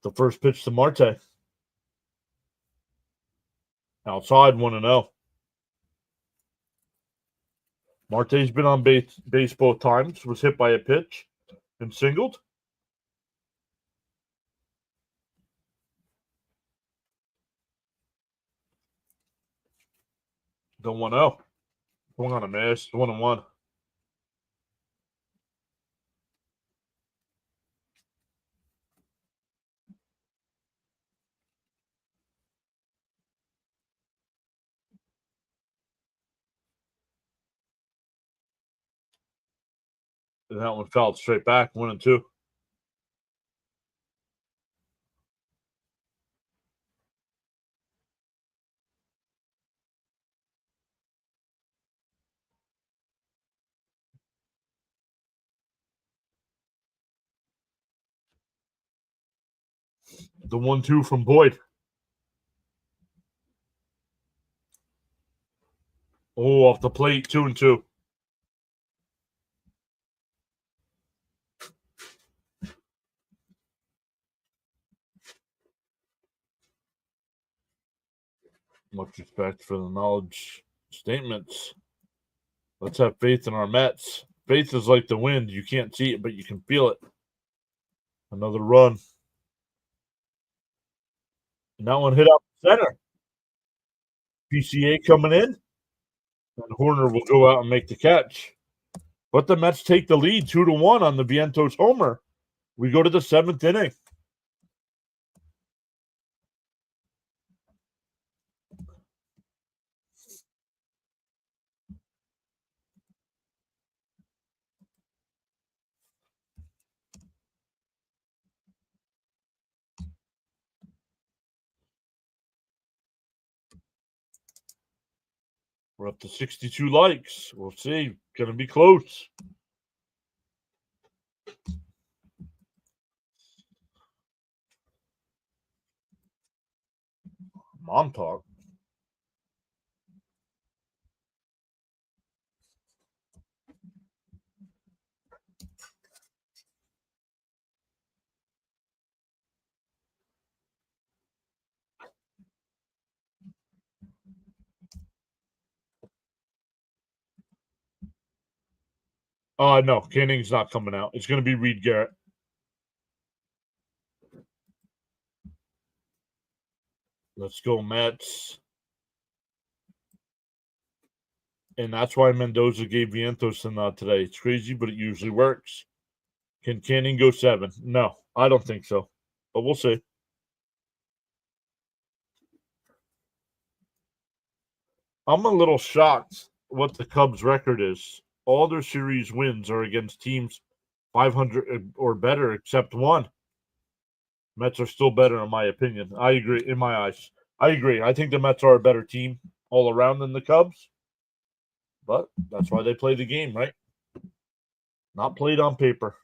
The first pitch to Marte. Outside 1-0. Marte's been on base both times, was hit by a pitch and singled. The 1-0. Swung on a miss. 1-1. And that one fouled straight back. 1-2. The 1-2 from Boyd. Oh, off the plate. 2-2. Much respect for the knowledge statements. Let's have faith in our Mets. Faith is like the wind. You can't see it, but you can feel it. Another run. And that one hit out the center. PCA coming in. And Horner will go out and make the catch. But the Mets take the lead 2-1 on the Vientos homer. We go to the 7th inning. We're up to 62 likes. We'll see. Gonna be close. Mom talk. No, Canning's not coming out. It's gonna be Reed Garrett. Let's go, Mets. And that's why Mendoza gave Vientos the nod today. It's crazy, but it usually works. Can Canning go 7? No, I don't think so. But we'll see. I'm a little shocked what the Cubs' record is. All their series wins are against teams 500 or better, except one. Mets are still better, in my opinion. I agree. In my eyes, I agree. I think the Mets are a better team all around than the Cubs. But that's why they play the game, right? Not played on paper.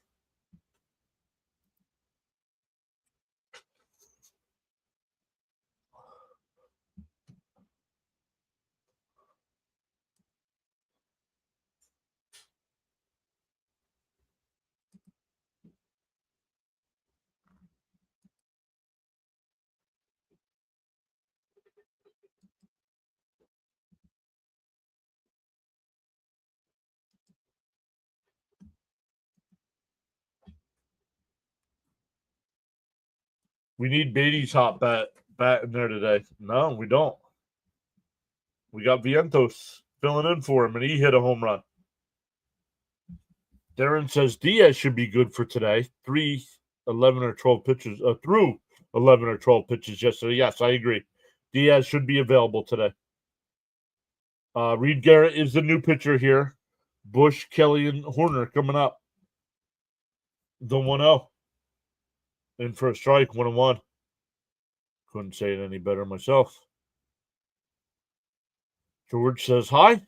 We need Beatty's hot bat in there today. No, we don't. We got Vientos filling in for him, and he hit a home run. Darren says Diaz should be good for today. 11 or 12 pitches through 11 or 12 pitches yesterday. Yes, I agree. Diaz should be available today. Reed Garrett is the new pitcher here. Bush, Kelly, and Horner coming up. The 1-0. In for a strike, 1-1. Couldn't say it any better myself. George says hi.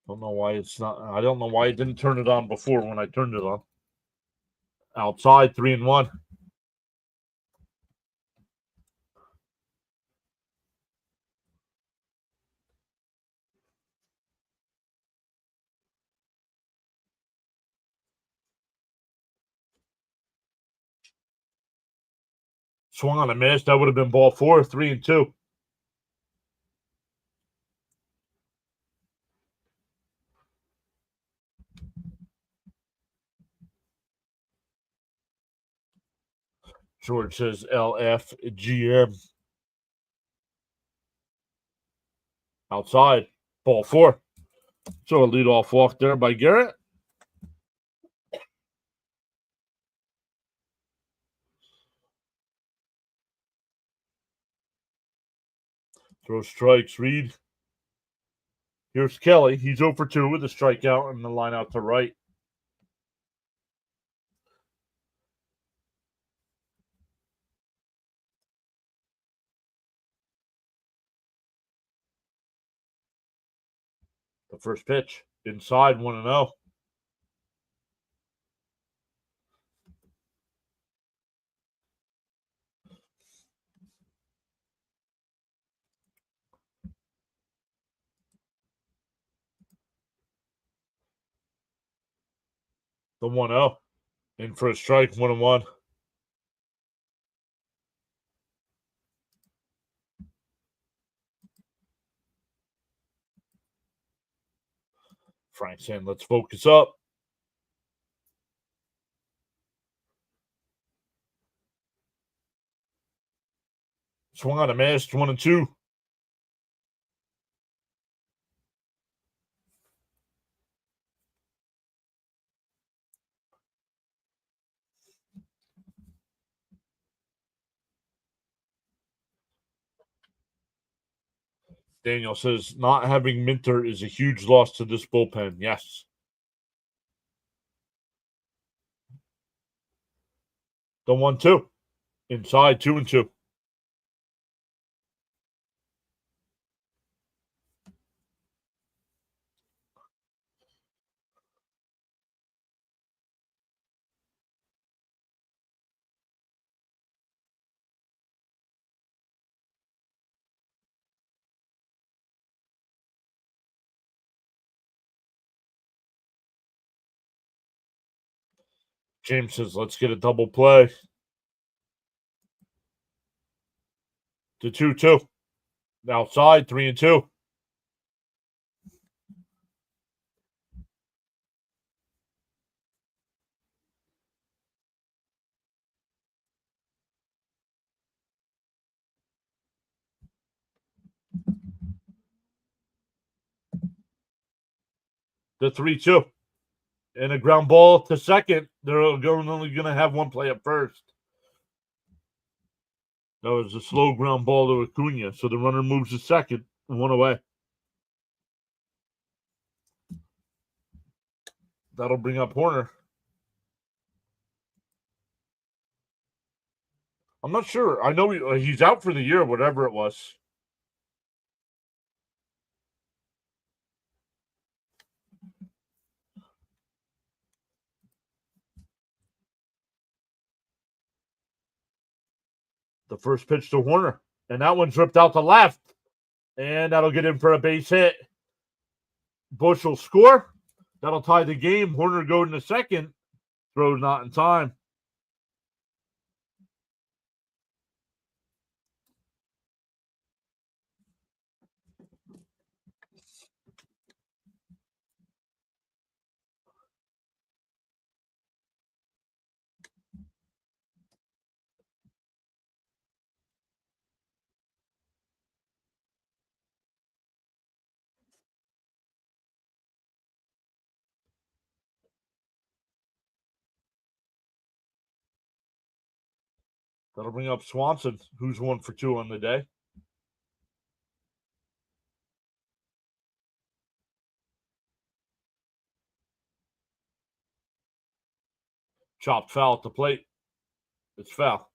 Don't know why it's not. I don't know why it didn't turn it on before when I turned it on. Outside, 3-1. Swung on a miss. That would have been ball 4, 3-2. George says LFGM. Outside, ball 4. So a leadoff walk there by Garrett. Throw strikes, Reed. Here's Kelly. He's 0 for 2 with a strikeout and the line out to right. The first pitch. Inside, 1-0. The 1-0. In for a strike, 1-1. Frank saying, let's focus up. Swung on a miss, 1-2. Daniel says, not having Minter is a huge loss to this bullpen. Yes. The 1-2. Inside, 2-2. James says, let's get a double play. The 2-2. Outside, 3-2. The 3-2. And a ground ball to second. They're only going to have one play at first. That was a slow ground ball to Acuna. So the runner moves to second and 1 away. That'll bring up Horner. I'm not sure. I know he's out for the year, whatever it was. The first pitch to Horner. And that one's ripped out to left. And that'll get in for a base hit. Bush will score. That'll tie the game. Horner going to second. Throw not in time. That'll bring up Swanson, who's 1 for 2 on the day. Chopped foul at the plate. It's foul.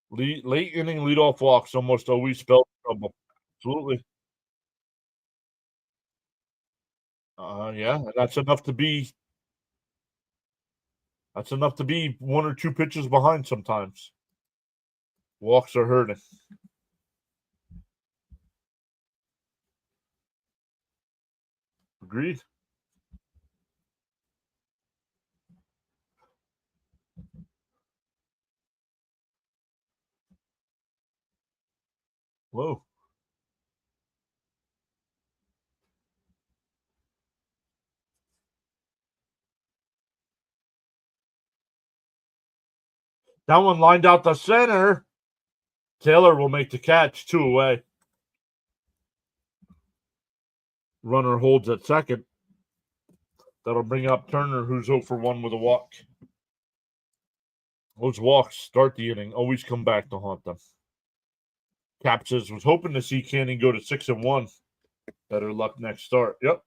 Late inning leadoff walks almost always spell trouble. Absolutely. Yeah, that's enough to be 1 or 2 pitches behind sometimes. Walks are hurting. Agreed. Whoa. That one lined out the center. Taylor will make the catch. 2 away. Runner holds at second. That'll bring up Turner, who's 0 for 1 with a walk. Those walks start the inning. Always come back to haunt them. Cap says, was hoping to see Canning go to 6-1. Better luck next start. Yep.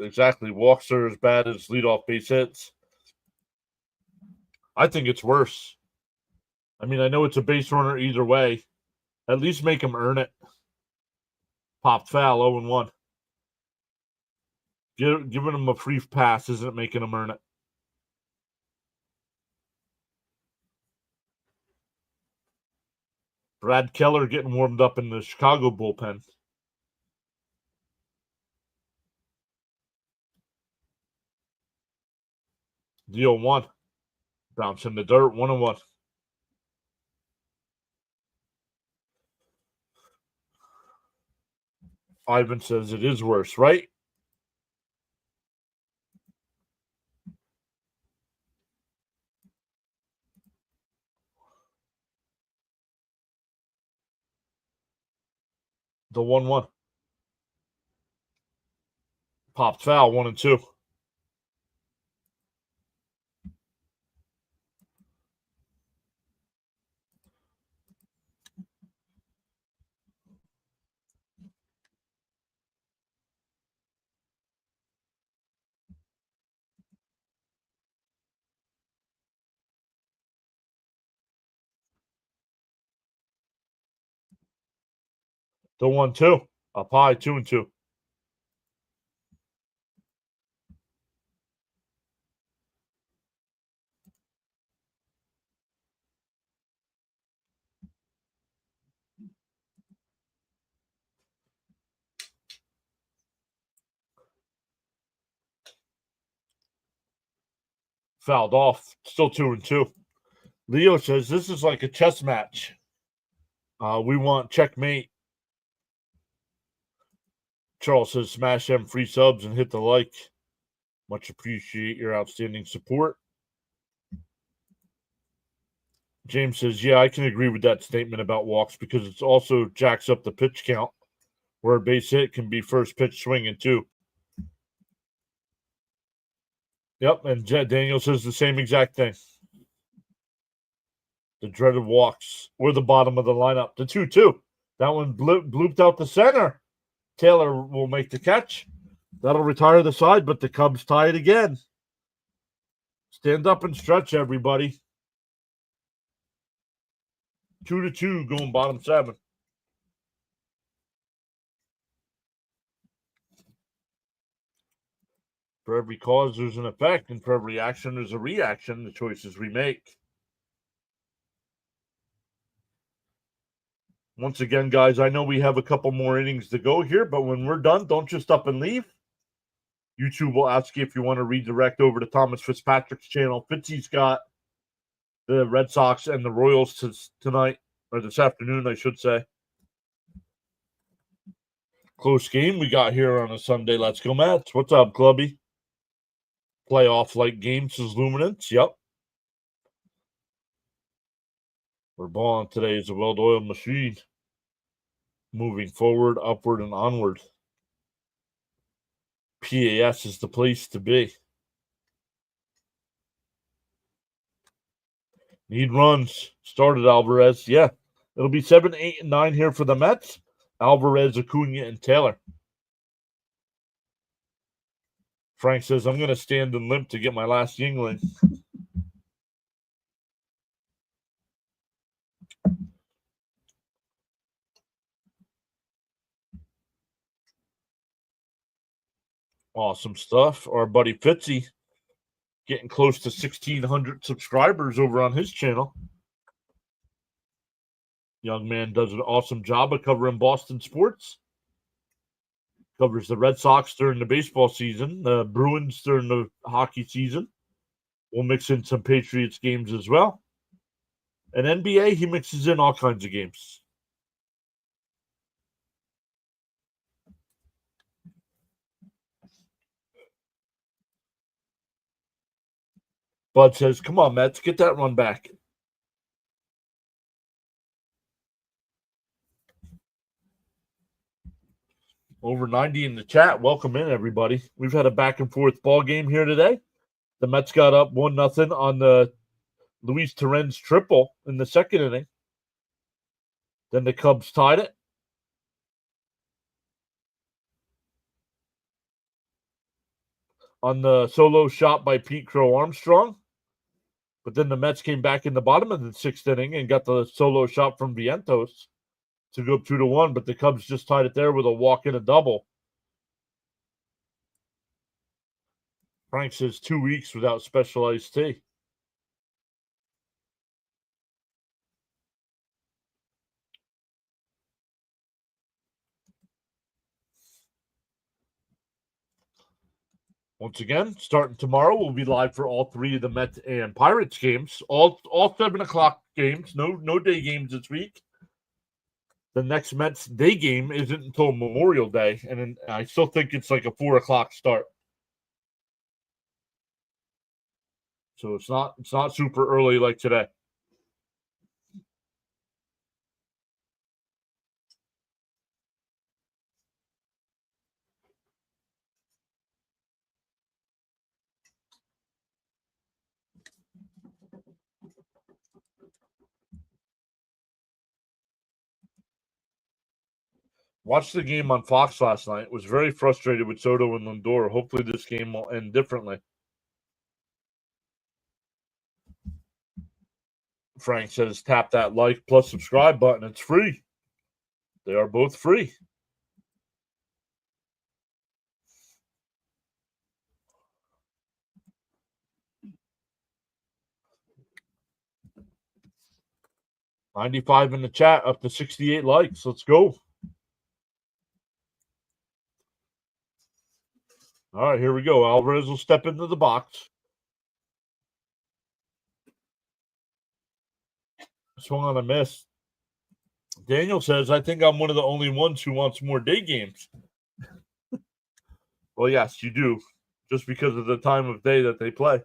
Exactly. Walks are as bad as leadoff base hits. I think it's worse. I mean, I know it's a base runner either way. At least make him earn it. Popped foul, 0-1. Giving him a free pass isn't making him earn it. Brad Keller getting warmed up in the Chicago bullpen. Deal 1. Bounce in the dirt, 1-1. Ivan says it is worse, right? The 1-1. Popped foul, 1-2. The 1-2. Up high, 2-2. Fouled off. Still 2-2. Leo says this is like a chess match. We want checkmate. Charles says smash them free subs and hit the like. Much appreciate your outstanding support. James says, yeah, I can agree with that statement about walks because it's also jacks up the pitch count where a base hit can be first pitch swinging too. Yep, and Daniel says the same exact thing. The dreaded walks were the bottom of the lineup. The 2-2. That one blooped out the center. Taylor will make the catch. That'll retire the side, but the Cubs tie it again. Stand up and stretch, everybody. 2-2 going bottom 7. For every cause, there's an effect, and for every action, there's a reaction. The choices we make. Once again, guys, I know we have a couple more innings to go here, but when we're done, don't just up and leave. YouTube will ask you if you want to redirect over to Thomas Fitzpatrick's channel. Fitzy's got the Red Sox and the Royals tonight, or this afternoon, I should say. Close game we got here on a Sunday. Let's go, Mets. What's up, Clubby? Playoff-like game, says Luminance. Yep. We're balling today is a well-oiled machine. Moving forward, upward, and onward. PAS is the place to be. Need runs. Started Alvarez. Yeah. It'll be 7, 8, and 9 here for the Mets. Alvarez, Acuna, and Taylor. Frank says, I'm going to stand and limp to get my last Yingling. Awesome stuff. Our buddy Fitzy getting close to 1,600 subscribers over on his channel. Young man does an awesome job of covering Boston sports. Covers the Red Sox during the baseball season, the Bruins during the hockey season. We'll mix in some Patriots games as well. And NBA, he mixes in all kinds of games. Bud says, come on, Mets, get that run back. Over 90 in the chat. Welcome in, everybody. We've had a back-and-forth ball game here today. The Mets got up 1-0 on the Luis Torrens triple in the second inning. Then the Cubs tied it. On the solo shot by Pete Crow Armstrong. But then the Mets came back in the bottom of the sixth inning and got the solo shot from Vientos to go up 2-1. But the Cubs just tied it there with a walk and a double. Frank says 2 weeks without specialized tea. Once again, starting tomorrow, we'll be live for all three of the Mets and Pirates games. All 7 o'clock games. No day games this week. The next Mets day game isn't until Memorial Day, and I still think it's like a 4 o'clock start. So it's not super early like today. Watched the game on Fox last night. Was very frustrated with Soto and Lindor. Hopefully this game will end differently. Frank says, tap that like plus subscribe button. It's free. They are both free. $95 in the chat, up to 68 likes. Let's go. All right, here we go. Alvarez will step into the box. Swung on a miss. Daniel says, I think I'm one of the only ones who wants more day games. Well, yes, you do. Just because of the time of day that they play.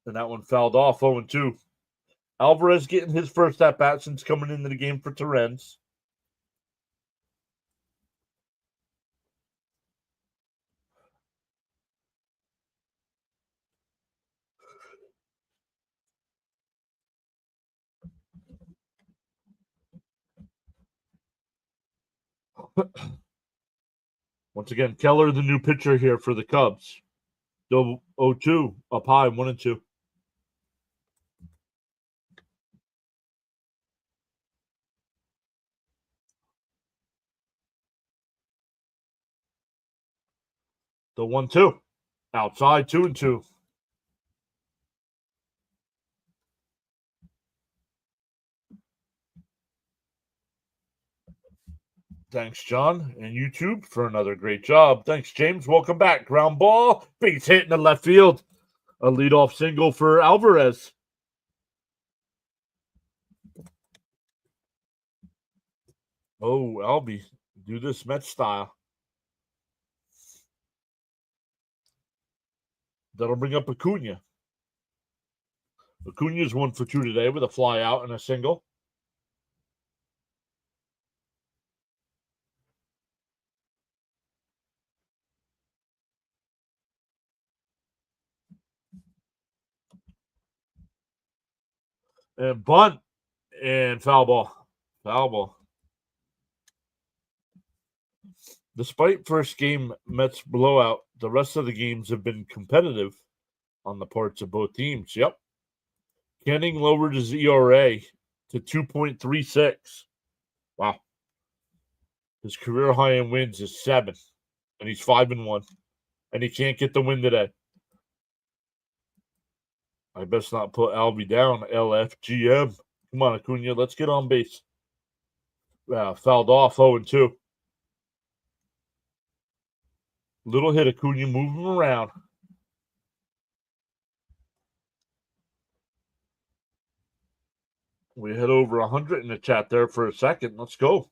And that one fouled off 0-2. Alvarez getting his first at-bat since coming into the game for Torrens. Once again, Keller, the new pitcher here for the Cubs. 0-2, up high, 1-2. The 1-2. Outside, 2-2. Thanks, John, and YouTube for another great job. Thanks, James. Welcome back. Ground ball. Big hit in the left field. A leadoff single for Alvarez. Oh, Albie, do this Mets style. That'll bring up Acuna. Acuna's 1 for 2 today with a fly out and a single. And bunt and foul ball. Foul ball. Despite first game Mets blowout, the rest of the games have been competitive on the parts of both teams. Yep. Canning lowered his ERA to 2.36. Wow. His career high in wins is 7, and he's 5-1, and he can't get the win today. I best not put Albie down. LFGM. Come on, Acuna, let's get on base. Fouled off 0-2. Little hit, Acuna, move him around. We hit over 100 in the chat there for a second. Let's go.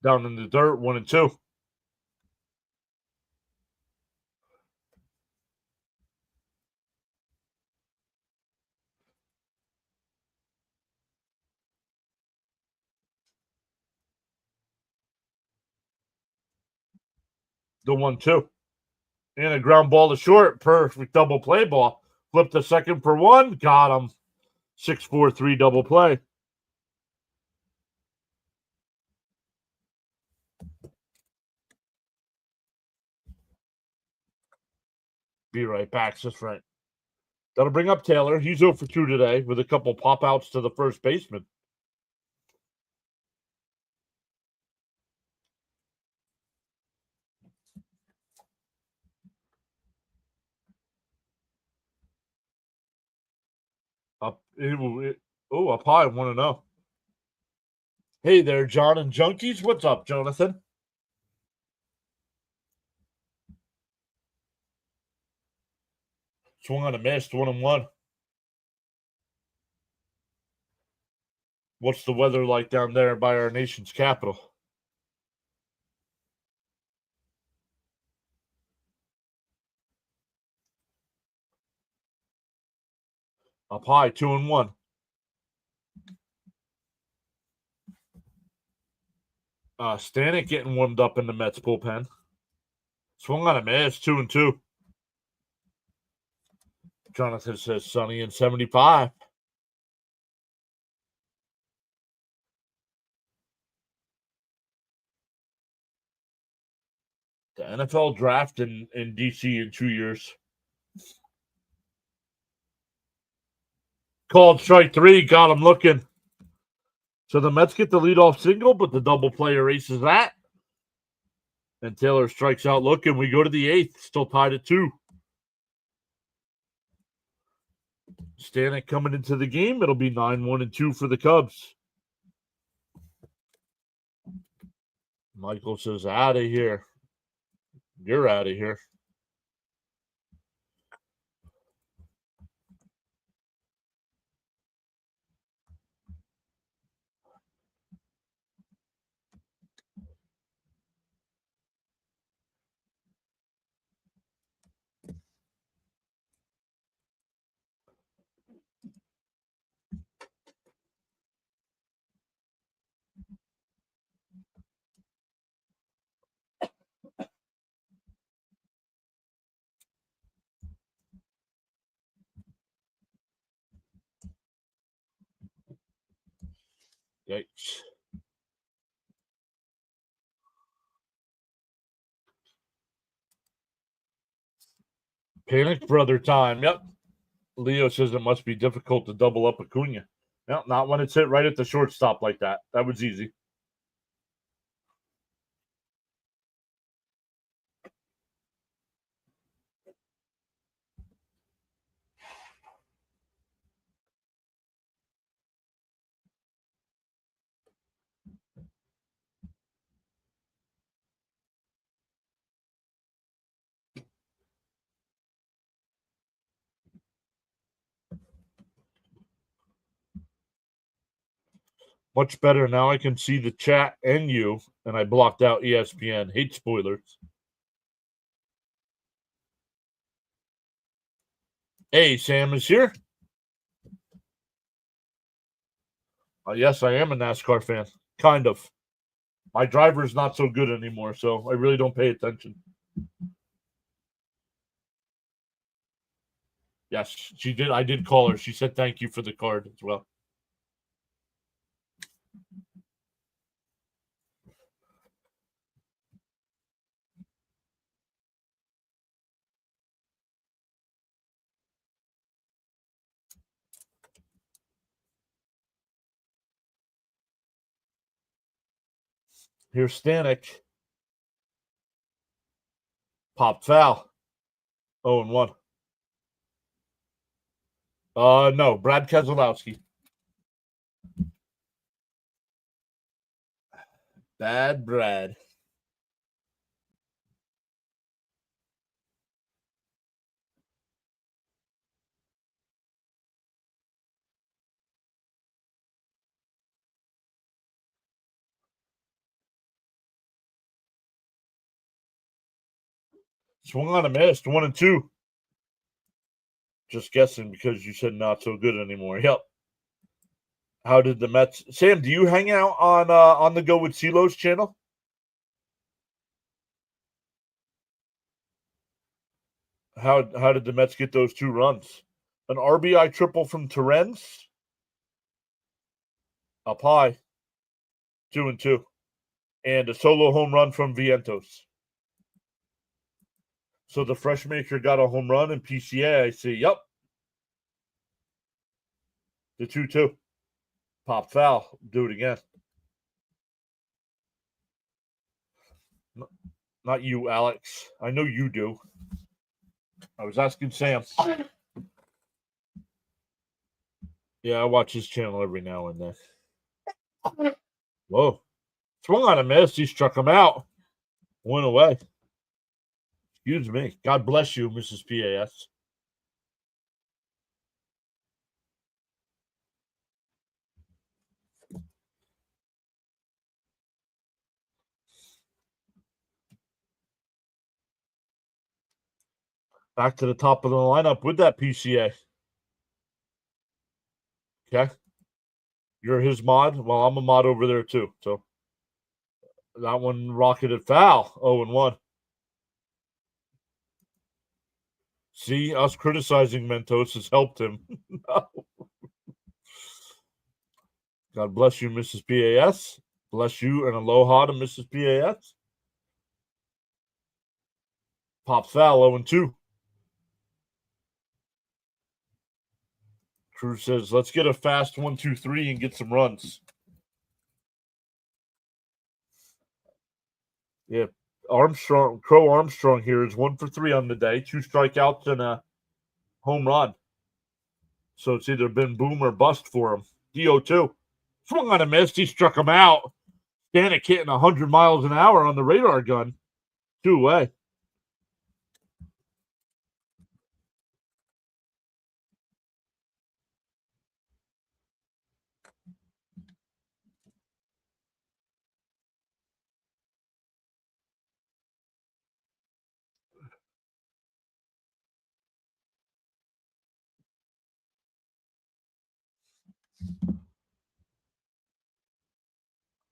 Down in the dirt, 1-2. The 1-2. And a ground ball to short. Perfect double play ball. Flip the second for 1. Got him. 6-4-3 double play. Be right back. Just right. That'll bring up Taylor. He's 0 for 2 today with a couple pop outs to the first baseman. Up high, 1-0. Hey there, John and Junkies. What's up, Jonathan? Swung on a miss, 1-1. What's the weather like down there by our nation's capital? Up high, 2-1. Stanek getting warmed up in the Mets bullpen. Swung on a miss, 2-2. Jonathan says sunny and 75. The NFL draft in DC in 2 years. Called strike 3, got him looking. So the Mets get the leadoff single, but the double play erases that. And Taylor strikes out looking. We go to the 8th, still tied at 2. Stanek coming into the game. It'll be 9-1-2 for the Cubs. Michael says, out of here. You're out of here. Yikes. Panic brother time. Yep. Leo says it must be difficult to double up Acuna. No, not when it's hit right at the shortstop like that. That was easy. Much better. Now I can see the chat and you, and I blocked out ESPN. Hate spoilers. Hey, Sam is here. Yes, I am a NASCAR fan. Kind of. My driver's not so good anymore, so I really don't pay attention. Yes, she did. I did call her. She said thank you for the card as well. Here's Stanek. Pop foul. 0-1. No, Brad Keselowski. Bad Brad. Swung on a missed. 1-2. Just guessing because you said not so good anymore. Yep. How did the Mets? Sam, do you hang out on the Go with CeeLo's channel? How did the Mets get those 2 runs? An RBI triple from Terrence. Up high. 2-2. And a solo home run from Vientos. So the fresh maker got a home run in PCA. I see. Yep. The 2-2. Pop foul. Do it again. Not you, Alex. I know you do. I was asking Sam. Yeah, I watch his channel every now and then. Whoa. Swung on a miss. He struck him out. Went away. Excuse me. God bless you, Mrs. PAS. Back to the top of the lineup with that PCA. Okay. You're his mod? Well, I'm a mod over there too. So that one rocketed foul. 0-1. See, us criticizing Mentos has helped him. God bless you, Mrs. PAS. Bless you and aloha to Mrs. PAS. Pop foul, 0-2. Cruz says, let's get a fast 1-2-3 and get some runs. Yeah. Crow Armstrong here is 1 for 3 on the day, 2 strikeouts and a home run. So it's either been boom or bust for him. DO2. Swung on a miss. He struck him out. Stanek hitting 100 miles an hour on the radar gun. 2 away.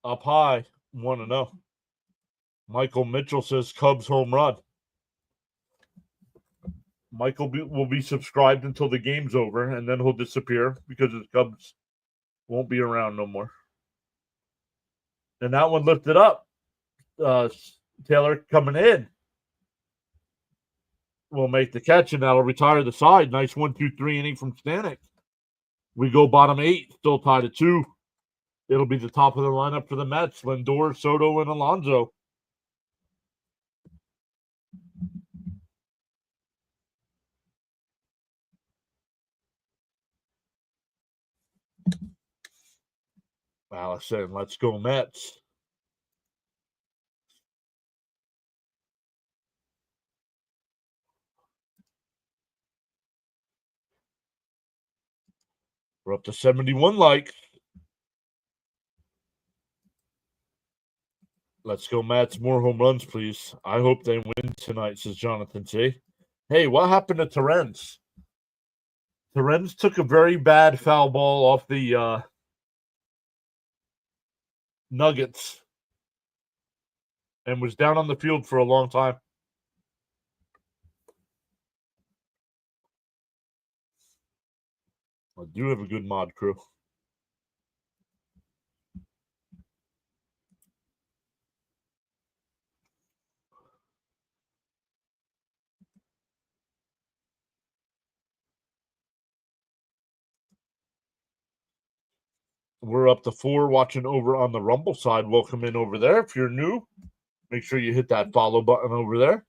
Up high. 1-0. Michael Mitchell says Cubs home run. Michael will be subscribed until the game's over, and then he'll disappear because the Cubs won't be around no more. And that one lifted up. Taylor coming in will make the catch, and that'll retire the side. Nice 1-2-3 inning from Stanek. We go bottom 8, still tied at 2. It'll be the top of the lineup for the Mets. Lindor, Soto, and Alonso. Allison, let's go Mets. We're up to 71 likes. Let's go, Mets. More home runs, please. I hope they win tonight, says Jonathan T. Hey, what happened to Terrence? Terrence took a very bad foul ball off the Nuggets and was down on the field for a long time. I do have a good mod crew. We're up to 4 watching over on the Rumble side. Welcome in over there. If you're new, make sure you hit that follow button over there.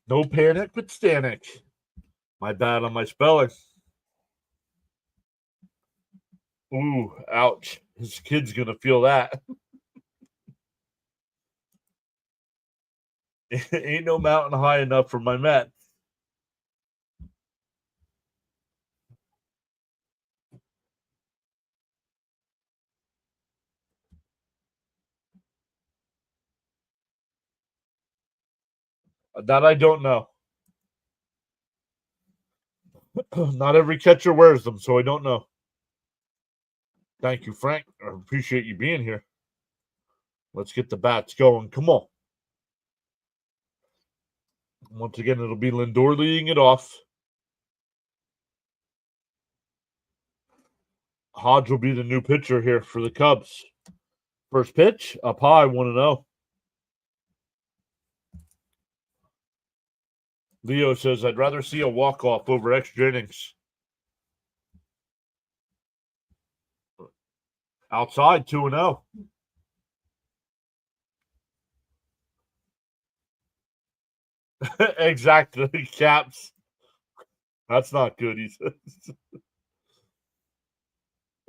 No panic with Stanek. My bad on my spelling. Ooh, ouch. His kid's going to feel that. Ain't no mountain high enough for my Mets. That I don't know. Not every catcher wears them, so I don't know. Thank you, Frank. I appreciate you being here. Let's get the bats going. Come on. Once again, it'll be Lindor leading it off. Hodge will be the new pitcher here for the Cubs. First pitch, up high, 1-0. Leo says, I'd rather see a walk-off over extra innings. Outside, 2-0. Exactly, Caps. That's not good, he says.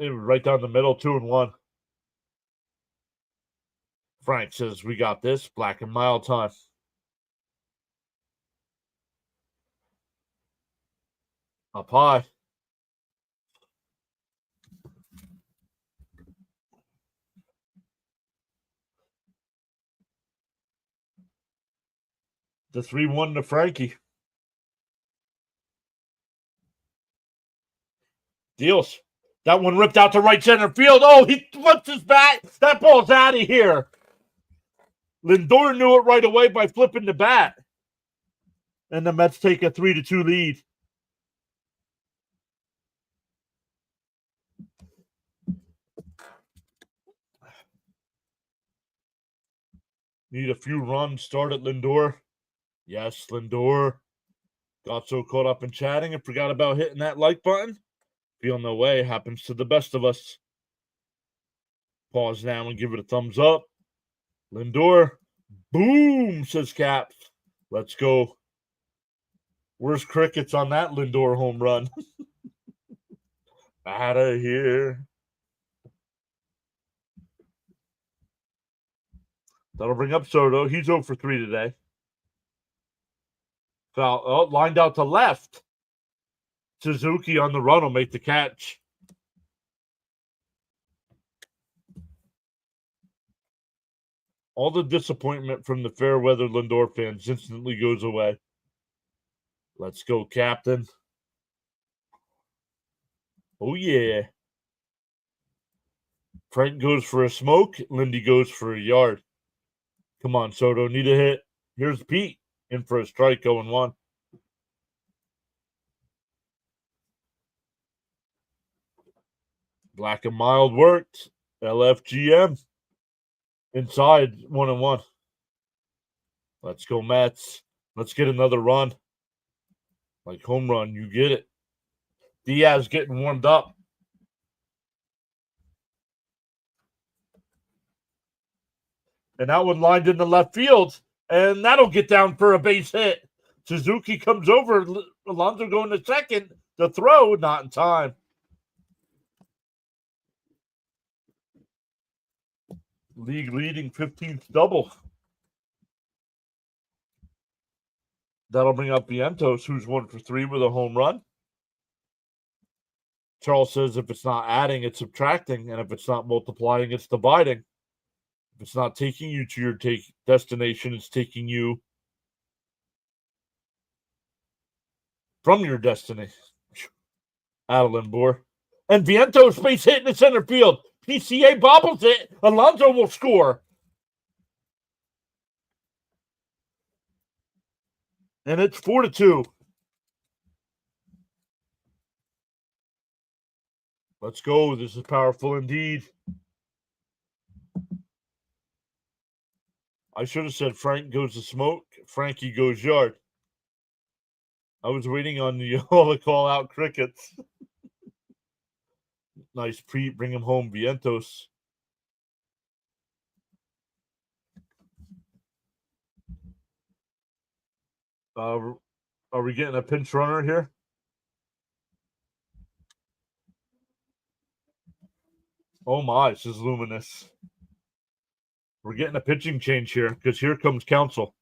Right down the middle, 2-1. Frank says, we got this. Black and mild time. Up high. The 3-1 to Frankie. Deals. That one ripped out to right center field. Oh, he flips his bat. That ball's out of here. Lindor knew it right away by flipping the bat. And the Mets take a 3-2 lead. Need a few runs. Start at Lindor. Yes, Lindor. Got so caught up in chatting and forgot about hitting that like button. Feel no way. Happens to the best of us. Pause now and give it a thumbs up. Lindor. Boom, says Caps. Let's go. Where's crickets on that Lindor home run? Out of here. That'll bring up Soto. He's 0 for 3 today. Foul. Oh, lined out to left. Suzuki on the run will make the catch. All the disappointment from the fair weather Lindor fans instantly goes away. Let's go, Captain. Oh, yeah. Frank goes for a smoke. Lindy goes for a yard. Come on, Soto. Need a hit. Here's Pete in for a strike, 0-1. Black and mild worked. LFGM. Inside, 1-1. Let's go, Mets. Let's get another run. Like home run, you get it. Diaz getting warmed up. And that one lined in the left field. And that'll get down for a base hit. Suzuki comes over. Alonso going to second. The throw, not in time. League leading 15th double. That'll bring up Vientos, who's 1 for 3 with a home run. Charles says if it's not adding, it's subtracting, and if it's not multiplying, it's dividing. If it's not taking you to your destination, it's taking you from your destiny. Adeline Bohr. And Vientos base hit in the center field. PCA bobbles it. Alonso will score. And it's 4-2. Let's go. This is powerful indeed. I should have said Frank goes to smoke. Frankie goes yard. I was waiting on all the call out crickets. Nice bring him home, Vientos. Are we getting a pinch runner here? Oh my, this is luminous. We're getting a pitching change here because here comes Counsell.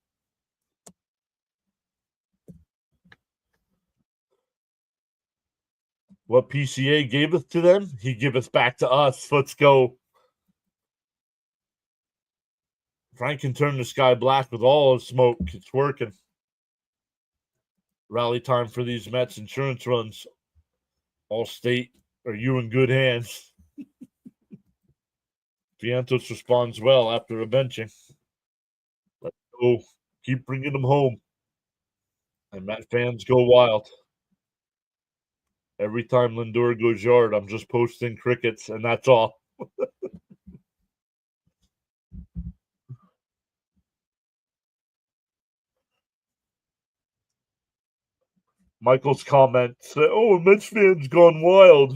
What PCA gaveth to them, he giveth back to us. Let's go. Frank can turn the sky black with all his smoke. It's working. Rally time for these Mets insurance runs. Allstate, are you in good hands? Vientos responds well after a benching. Let's go. Keep bringing them home. And Met fans go wild. Every time Lindor goes yard, I'm just posting crickets, and that's all. Michael's comment said, "Oh, Mets fans gone wild."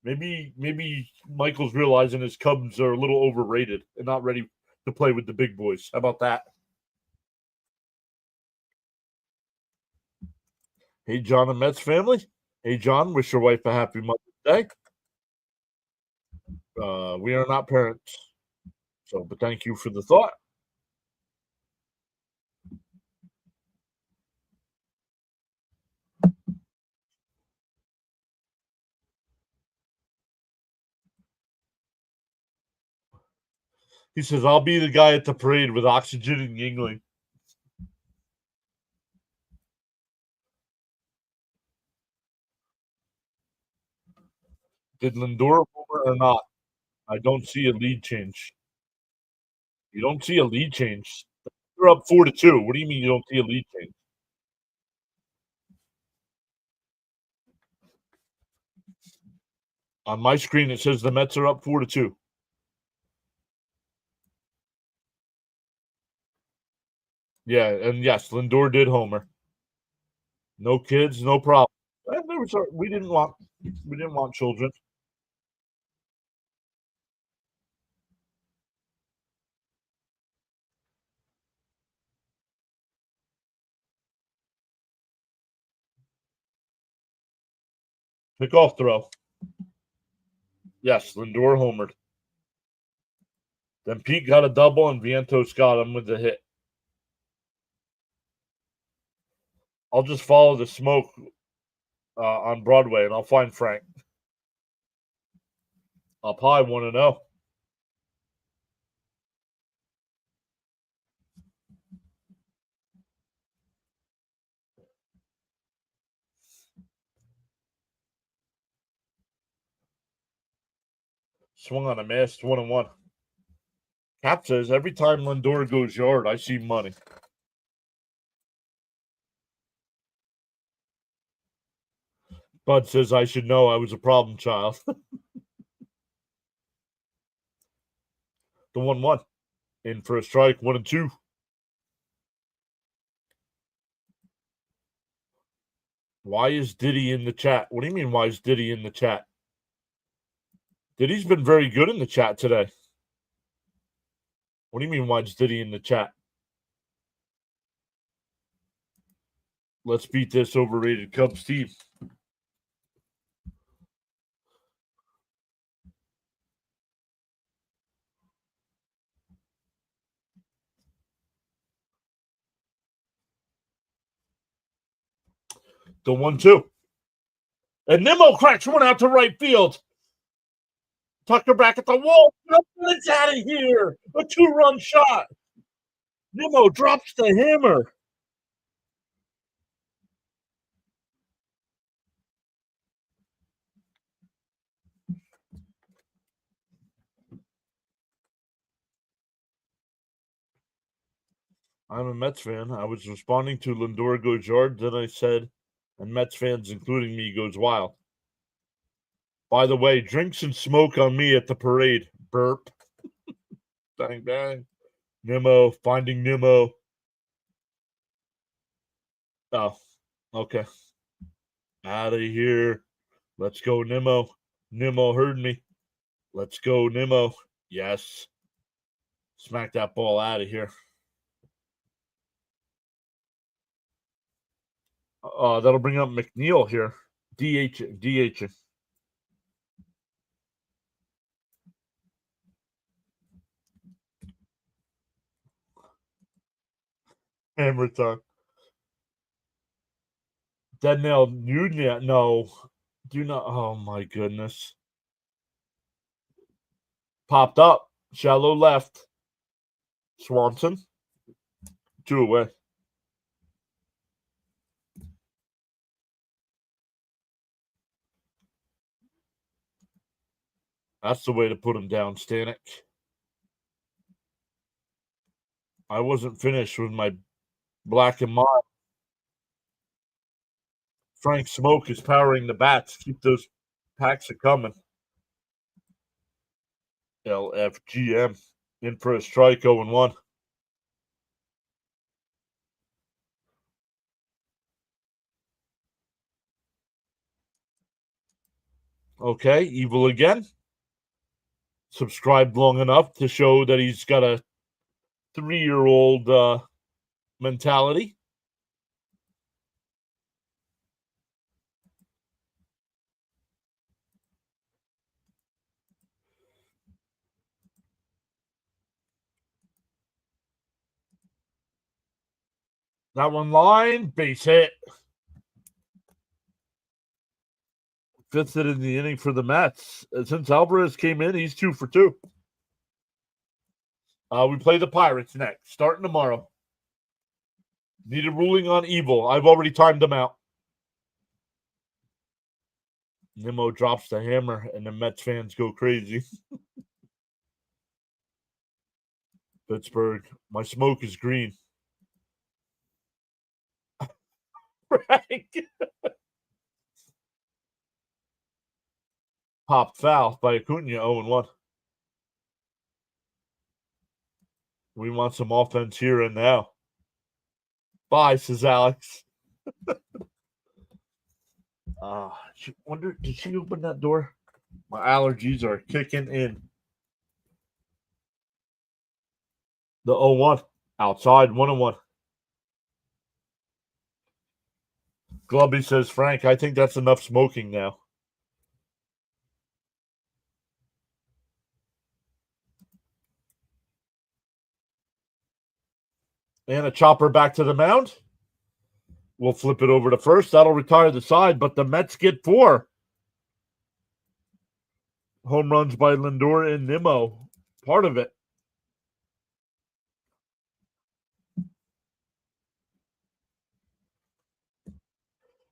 Maybe Michael's realizing his Cubs are a little overrated and not ready to play with the big boys. How about that? Hey, John and Mets family. Hey, John, wish your wife a happy Mother's Day. We are not parents, but thank you for the thought. He says, "I'll be the guy at the parade with oxygen and Yingling." Did Lindor homer or not? I don't see a lead change. You don't see a lead change. You're up 4-2. What do you mean you don't see a lead change? On my screen, it says the Mets are up 4-2. Yeah, and yes, Lindor did homer. No kids, no problem. We didn't want children. Pickoff throw. Yes, Lindor homered. Then Pete got a double, and Vientos got him with the hit. I'll just follow the smoke on Broadway, and I'll find Frank. Up high, 1-0. Swung on a miss, 1-1. Cap says, every time Lindor goes yard, I see money. Bud says, I should know I was a problem child. The 1-1. In for a strike, 1-2. Why is Diddy in the chat? What do you mean, why is Diddy in the chat? Diddy's been very good in the chat today. What do you mean, why is Diddy in the chat? Let's beat this overrated Cubs team. The 1-2. And Nimmo cracks one out to right field. Tucker back at the wall. It's out of here. A 2-run shot. Nimmo drops the hammer. I'm a Mets fan. I was responding to Lindor goes yard. Then I said, and Mets fans, including me, goes wild. By the way, drinks and smoke on me at the parade. Burp. Bang, bang. Nimmo, finding Nimmo. Oh, okay. Out of here. Let's go, Nimmo. Nimmo heard me. Let's go, Nimmo. Yes. Smack that ball out of here. That'll bring up McNeil here. DH. Hammer time. Dead nail Nunez. No. Do not. Oh, my goodness. Popped up. Shallow left. Swanson. 2 away. That's the way to put him down, Stanek. I wasn't finished with my black and mild. Frank Smoke is powering the bats. Keep those packs a coming. LFGM in for a strike 0-1. Okay, evil again. Subscribed long enough to show that he's got a 3-year-old mentality. That one line, base hit. 5th hit in the inning for the Mets. Since Alvarez came in, he's 2 for 2. We play the Pirates next, starting tomorrow. Need a ruling on evil. I've already timed them out. Nimmo drops the hammer, and the Mets fans go crazy. Pittsburgh, my smoke is green. Right. Pop foul by Acuna, 0-1. We want some offense here and now. Bye, says Alex. Wonder, did she open that door? My allergies are kicking in. The 0-1. Outside, 1-1. Glubby says, Frank, I think that's enough smoking now. And a chopper back to the mound. We'll flip it over to first. That'll retire the side, but the Mets get 4. Home runs by Lindor and Nimmo. Part of it.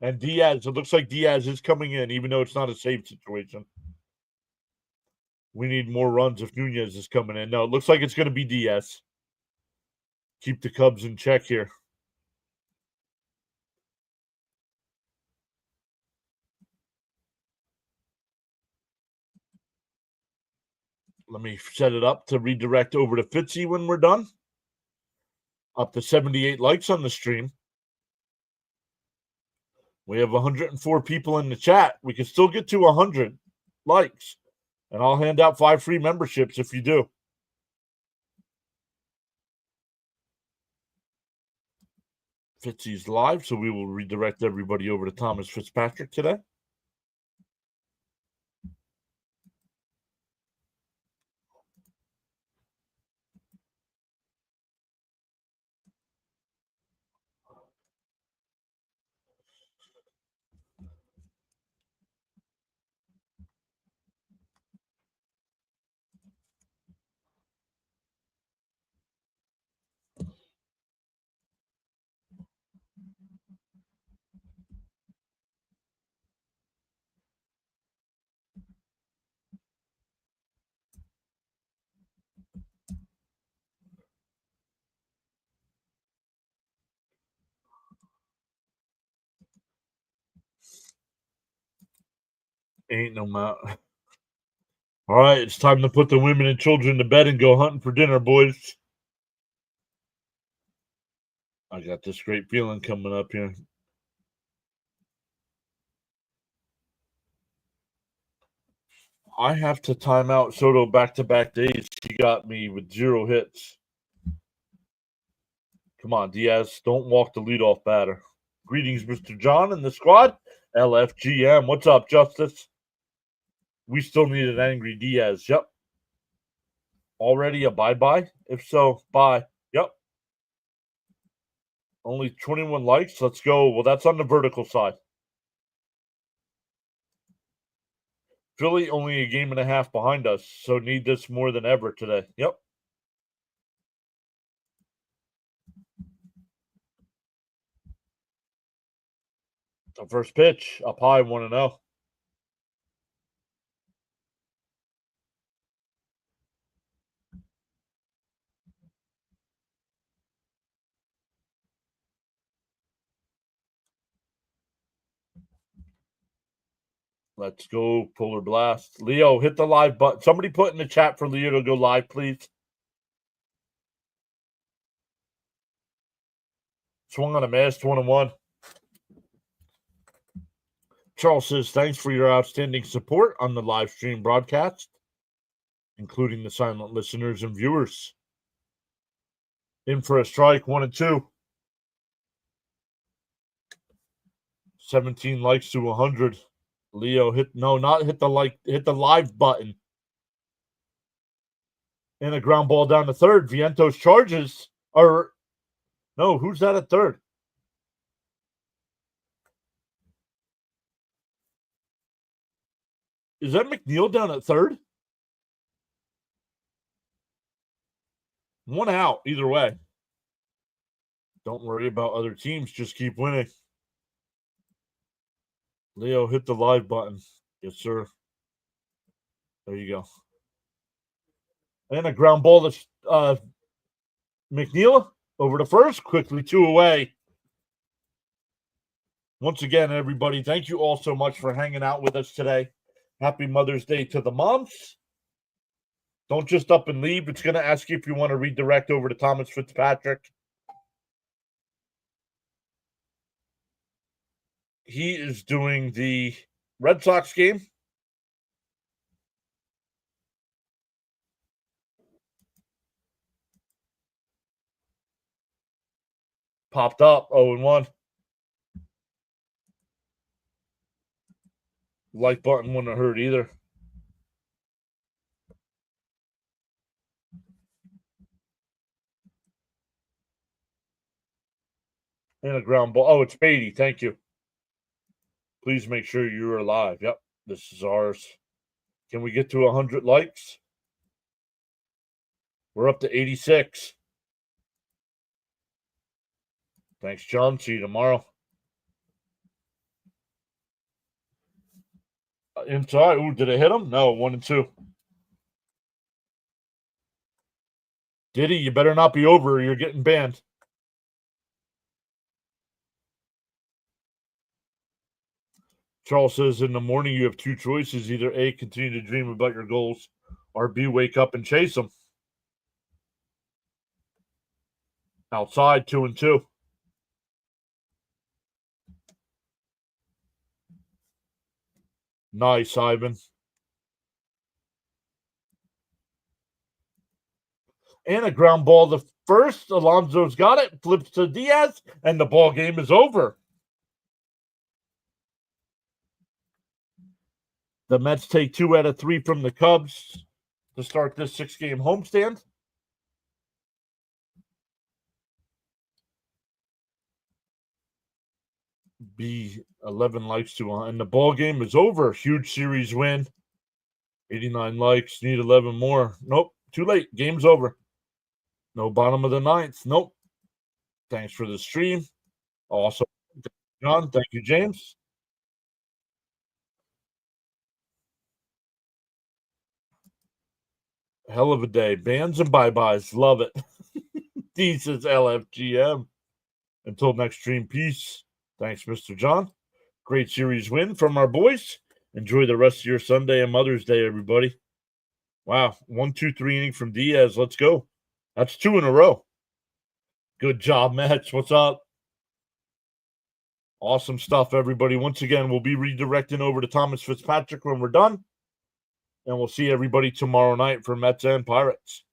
And Diaz, it looks like Diaz is coming in, even though it's not a save situation. We need more runs if Nunez is coming in. No, it looks like it's going to be Diaz. Keep the Cubs in check here. Let me set it up to redirect over to Fitzy when we're done. Up to 78 likes on the stream. We have 104 people in the chat. We can still get to 100 likes. And I'll hand out 5 free memberships if you do. Fitzy's live, so we will redirect everybody over to Thomas Fitzpatrick today. Ain't no mount. All right, it's time to put the women and children to bed and go hunting for dinner, boys. I got this great feeling coming up here. I have to time out Soto back-to-back days. He got me with 0 hits. Come on, Diaz. Don't walk the leadoff batter. Greetings, Mr. John and the squad. LFGM. What's up, Justice? We still need an angry Diaz. Yep. Already a bye-bye? If so, bye. Yep. Only 21 likes. Let's go. Well, that's on the vertical side. Philly only a game and a half behind us, so need this more than ever today. Yep. The first pitch, up high, 1-0. Let's go, Polar Blast. Leo, hit the live button. Somebody put in the chat for Leo to go live, please. Swung on a miss, 1-1. Charles says, thanks for your outstanding support on the live stream broadcast, including the silent listeners and viewers. In for a strike, 1-2. 17 likes to 100. Leo hit the live button. And a ground ball down to third. Vientos charges. Or no, who's that at third? Is that McNeil down at third? 1 out, either way. Don't worry about other teams, just keep winning. Leo, hit the live button. Yes, sir. There you go. And a ground ball to McNeil over to first. Quickly 2 away. Once again, everybody, thank you all so much for hanging out with us today. Happy Mother's Day to the moms. Don't just up and leave. It's going to ask you if you want to redirect over to Thomas Fitzpatrick. He is doing the Red Sox game. Popped up 0-1. Like button wouldn't have hurt either. And a ground ball. Oh, it's Beatty. Thank you. Please make sure you're alive. Yep, this is ours. Can we get to 100 likes? We're up to 86. Thanks, John. See you tomorrow. Inside. Ooh, did it hit him? No, 1-2. Did he? You better not be over or you're getting banned. Charles says, in the morning you have 2 choices. Either A, continue to dream about your goals, or B, wake up and chase them. Outside, 2-2. Nice, Ivan. And a ground ball to first. Alonso's got it. Flips to Diaz, and the ball game is over. The Mets take 2 out of 3 from the Cubs to start this 6-game homestand. B 11 likes to, and the ball game is over. Huge series win. 89 likes. Need 11 more. Nope. Too late. Game's over. No bottom of the 9th. Nope. Thanks for the stream. Awesome. John, thank you, James. Hell of a day. Bands and bye-byes. Love it. D says LFGM. Until next stream, peace. Thanks, Mr. John. Great series win from our boys. Enjoy the rest of your Sunday and Mother's Day, everybody. Wow. 1, 2, 3 inning from Diaz. Let's go. That's 2 in a row. Good job, Mets. What's up? Awesome stuff, everybody. Once again, we'll be redirecting over to Thomas Fitzpatrick when we're done. And we'll see everybody tomorrow night for Mets and Pirates.